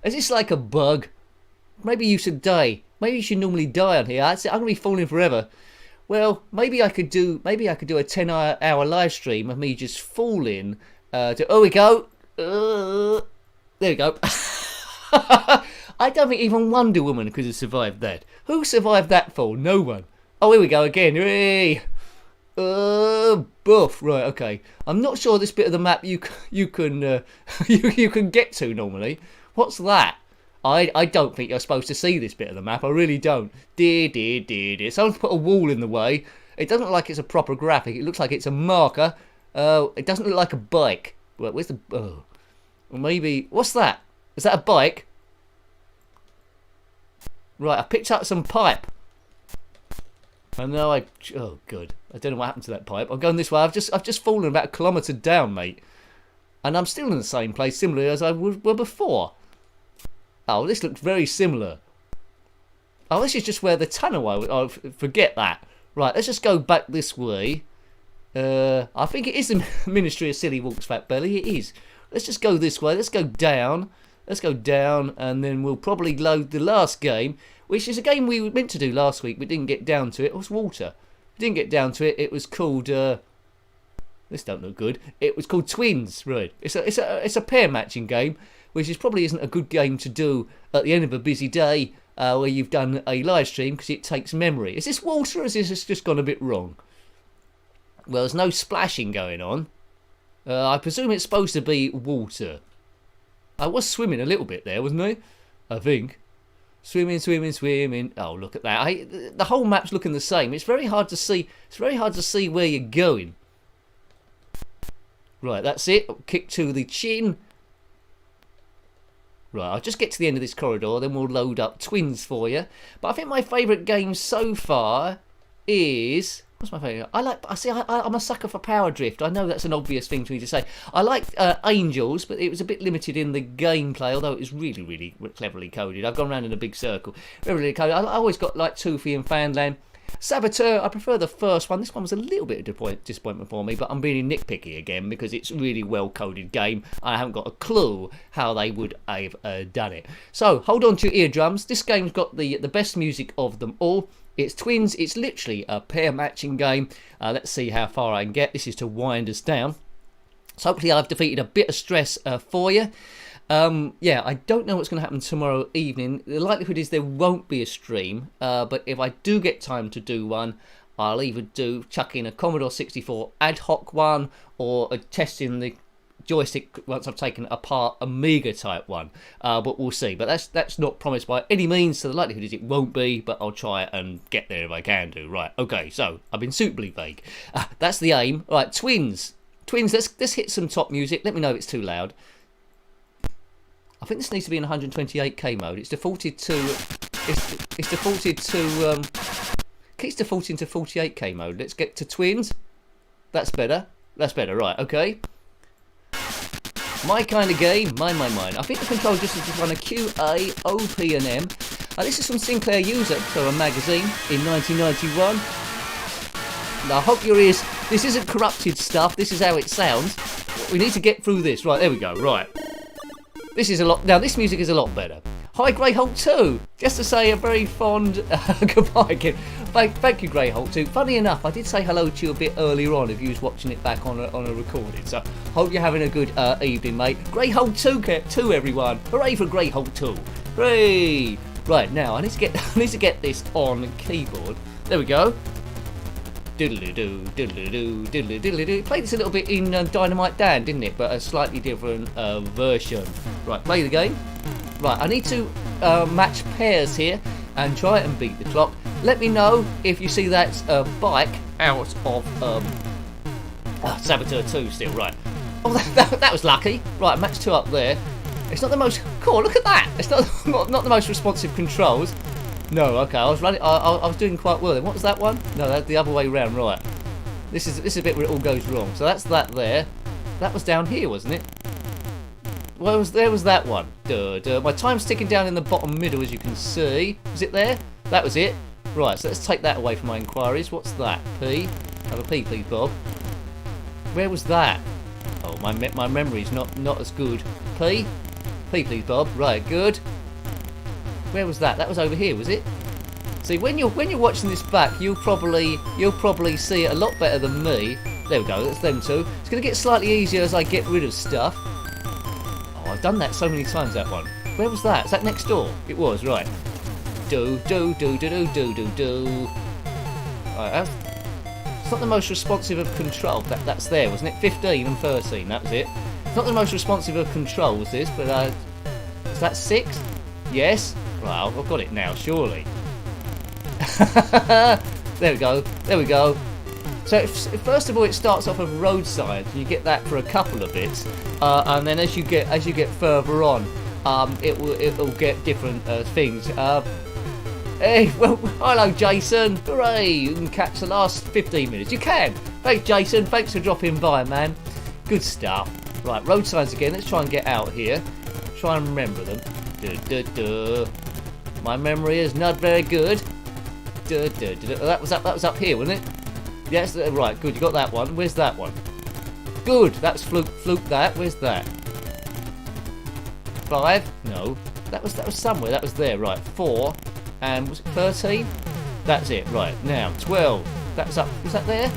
Is this like a bug? Maybe you should die. Maybe you should normally die on here. I'm going to be falling forever. Well, maybe I could do a 10-hour live stream of me just falling. Oh, we go. There we go. I don't think even Wonder Woman could have survived that. Who survived that fall? No one. Oh, here we go again. Hooray! Boof. Right, okay. I'm not sure this bit of the map you can you can get to normally. What's that? I don't think you're supposed to see this bit of the map. I really don't. Dear. Someone's put a wall in the way. It doesn't look like it's a proper graphic. It looks like it's a marker. It doesn't look like a bike. Well, where's the... Oh. Or maybe... What's that? Is that a bike? Right, I picked up some pipe. And now oh, good. I don't know what happened to that pipe. I'm going this way. I've just fallen about a kilometre down, mate. And I'm still in the same place, similarly as I were before. Oh, this looks very similar. Oh, this is just where the tunnel was. Oh, forget that. Right, let's just go back this way. I think it is the Ministry of Silly Walks, Fat Belly. It is. Let's just go this way. Let's go down. Let's go down, and then we'll probably load the last game, which is a game we were meant to do last week. We didn't get down to it. It was water. We didn't get down to it. It was called... this don't look good. It was called Twinz. Right. It's a pair matching game, which probably isn't a good game to do at the end of a busy day where you've done a live stream, because it takes memory. Is this water, or is this just gone a bit wrong? Well, there's no splashing going on. I presume it's supposed to be water. I was swimming a little bit there, wasn't I? I think. Swimming. Oh, look at that. The whole map's looking the same. It's very hard to see. It's very hard to see where you're going. Right, that's it. Kick to the chin. Right, I'll just get to the end of this corridor, then we'll load up Twinz for you. But I think my favourite game so far is... What's my favourite? I'm a sucker for Powerdrift. I know that's an obvious thing for me to say. I like Angels, but it was a bit limited in the gameplay, although it was really, really cleverly coded. I've gone around in a big circle. Really coded. I always got like Toofy and Fanland. Saboteur, I prefer the first one. This one was a little bit of disappointment for me, but I'm being nitpicky again because it's a really well-coded game. I haven't got a clue how they would have done it. So, hold on to your eardrums. This game's got the best music of them all. It's Twinz. It's literally a pair matching game. Let's see how far I can get. This is to wind us down. So hopefully I've defeated a bit of stress for you. Yeah, I don't know what's going to happen tomorrow evening. The likelihood is there won't be a stream. But if I do get time to do one, I'll either chuck in a Commodore 64 ad hoc one, or a testing the joystick once I've taken apart Amiga type one, but we'll see. But that's not promised by any means, so the likelihood is it won't be, but I'll try and get there if I can do. Right, okay, so I've been suitably vague. That's the aim. Right, Twinz, let's hit some top music. Let me know if it's too loud. I think this needs to be in 128k mode. It's defaulted to keeps defaulting to 48k mode. Let's get to Twinz. That's better, right, okay. My kind of game, mine. I think the control just is on a Q, A, O, P and M. This is from Sinclair User, so a magazine, in 1991. Now, I hope your ears... This isn't corrupted stuff, this is how it sounds. We need to get through this. Right, there we go, right. This is a lot... Now, this music is a lot better. Hi, Greyholt 2. Just to say a very fond goodbye again. Thank you, Greyholt 2. Funny enough, I did say hello to you a bit earlier on if you was watching it back on a recording. So, hope you're having a good evening, mate. Greyholt 2, everyone. Hooray for Greyholt 2. Hooray. Right, now, I need to get this on keyboard. There we go. Diddly-doo, diddly-doo, diddly-diddly-doo. Played this a little bit in Dynamite Dan, didn't it? But a slightly different version. Right, play the game. Right, I need to match pairs here and try and beat the clock. Let me know if you see that bike out of Saboteur 2 still, right. Oh, that was lucky. Right, match 2 up there. It's not the most... Cool, look at that. It's not the most responsive controls. No, okay, I was running. I was doing quite well then. What was that one? No, that's the other way round, right. This is a bit where it all goes wrong. So that's that there. That was down here, wasn't it? There was that one. My time's ticking down in the bottom middle, as you can see. Was it there? That was it. Right, so let's take that away from my inquiries. What's that? P? Have a P, please, Bob. Where was that? Oh, my memory's not as good. P? P, please, Bob. Right, good. Where was that? That was over here, was it? See, when you're watching this back, you'll probably see it a lot better than me. There we go. That's them two. It's going to get slightly easier as I get rid of stuff. Oh, I've done that so many times. That one. Where was that? Is that next door? It was, right. Do. Right, it's not the most responsive of control. That's there, wasn't it? 15 and 13. That was it. It's not the most responsive of controls, this, but is that 6? Yes. Well, I've got it now, surely. There we go. There we go. So first of all, it starts off of road signs. You get that for a couple of bits, and then as you get further on, it will get different things. Hey, well, hello, Jason. Hooray! You can catch the last 15 minutes. You can. Thanks, Jason. Thanks for dropping by, man. Good stuff. Right, road signs again. Let's try and get out here. Try and remember them. My memory is not very good. That was up here, wasn't it? Yes, right, good, you got that one. Where's that one? Good, that's fluke that. Where's that? 5? No. That was somewhere, that was there, right. 4, and was it 13? That's it, right. Now, 12. That's up, was that there?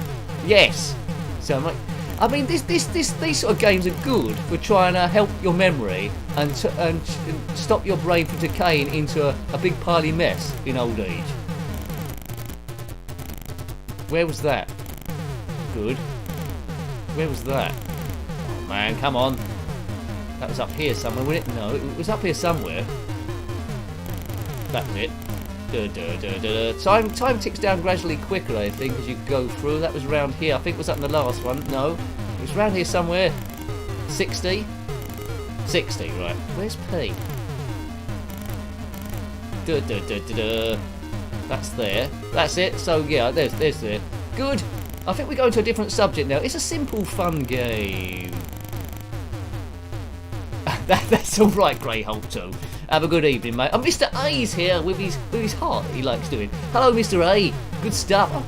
Yes. So, I mean, these sort of games are good for trying to help your memory and stop your brain from decaying into a big piley mess in old age. Where was that? Good. Where was that? Oh man, come on. That was up here somewhere, wasn't it? No, it was up here somewhere. That's it. Time ticks down gradually quicker, I think, as you go through. That was around here. I think it was up in the last one. No. It was around here somewhere. 60? 60, right. Where's P? That's there. That's it. So yeah, there's there. Good. I think we go into a different subject now. It's a simple, fun game. That's all right, Grey Hulk 2. Have a good evening, mate. Oh, Mr. A's here with his heart he likes doing. Hello, Mr. A. Good stuff. Oh,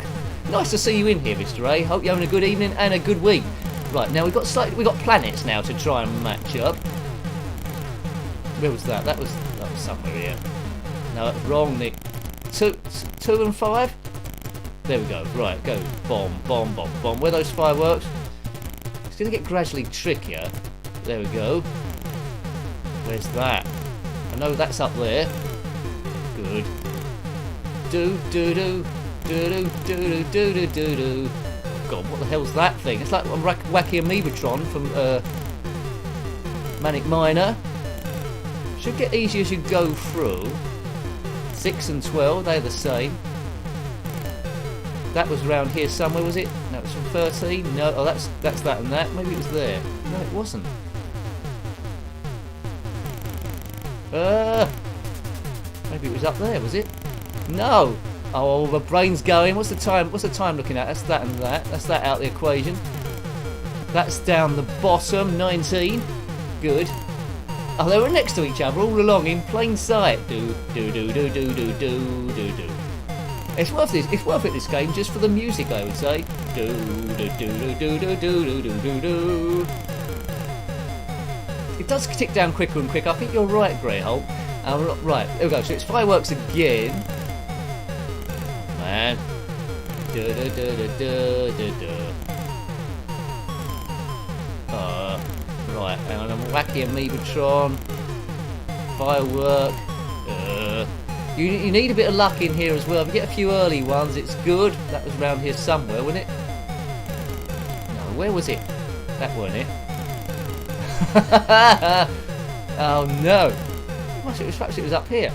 nice to see you in here, Mr. A. Hope you're having a good evening and a good week. Right, now we've got planets now to try and match up. Where was that? That was somewhere here. No, that's wrong, Nick. 2 and 5? There we go. Right, go. Bomb. Where are those fireworks? It's going to get gradually trickier. There we go. Where's that? I know that's up there. Good. Do. God, what the hell's that thing? It's like a wacky Amoebatron from Manic Miner. Should get easier as you go through. 6 and 12, they're the same. That was around here somewhere, was it? No, it was from 13. No, oh, that's that and that. Maybe it was there. No, it wasn't. Maybe it was up there, was it? No. Oh, the brain's going. What's the time? What's the time looking at? That's that and that. That's that out of the equation. That's down the bottom. 19. Good. Oh, they were next to each other all along in plain sight. Do. It's worth this. It's worth it. This game just for the music, I would say. Do. It does tick down quicker and quicker. I think you're right, Grey Hulk. Right, there we go. So it's fireworks again. Man. Right, and I'm wacky Amoebatron. Firework. You need a bit of luck in here as well. If you get a few early ones, it's good. That was around here somewhere, wasn't it? No, where was it? That wasn't it. Oh no! Perhaps it was up here.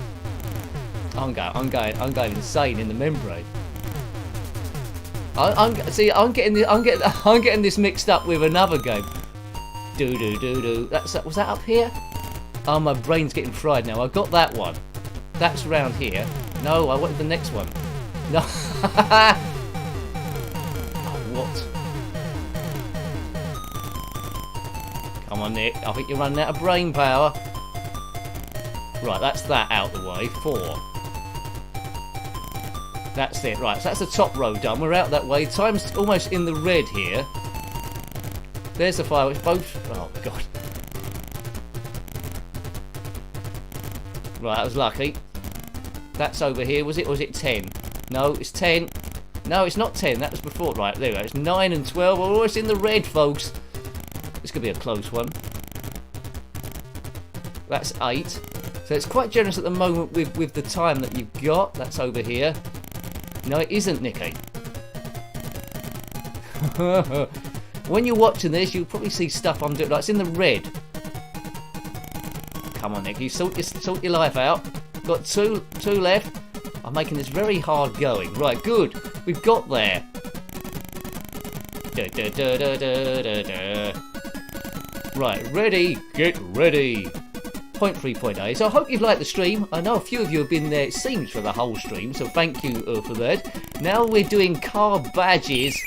I'm going insane in the membrane. I'm getting this mixed up with another game. Do. Was that up here? Oh, my brain's getting fried now. I got that one. That's around here. No, I wanted the next one. No. Oh, what? Come on, Nick. I think you're running out of brain power. Right, that's that out the way. 4. That's it. Right, so that's the top row done. We're out that way. Time's almost in the red here. There's the fireworks. Both. Oh, God. Right, that was lucky. That's over here. Was it? Or was it 10? No, it's 10. No, it's not 10. That was before. Right, there we go. It's 9 and 12. We're almost in the red, folks. This could be a close one. That's 8. So it's quite generous at the moment with the time that you've got. That's over here. No, it isn't, Nicky. When you're watching this, you'll probably see stuff I'm doing. Like, it's in the red. Come on, Nicky. Sort your life out. Got two left. I'm making this very hard going. Right, good. We've got there. Right, ready. Get ready. 0.3.8. So I hope you've liked the stream. I know a few of you have been there, it seems, for the whole stream, so thank you for that. Now we're doing car badges.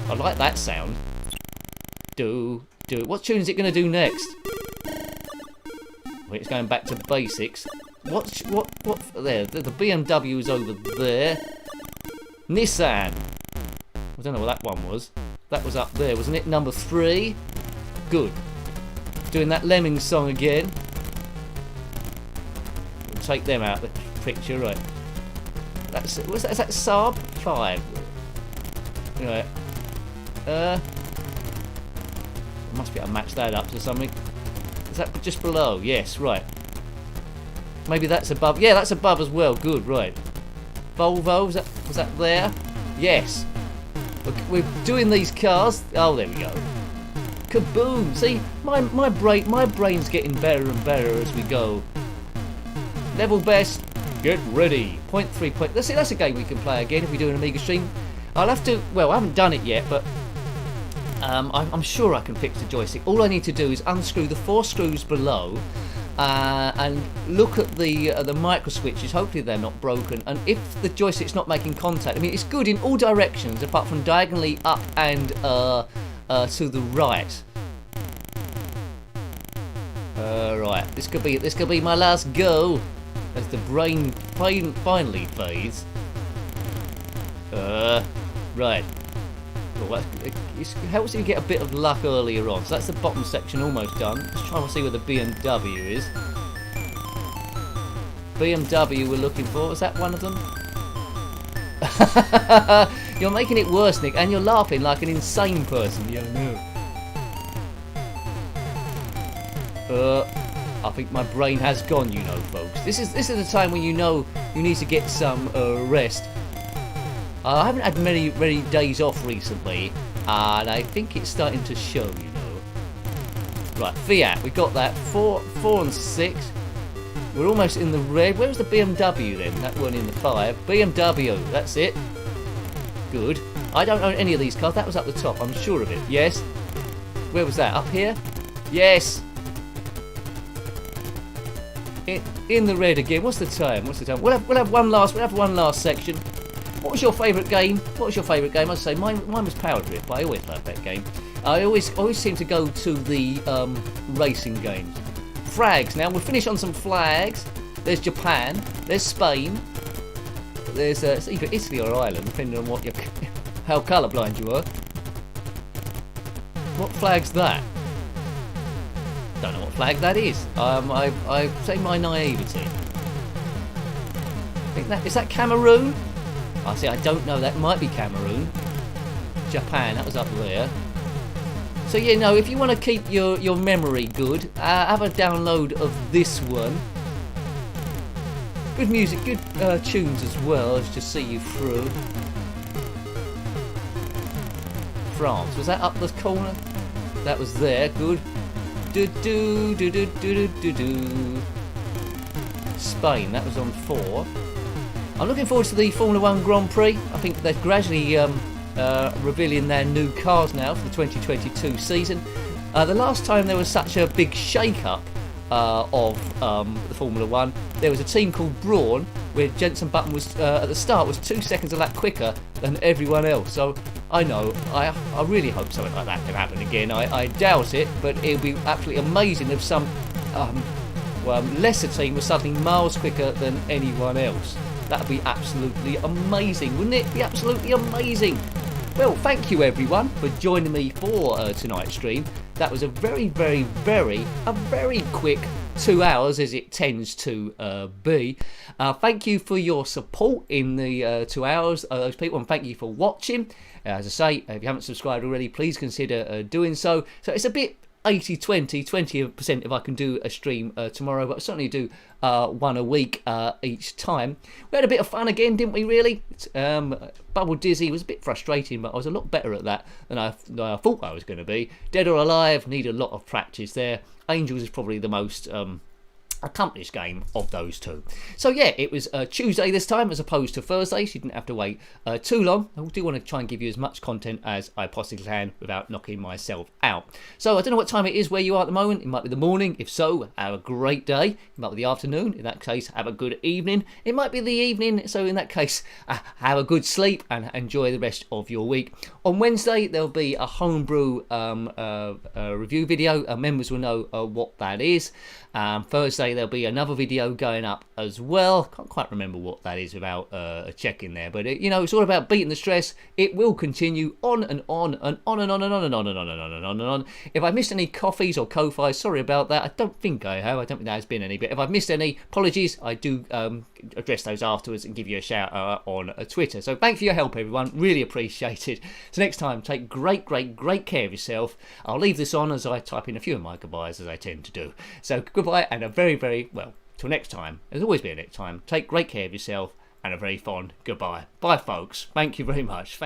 I like that sound. Do. What tune is it going to do next? Wait, it's going back to basics. What? There, the BMW is over there. Nissan. I don't know what that one was. That was up there, wasn't it? Number 3. Good. Doing that Lemmings song again. We'll take them out of the picture, right? Is that Saab 5? Right. Must be able to match that up to something. Is that just below? Yes, right. Maybe that's above. Yeah, that's above as well. Good, right. Volvo, was that there? Yes. We're doing these cars. Oh, there we go. Kaboom! See, my brain's getting better and better as we go. Level best, get ready. 0.3. Let's see, that's a game we can play again if we do an Amiga stream. I'll have to. Well, I haven't done it yet, but I'm sure I can fix the joystick. All I need to do is unscrew the 4 screws below and look at the micro switches. Hopefully they're not broken. And if the joystick's not making contact, I mean, it's good in all directions apart from diagonally up and to the right. Right, this could be my last go as the brain finally fades. Right. Well, it helps you get a bit of luck earlier on. So that's the bottom section almost done. Let's try and see where the BMW is. BMW we're looking for. Is that one of them? You're making it worse, Nick, and you're laughing like an insane person. Yeah, I know. I think my brain has gone, you know, folks. This is the time when you know you need to get some rest. I haven't had many days off recently, and I think it's starting to show, you know. Right, Fiat, we got that. 4 and 6. We're almost in the red. Where was the BMW then? That one in the 5. BMW, that's it. Good. I don't own any of these cars. That was up the top, I'm sure of it. Yes. Where was that? Up here? Yes. In the red again. What's the time? We'll have one last section. What was your favourite game? I'd say mine was Powerdrift, but I always loved that game. I always seem to go to the racing games. Flags. Now we'll finish on some flags. There's Japan. There's Spain. There's it's either Italy or Ireland, depending on how colourblind you are. What flag's that? Don't know what flag that is. I say my naivety. Is that Cameroon? I see. I don't know. That might be Cameroon. Japan. That was up there. So yeah, no. If you want to keep your memory good, have a download of this one. Good music, good tunes as well, to see you through. France. Was that up the corner? That was there. Good. Do do do do do do do do. Spain. That was on 4. I'm looking forward to the Formula 1 Grand Prix. I think they're gradually revealing their new cars now for the 2022 season. The last time there was such a big shake-up of the Formula 1, there was a team called Brawn, where Jenson Button was at the start was 2 seconds a lap quicker than everyone else. So I know, I really hope something like that can happen again. I doubt it, but it would be absolutely amazing if some lesser team was suddenly miles quicker than anyone else. That would be absolutely amazing, wouldn't it? Be absolutely amazing. Well, thank you everyone for joining me for tonight's stream. That was a very quick 2 hours, as it tends to be. Thank you for your support in the 2 hours, those people, and thank you for watching. As I say, if you haven't subscribed already, please consider doing so. So it's a bit 80-20, 20% if I can do a stream tomorrow, but I'll certainly do one a week each time. We had a bit of fun again, didn't we, really? Bubble Dizzy was a bit frustrating, but I was a lot better at that than I thought I was going to be. Dead or Alive, need a lot of practice there. Angels is probably the most accomplished game of those two. So yeah, it was Tuesday this time as opposed to Thursday, so you didn't have to wait too long. I do want to try and give you as much content as I possibly can without knocking myself out. So I don't know what time it is where you are at the moment. It might be the morning. If so, have a great day. It might be the afternoon. In that case, have a good evening. It might be the evening, so in that case, have a good sleep and enjoy the rest of your week. On Wednesday, there'll be a homebrew review video. Members will know what that is. Thursday there'll be another video going up as well. Can't quite remember what that is without checking there, but it's all about beating the stress. It will continue on and on and on and on and on and on and on and on and on and on. If I missed any coffees or Ko-Fis, sorry about that. I don't think I have. I don't think there has been any, but if I've missed any, apologies. I do address those afterwards and give you a shout out on Twitter. So thanks for your help, everyone. Really appreciate it. So next time, take great care of yourself. I'll leave this on as I type in a few of my goodbyes, as I tend to do. So goodbye and a very well, till next time. There's always been a next time. Take great care of yourself and a very fond goodbye. Bye, folks. Thank you very much.